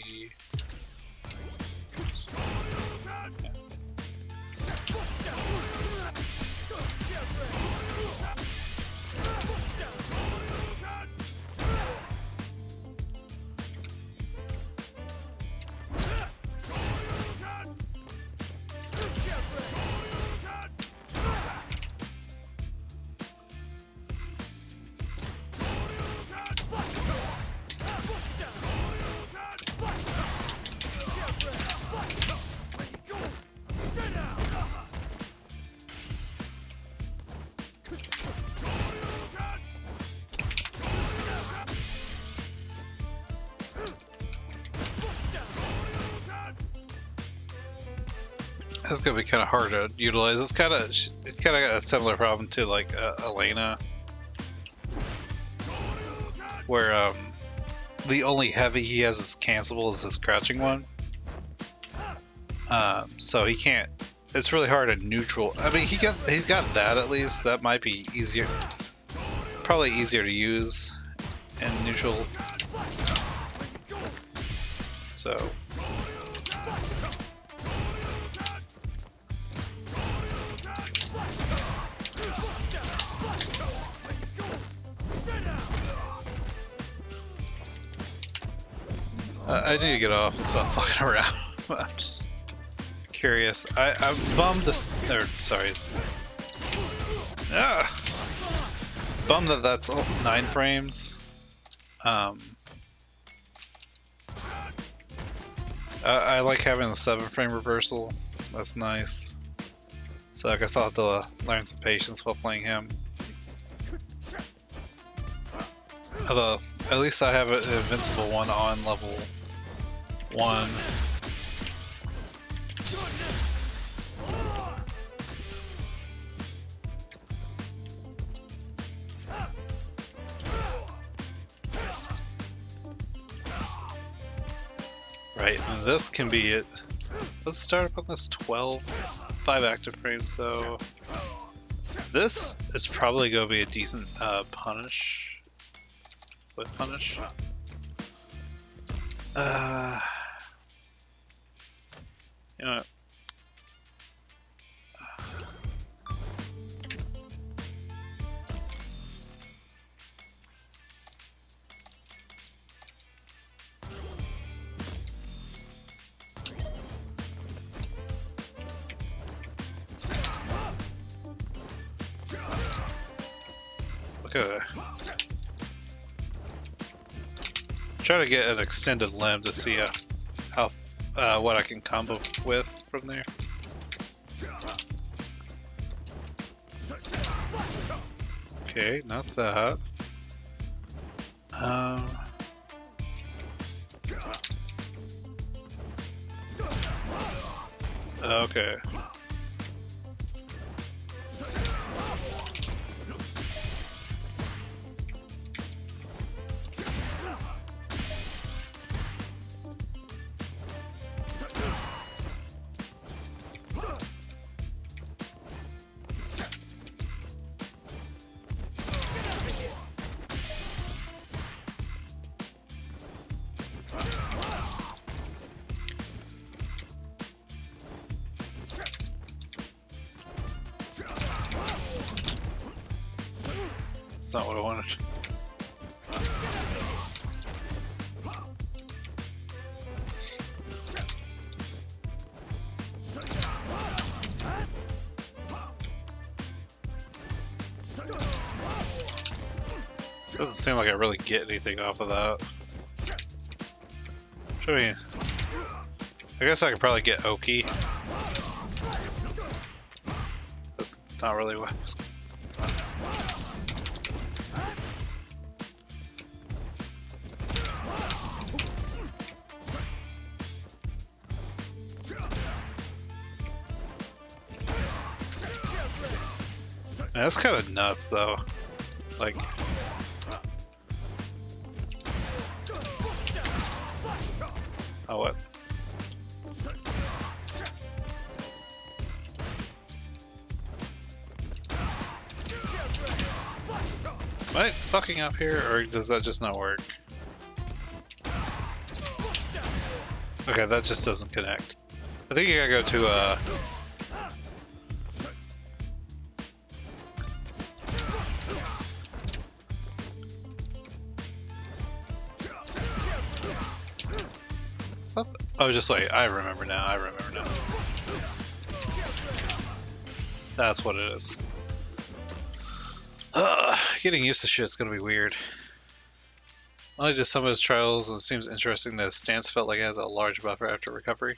[SPEAKER 1] That's gonna be kind of hard to utilize. It's kind of got a similar problem to like Elena, where the only heavy he has is cancelable is his crouching one. So he can't. It's really hard to neutral. I mean, he's got that at least. That might be easier, probably easier to use in neutral. So. I need to get off and stop fucking around. I'm just curious. I'm bummed this. Or, sorry. Bummed that that's 9 frames. I like having the 7-frame reversal. That's nice. So I guess I'll have to learn some patience while playing him. Although, at least I have an invincible one on level 1. Right, and this can be it. Let's start up on this 5 active frames, so this is probably going to be a decent punish. With punish. You know what? Okay. Try to get an extended limb to see how what I can combo with from there. Okay, not that. Okay. That's not what I wanted. Doesn't seem like I really get anything off of that. I mean, I guess I could probably get Oki. That's not really what I was. Man, that's kind of nuts, though. Like, oh what? Am I fucking up here, or does that just not work? Okay, that just doesn't connect. I think you gotta go to oh, just wait. I remember now. I remember now. That's what it is. Getting used to shit's gonna be weird. I only did some of his trials, and it seems interesting that his stance felt like it has a large buffer after recovery.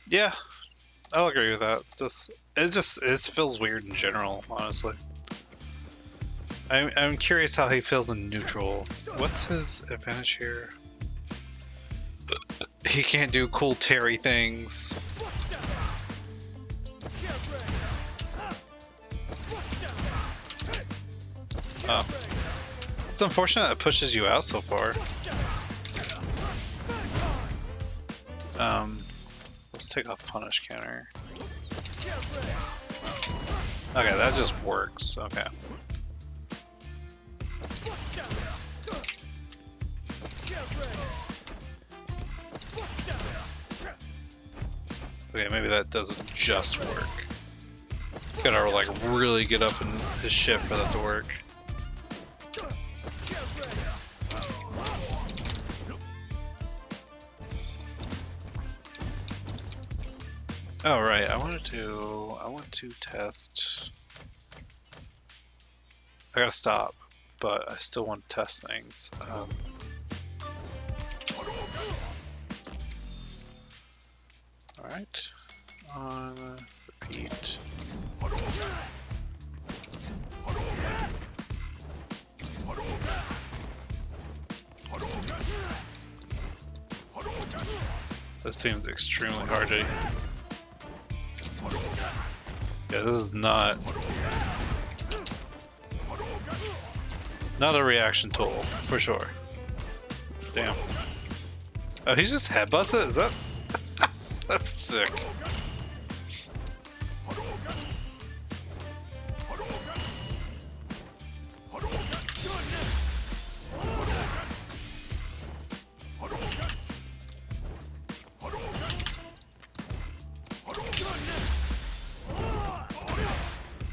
[SPEAKER 1] Yeah, I'll agree with that. It feels weird in general, honestly. I'm curious how he feels in neutral. What's his advantage here? He can't do cool Terry things. Oh. It's unfortunate it pushes you out so far. Let's take off punish counter. Okay, that just works. Okay. Okay, maybe that doesn't just work. Gotta like really get up in his shit for that to work. Oh right, I want to test. I gotta stop, but I still want to test things. All right, on repeat. This seems extremely hard to. Yeah, this is not a reaction tool for sure. Damn. Oh, he just headbutts it? Is that? That's sick.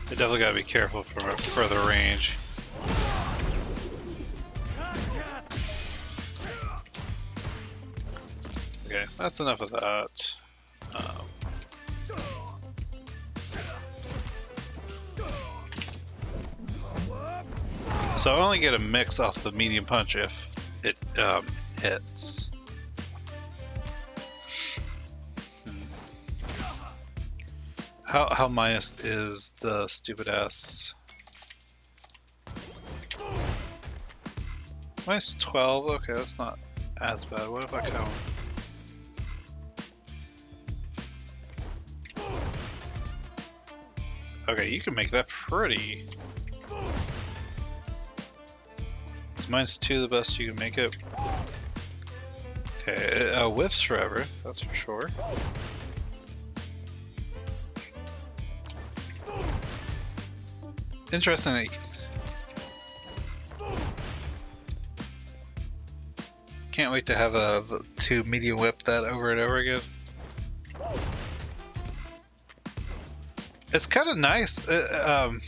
[SPEAKER 1] I definitely gotta be careful from a further range. Okay, that's enough of that. So I only get a mix off the medium punch if it hits. How minus is the stupid ass? Minus 12? Okay, that's not as bad. What if I count? Okay, you can make that pretty. Is minus 2 the best you can make it? Okay, it whiffs forever, that's for sure. Interesting that you can't wait to have to medium whip that over and over again. It's kind of nice. I'm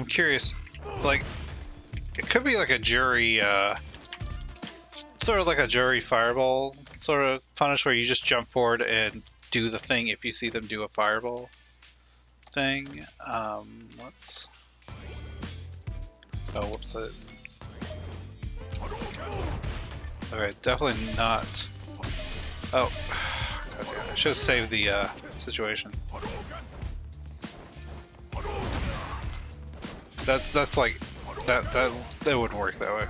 [SPEAKER 1] curious, like, it could be like a jury, sort of like a jury fireball sort of punish where you just jump forward and do the thing if you see them do a fireball thing. Let's. Oh, whoops! Okay, definitely not. Oh, God damn, I should have saved the situation. That's like that wouldn't work that way.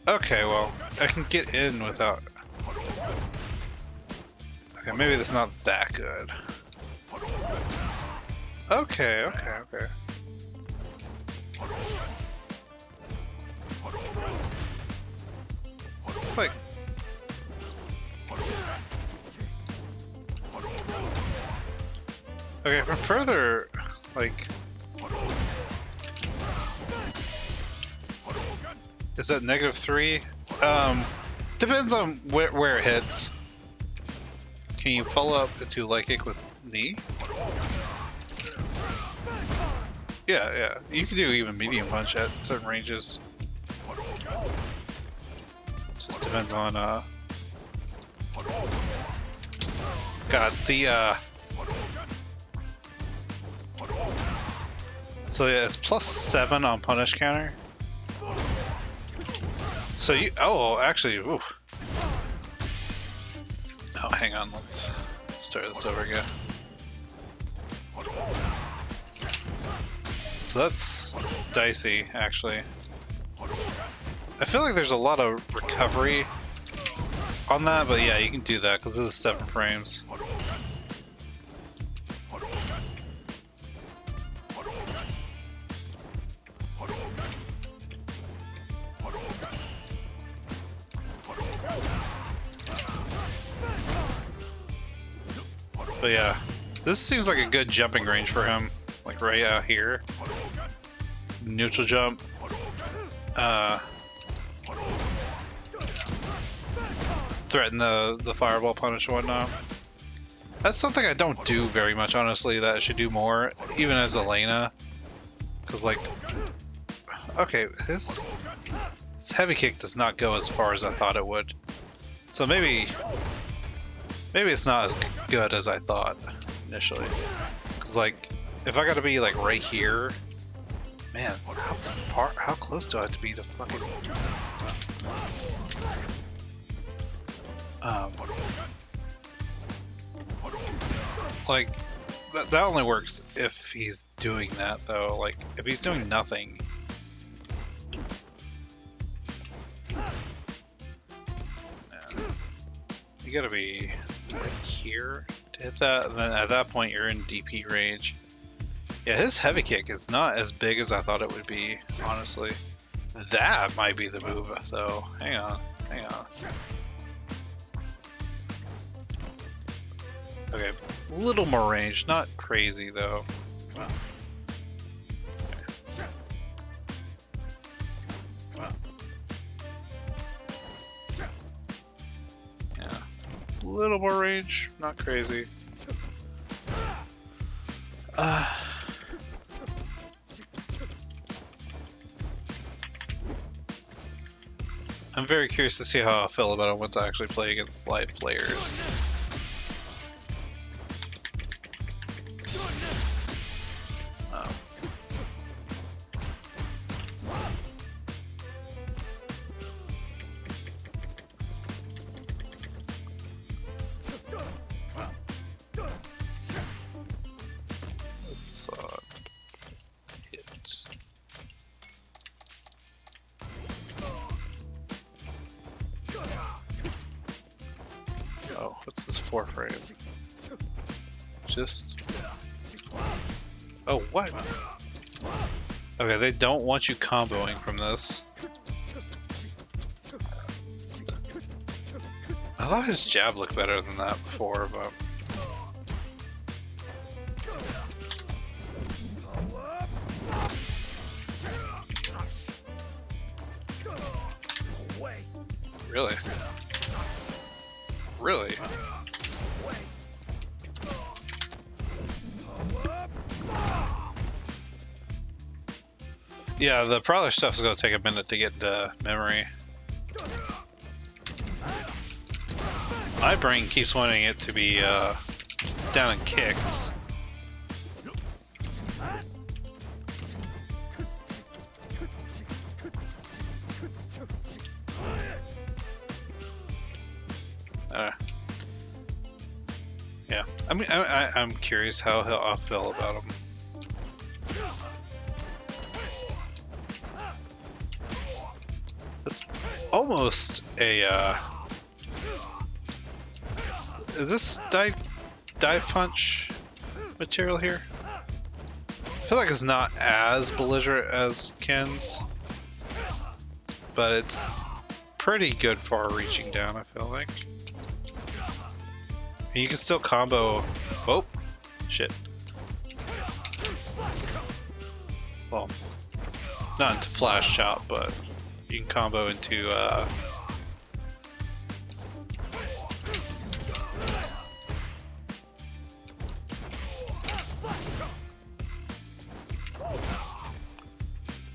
[SPEAKER 1] Okay, well, I can get in without. Okay, maybe that's not that good. Okay. It's like. Okay, from further, like. Is that -3? Depends on where it hits. Can you follow up into light kick with knee? Yeah. You can do even medium punch at certain ranges. Just depends on God, the so yeah, it's +7 on punish counter. So you, oh, actually, ooh. Oh, hang on, let's start this over again. So that's dicey, actually. I feel like there's a lot of recovery on that, but yeah, you can do that because this is 7 frames. But yeah, this seems like a good jumping range for him. Like right out here. Neutral jump. Threaten the fireball punish and whatnot. That's something I don't do very much, honestly, that I should do more, even as Elena. Because, like, okay, his heavy kick does not go as far as I thought it would. So maybe it's not as good as I thought initially. Because, like, if I gotta be, like, right here, man, how close do I have to be to fucking... like, that only works if he's doing that, though. Like, if he's doing nothing... You gotta be right here to hit that, and then at that point you're in DP range. Yeah, his heavy kick is not as big as I thought it would be, honestly. That might be the move, though. Hang on. Okay, a little more range, not crazy though. Yeah, a little more range, not crazy. I'm very curious to see how I feel about it once I actually play against live players. What's this 4 frame? Just... Oh, what? Okay, they don't want you comboing from this. I thought his jab looked better than that before, but... Really? Really? Yeah, the Prowler stuff is going to take a minute to get into memory. My brain keeps wanting it to be down in kicks. Yeah, I mean, I'm curious how I'll feel about him. That's almost a. Is this dive punch material here? I feel like it's not as belligerent as Ken's, but it's pretty good far-reaching down. I feel like. And you can still combo. Oh, shit. Well, not into flash chop, but you can combo into.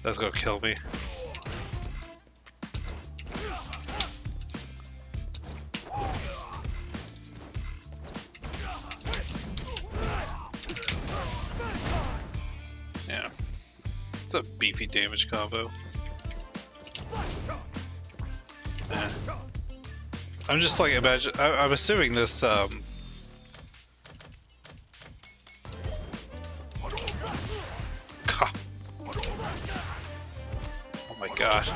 [SPEAKER 1] That's gonna kill me. Yeah, it's a beefy damage combo. Yeah. I'm just like imagine. I'm assuming this. Oh my god.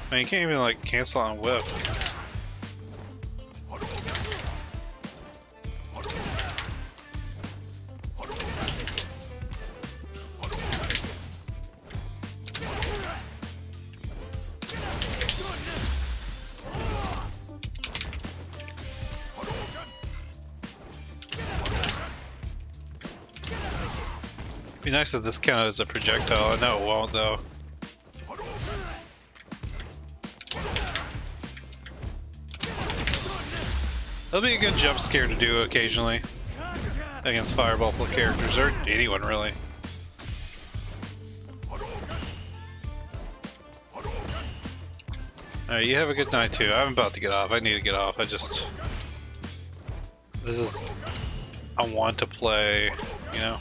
[SPEAKER 1] Man, you can't even like cancel on whip. Be nice if this counted as a projectile. I know it won't though. That'll be a good jump scare to do occasionally against fireball characters or anyone really. Alright, you have a good night too. I'm about to get off. I need to get off. This is, I want to play, you know?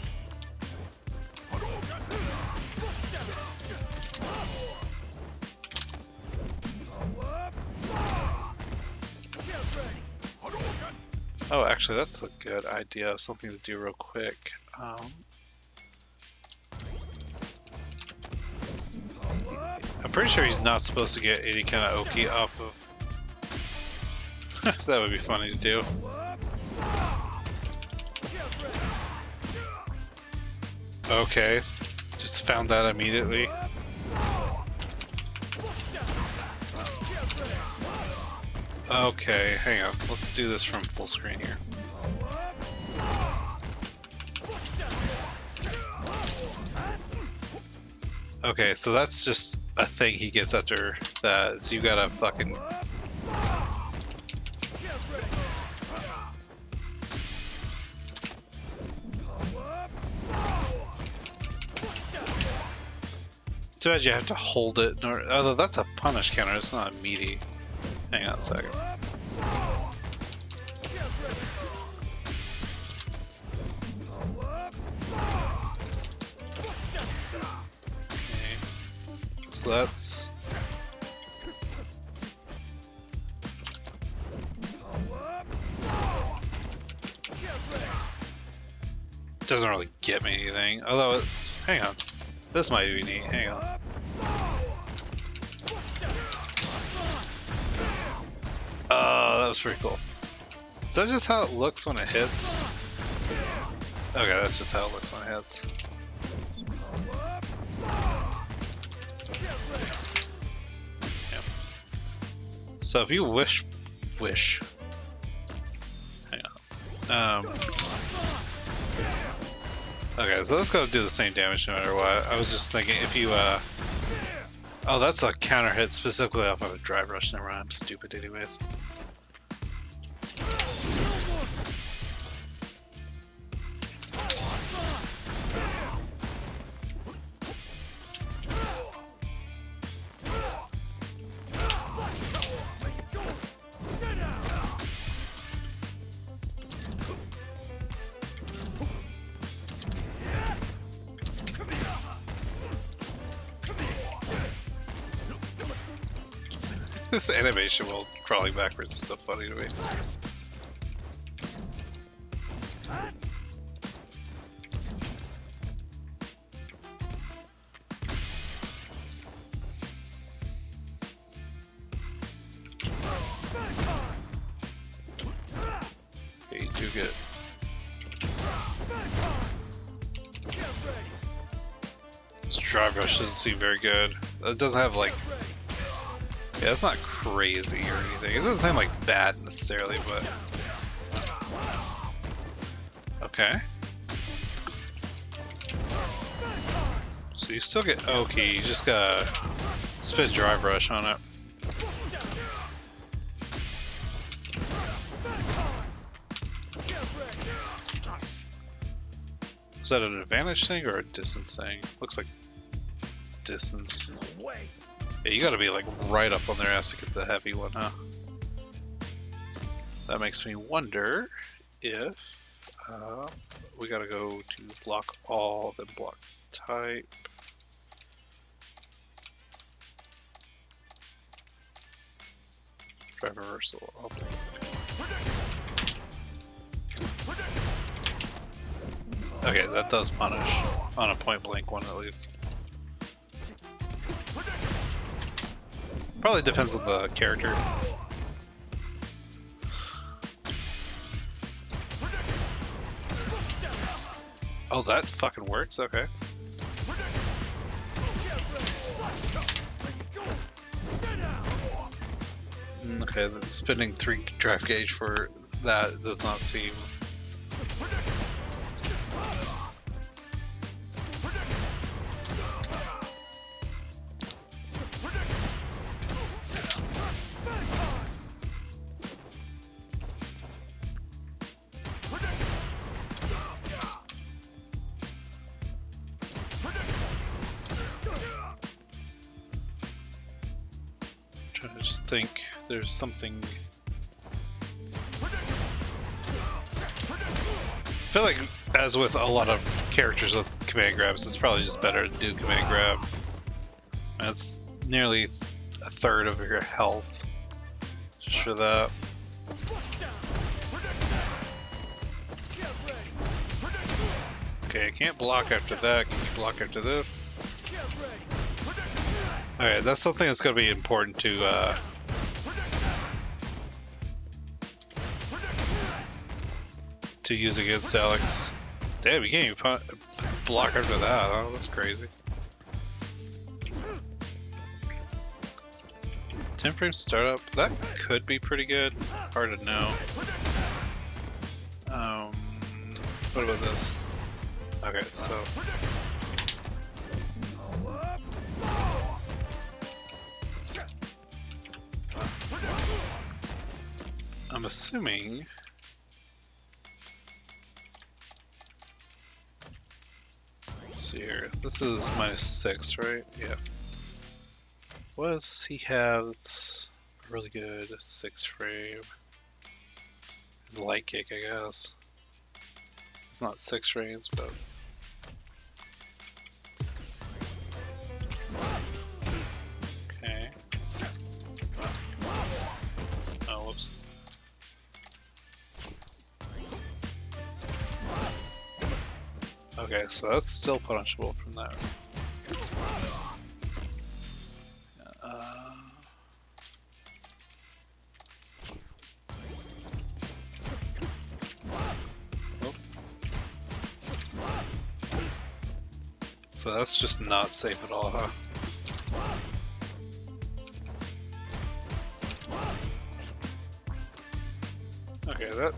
[SPEAKER 1] Oh, actually, that's a good idea. Something to do real quick. I'm pretty sure he's not supposed to get any kind of Oki off of. That would be funny to do. Okay, just found that immediately. Okay, hang on. Let's do this from full screen here. Okay, so that's just a thing he gets after that. So you gotta fucking. Too bad you have to hold it. Although that's a punish counter, it's not a meaty. Hang on a second. Okay. So that's. Doesn't really get me anything. Although, hang on. This might be neat. Hang on. Oh, that was pretty cool. Is that just how it looks when it hits? Okay, that's just how it looks when it hits. Yeah. So if you wish. Hang on. Okay, so let's go do the same damage no matter what. I was just thinking if you, oh, that's a counter hit specifically off of a drive rush. Never mind, I'm stupid anyways. This animation while crawling backwards is so funny to me. Okay, you do good. This drive rush doesn't seem very good. It doesn't have like. Yeah, it's not crazy or anything. It doesn't seem like bad necessarily, but... Okay. So you still get Oki, you just gotta spit drive rush on it. Is that an advantage thing or a distance thing? Looks like distance. Yeah, you gotta be like right up on their ass to get the heavy one, huh? That makes me wonder if we gotta go to block all, then block type. Drive reversal. Okay, that does punish on a point blank one at least. Probably depends on the character. Oh, that fucking works? Okay. Okay, then spending 3 drive gauge for that does not seem... think there's something. I feel like, as with a lot of characters with command grabs, it's probably just better to do command grab. And it's nearly a third of your health just for that. Okay, I can't block after that. Can you block after this? Alright, that's something that's going to be important to use against Alex. Damn, you can't even block after that, huh? That's crazy. 10 frame startup, that could be pretty good. Hard to know. What about this? Okay, so I'm assuming let's see here. This is -6, right? Yeah. What does he have that's really good? 6 frame. His light kick, I guess. It's not 6 frames, but okay. Oh, whoops. Okay, so that's still punishable from that. So that's just not safe at all, huh? Okay, that...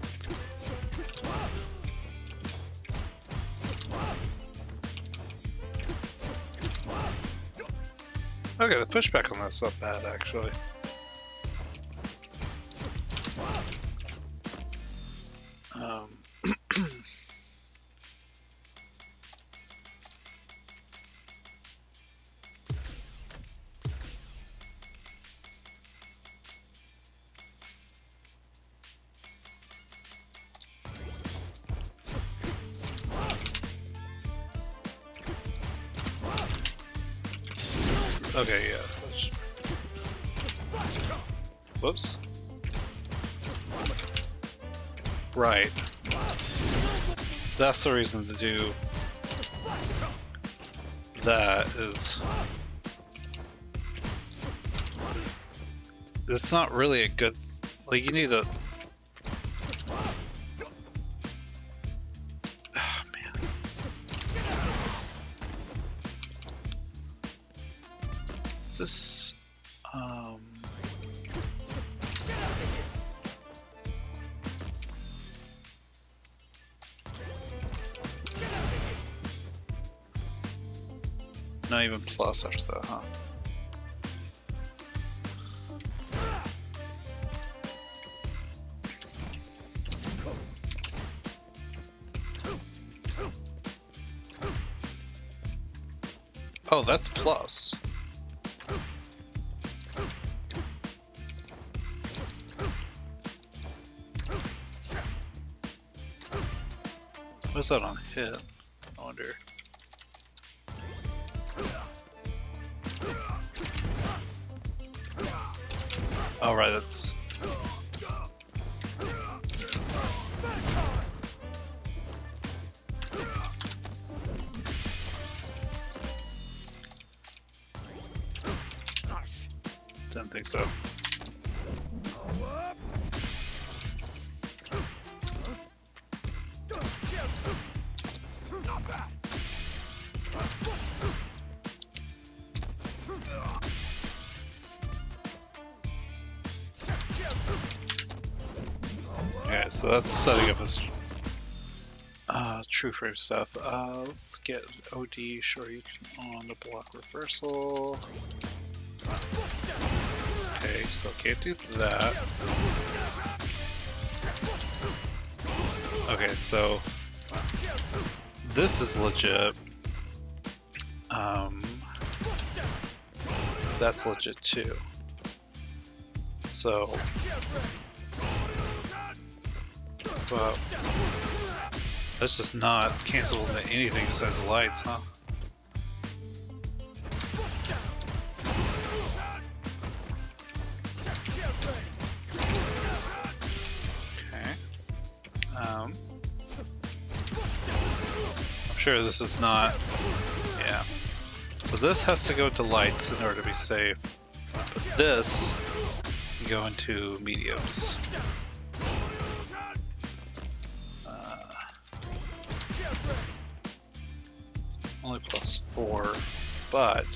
[SPEAKER 1] Okay, the pushback on that's not bad, actually. Okay, yeah. Whoops. Right. That's the reason to do that is... It's not really a good... Like, you need a... Oh, man. Is this... Not even plus after that, huh? Oh, that's plus. What's that on hit? I wonder. Oh, right, that's... Didn't think so. Okay, so that's setting up his true frame stuff. Let's get OD Shoryuken on the block reversal. Okay, so can't do that. Okay, so this is legit. That's legit too. So, but that's just not cancelable into anything besides the lights, huh? Okay. I'm sure this is not. Yeah. So this has to go to lights in order to be safe. But this can go into mediums. Only +4, but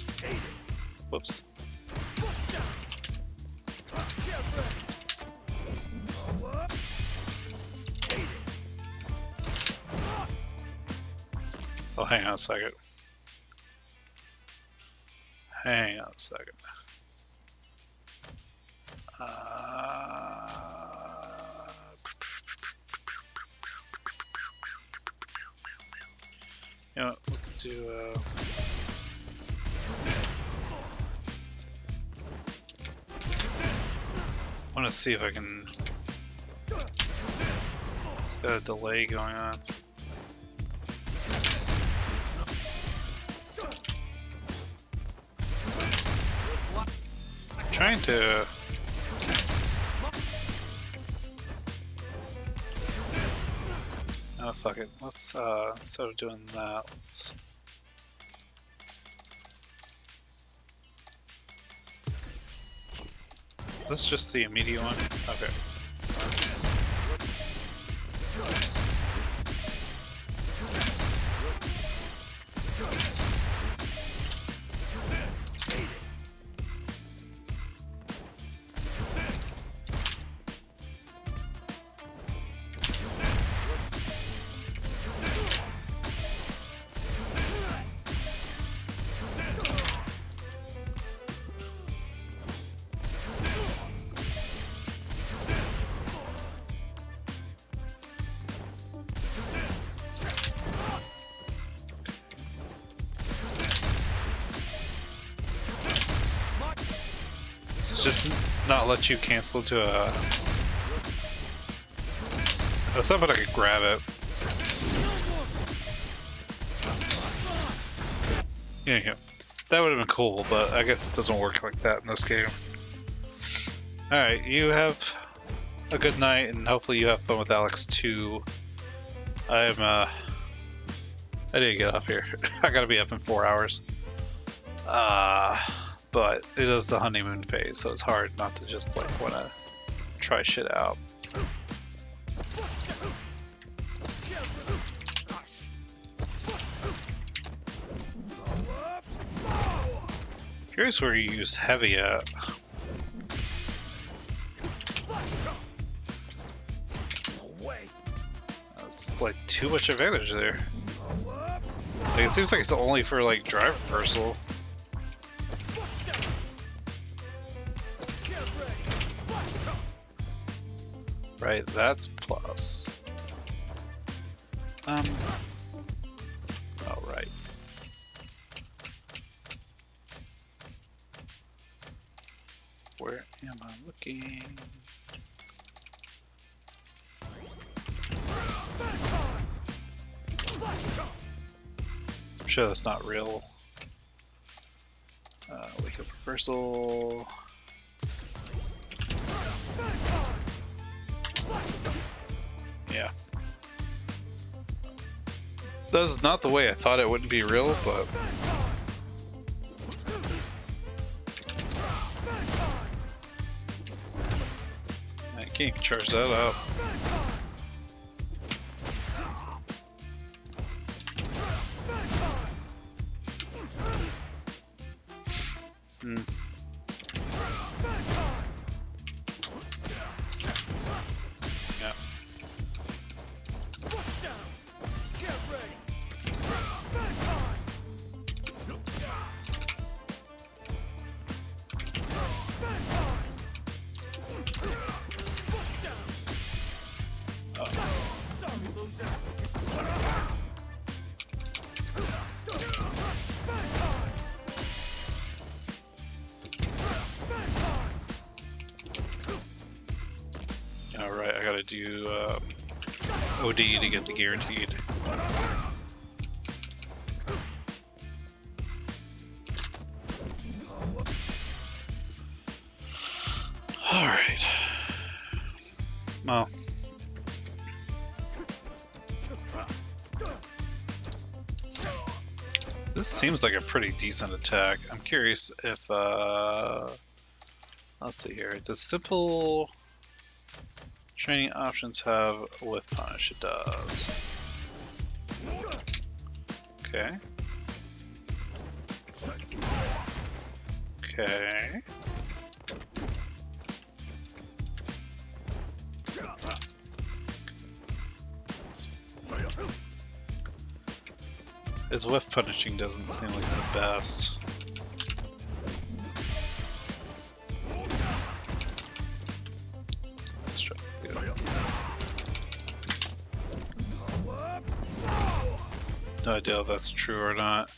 [SPEAKER 1] whoops. Oh, hang on a second. Hang on a second. You know what, let's do I want to see if I can. Got a delay going on. Trying to. Oh fuck it. Let's instead of doing that, let's just the immediate one. Okay. Just not let you cancel to a. That's not, but I could grab it. Yeah, that would have been cool, but I guess it doesn't work like that in this game. Alright, you have a good night, and hopefully you have fun with Alex too. I didn't get off here. I gotta be up in 4 hours. But it is the honeymoon phase, so it's hard not to just like want to try shit out. Curious where you use heavy at. That's like too much advantage there. Like, it seems like it's only for like drive reversal. Right, that's plus. All right. Where am I looking? I'm sure that's not real. Wake up reversal. Yeah. This is not the way I thought it wouldn't be real, but... I can't even charge that up. Yeah. would you OD to get the guaranteed? Alright. Well. This seems like a pretty decent attack. I'm curious if, let's see here. Does simple training options have with punish? It does. Okay. Okay. His whiff punishing doesn't seem like the best. Let's try to get it. No idea if that's true or not.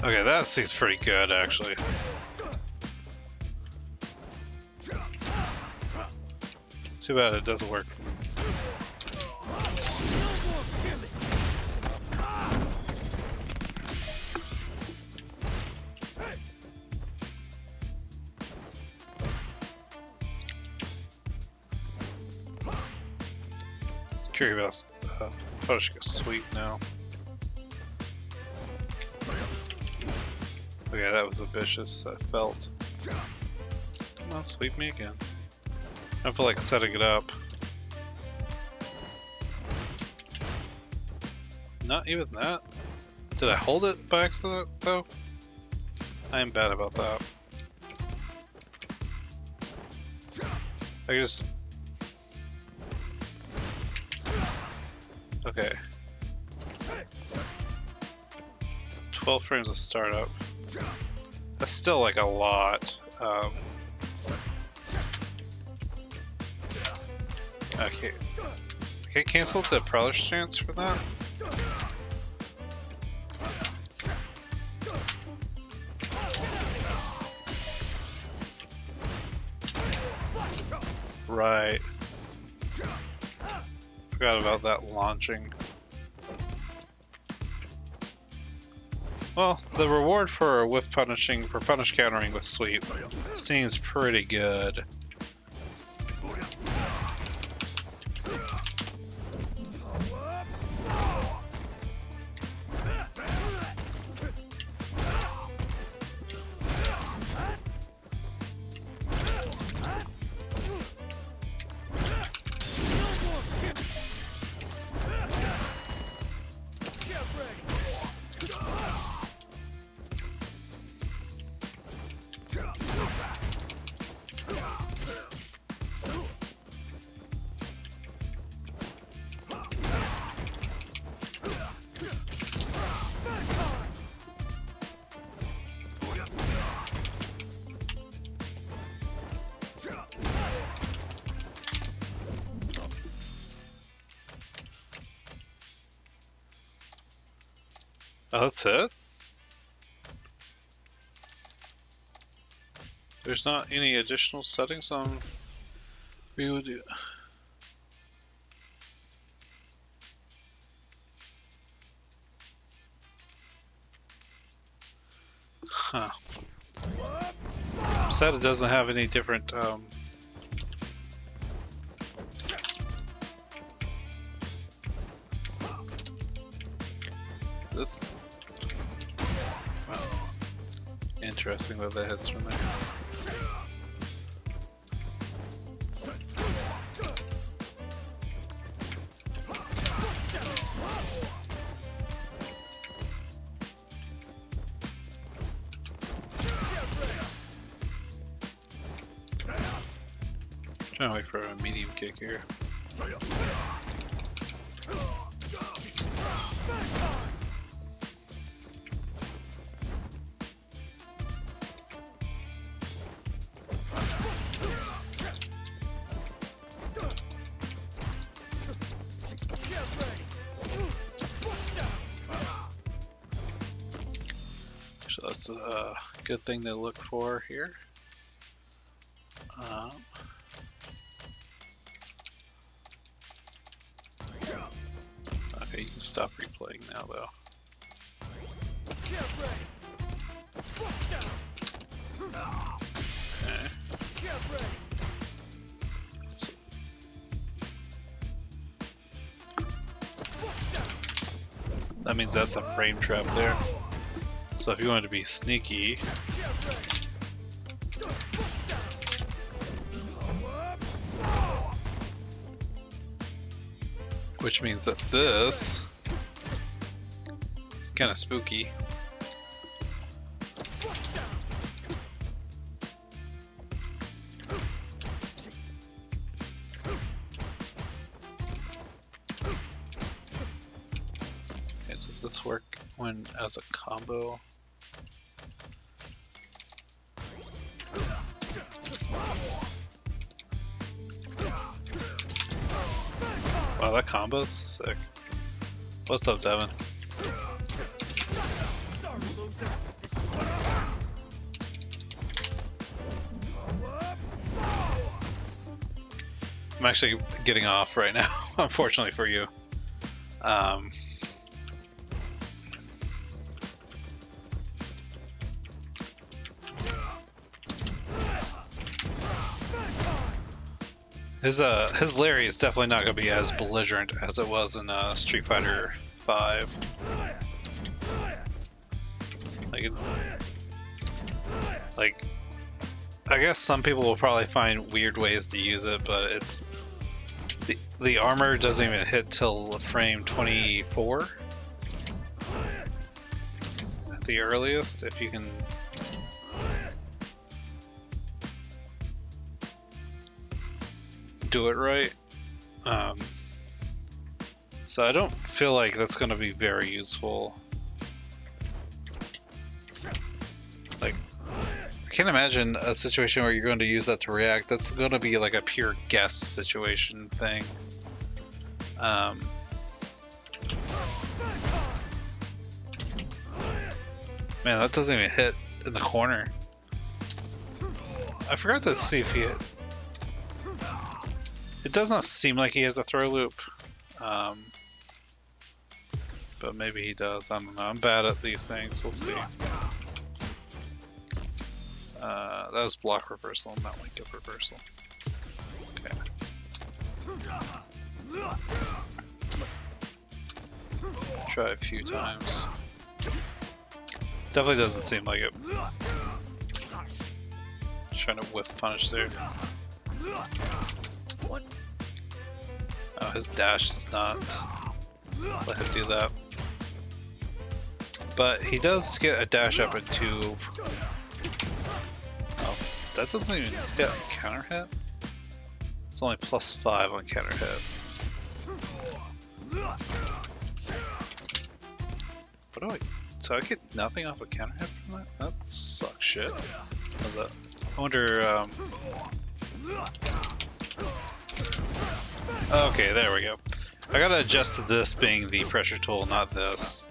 [SPEAKER 1] Okay, that seems pretty good, actually. It's too bad it doesn't work for me. Curious about punishing a sweep now. Okay, that was ambitious, I felt. Come on, sweep me again. I feel like setting it up. Not even that. Did I hold it by accident, though? I am bad about that. I just... Okay. 12 frames of startup. That's still like a lot. Okay. Okay, cancel the prowler stance for that. Right. Forgot about that launching. Well, the reward for whiff punishing for punish countering with sweep seems pretty good. Oh, that's it? There's not any additional settings on we would do. Huh. I'm sad it doesn't have any different this interesting that that hits from there. Trying to wait for a medium kick here. So that's a good thing to look for here. Okay, you can stop replaying now, though. Okay. So, that means that's a frame trap there. So if you wanted to be sneaky, which means that this is kind of spooky. Okay, does this work when as a combo? Wow, that combo's sick. What's up, Devin? I'm actually getting off right now, unfortunately for you. His Larry is definitely not going to be as belligerent as it was in Street Fighter 5. Like, I guess some people will probably find weird ways to use it, but it's the armor doesn't even hit till frame 24 at the earliest, if you can. Do it right. So I don't feel like that's going to be very useful. Like, I can't imagine a situation where you're going to use that to react. That's going to be like a pure guess situation thing. Man, that doesn't even hit in the corner. I forgot to see if he hit. It does not seem like he has a throw loop, but maybe he does. I don't know. I'm bad at these things. We'll see. That was block reversal, not link up reversal. Okay. Try a few times. Definitely doesn't seem like it. Trying to whiff punish there. Oh, his dash does not let him do that. But he does get a dash up into. Oh, that doesn't even hit counter hit. It's only +5 on counter hit. What do I? So I get nothing off a counter hit from that? That sucks shit. How's that? I wonder. Okay, there we go. I gotta adjust to this being the pressure tool, not this.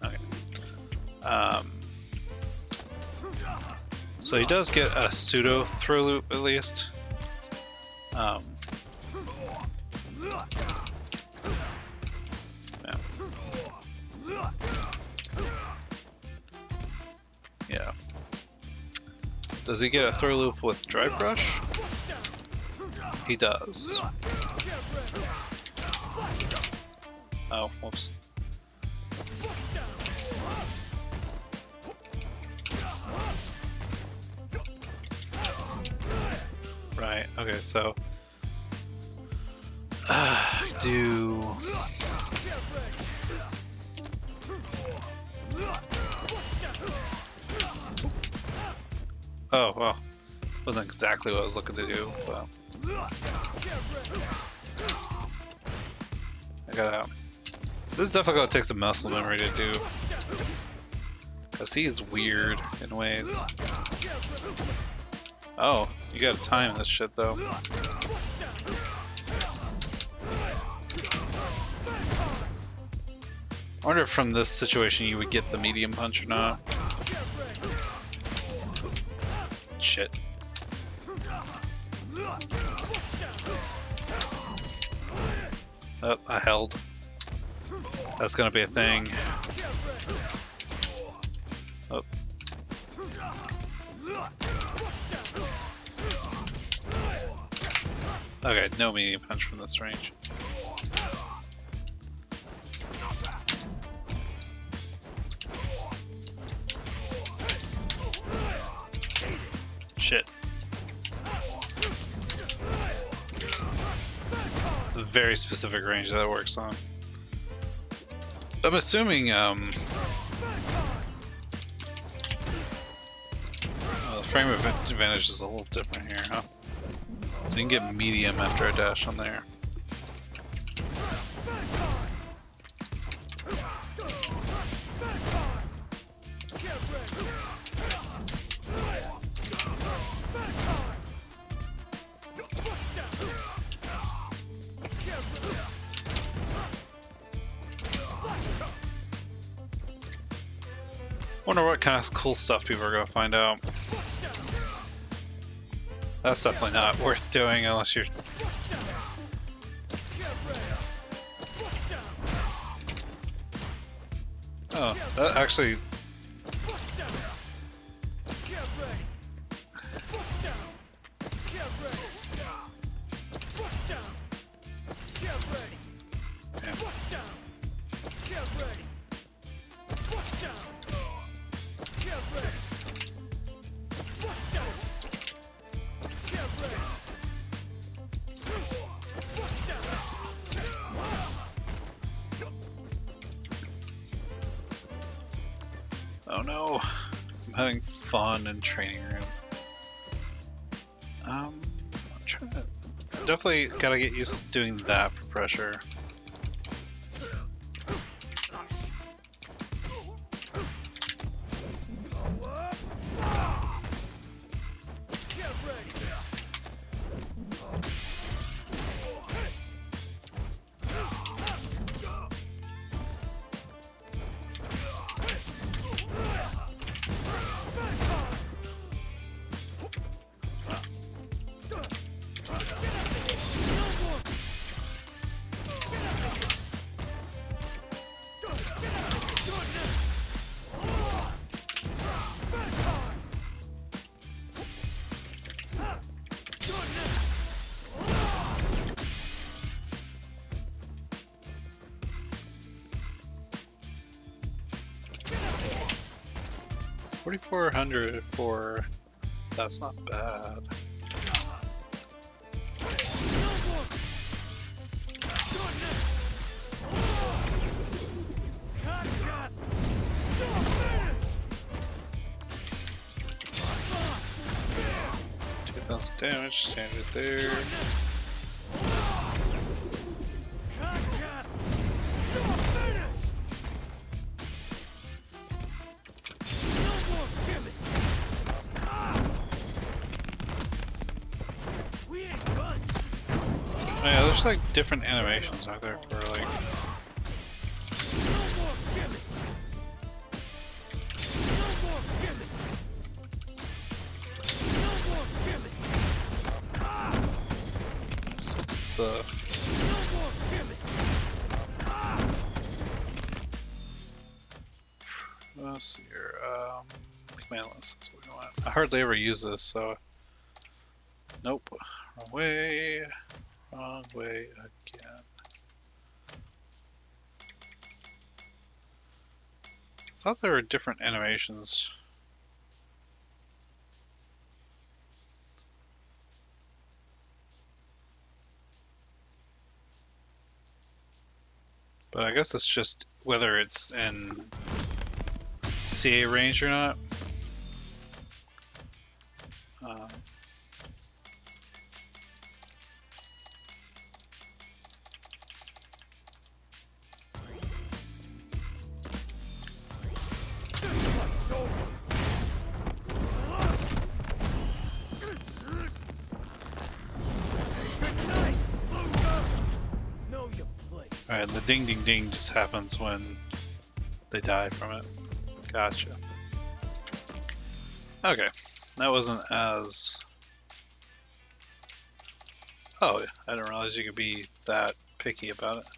[SPEAKER 1] Okay. So he does get a pseudo throw loop at least. Yeah. Yeah. Does he get a throw loop with drive rush? He does. Oh, whoops. Right, okay, so do Oh, well. Wasn't exactly what I was looking to do, but... I gotta... This is definitely gonna take some muscle memory to do. Because he is weird in ways. Oh, you gotta time this shit though. I wonder if from this situation you would get the medium punch or not. Shit. Oh, I held. That's gonna be a thing. Oh. Okay, no medium punch from this range. Shit. It's a very specific range that it works on. I'm assuming, the frame advantage is a little different here, huh? So you can get medium after a dash on there. Wonder what kind of cool stuff people are gonna find out. That's definitely not worth doing unless you're... Oh, that actually... Oh no, I'm having fun in training room. I'm trying to... Definitely gotta get used to doing that for pressure. $4,400 for... That's not bad. Damage, standard there. Oh yeah, there's like different animations out there for like... Let's see here, command list, that's what we want. I hardly ever use this, so... Nope, wrong way again. I thought there were different animations. But I guess it's just whether it's in CA range or not. Alright, the ding ding ding just happens when they die from it. Gotcha. Okay, that wasn't as... Oh, I didn't realize you could be that picky about it.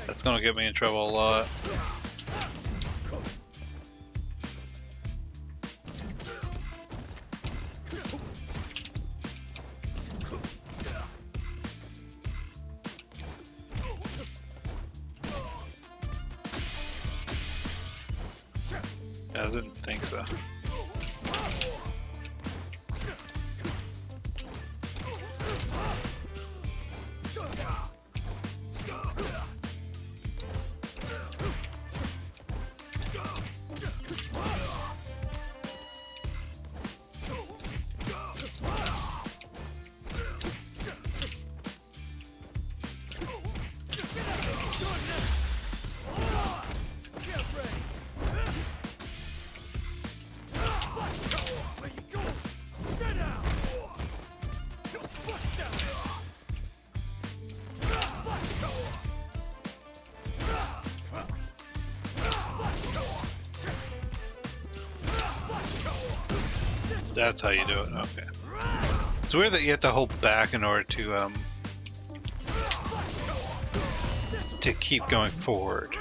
[SPEAKER 1] That's gonna get me in trouble a lot. Yeah, I didn't think so. That's how you do it, okay. It's weird that you have to hold back in order to keep going forward.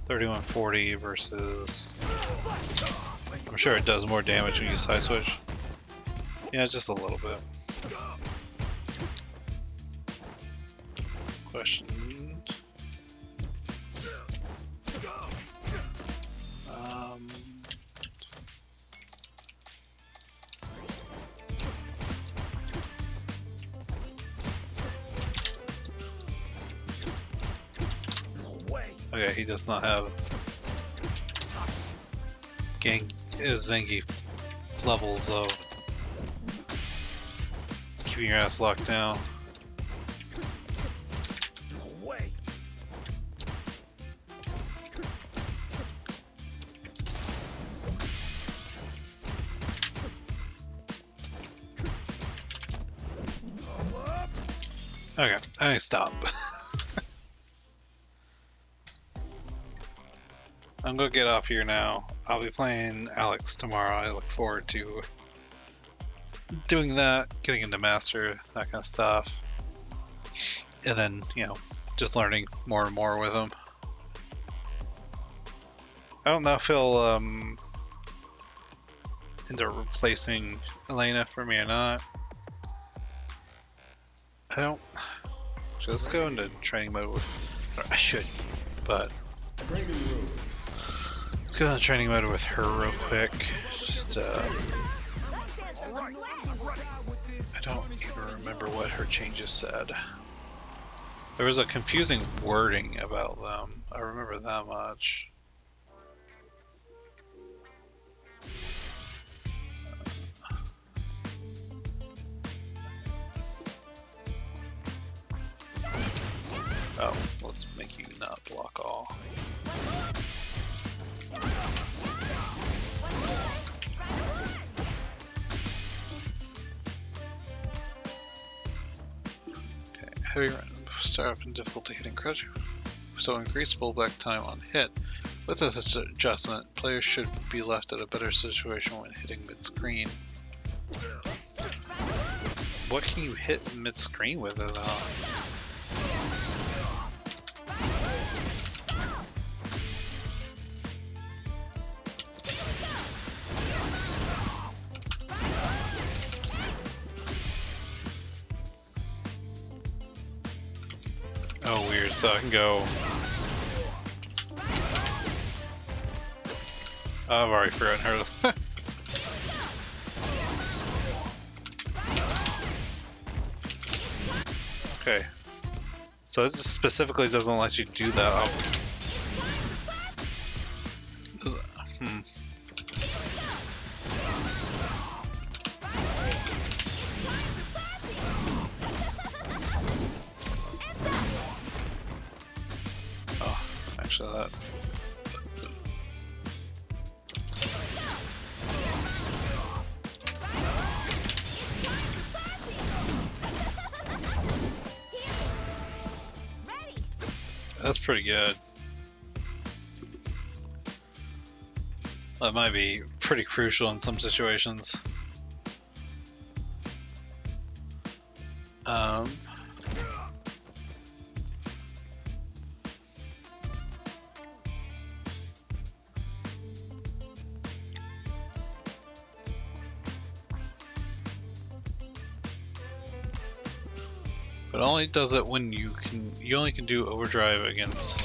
[SPEAKER 1] 3140 versus... I'm sure it does more damage when you side switch. Yeah, just a little bit. Questions? Okay, he does not have Zangy levels of keeping your ass locked down. Okay, I need to stop. I'm gonna get off here now. I'll be playing Alex tomorrow. I look forward to doing that, getting into Master, that kind of stuff. And then, you know, just learning more and more with him. I don't know if he'll end up replacing Elena for me or not. I don't... So let's go into training mode with... Or I should, but... Let's go into training mode with her real quick. Just, I don't even remember what her changes said. There was a confusing wording about them. I remember that much. Oh, let's make you not block all. Okay, heavy run. Start up in difficulty hitting crouch. So increase pullback time on hit. With this adjustment, players should be left at a better situation when hitting mid-screen. What can you hit mid-screen with it on? Oh, weird. So I can go... I've already forgotten her. Okay. So it specifically doesn't let you do that. Oh, actually that... That's pretty good. That might be pretty crucial in some situations. But it only does it when you only can do overdrive against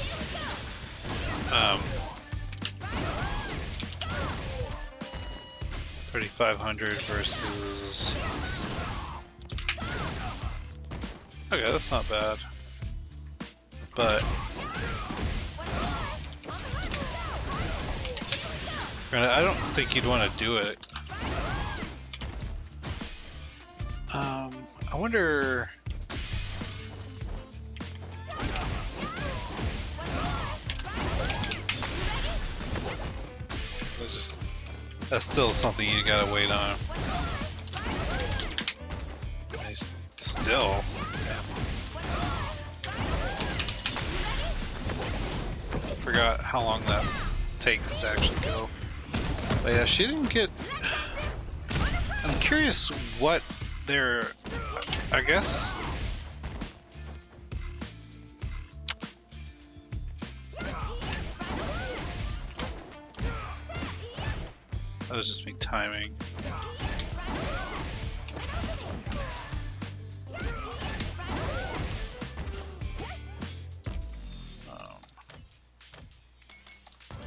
[SPEAKER 1] 3500 versus. Okay, that's not bad. But granted, I don't think you'd want to do it. I wonder. That's still something you gotta wait on. Still. Yeah. I forgot how long that takes to actually go. But yeah, she didn't get. I'm curious what they're. I guess. That was just me timing.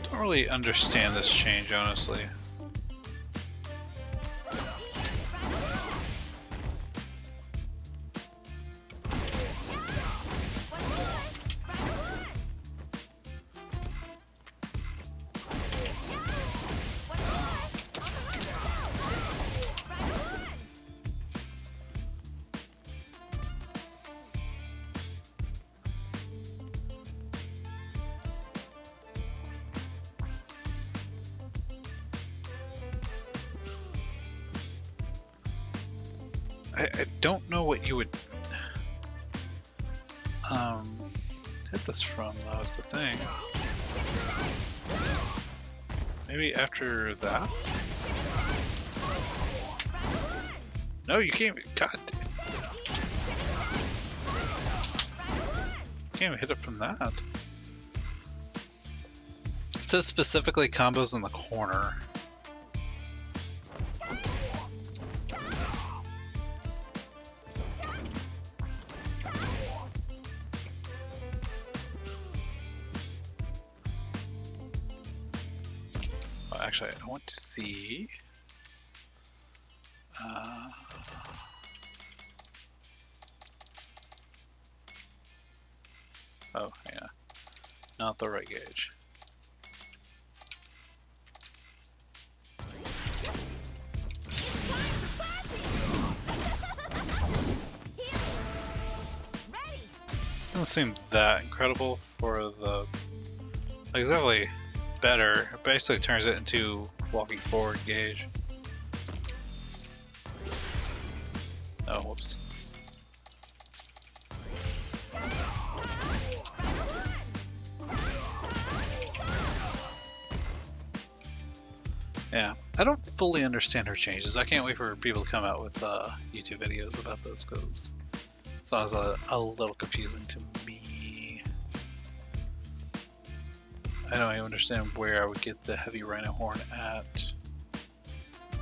[SPEAKER 1] Don't really understand this change, honestly. I don't know what you would hit this from, though, is the thing. Maybe after that? No, you can't. God. Can't even hit it from that. It says specifically combos in the corner. Actually, I want to see. Oh, yeah. Not the right gauge. Doesn't seem that incredible for the. Like, it's definitely better. It basically turns it into walking forward gauge. Oh, whoops. Yeah, I don't fully understand her changes. I can't wait for people to come out with YouTube videos about this because it sounds a little confusing to me. I don't even understand where I would get the heavy rhino horn at.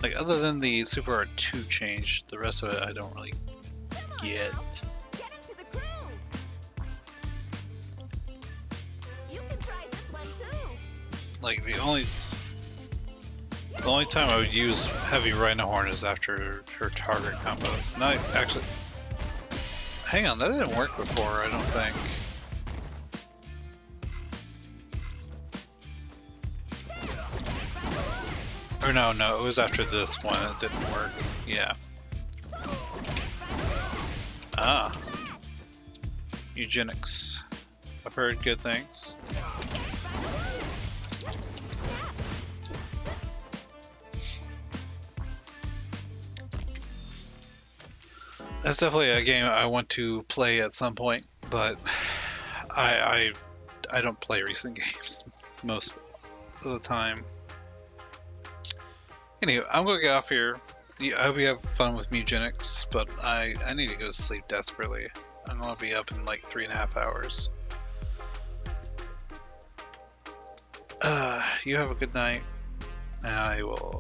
[SPEAKER 1] Like, other than the Super R2 change, the rest of it I don't really get.
[SPEAKER 4] Get into the groove. You can try this one too.
[SPEAKER 1] Like, the only time I would use heavy rhino horn is after her target combos. Not actually. Hang on, that didn't work before, I don't think. Or no, it was after this one it didn't work. Yeah. Ah. Eugenics. I've heard good things. That's definitely a game I want to play at some point, but I I don't play recent games most of the time. Anyway, I'm gonna get off here. I hope you have fun with Mugenics, but I need to go to sleep desperately. I'm gonna be up in like 3.5 hours. You have a good night, and I will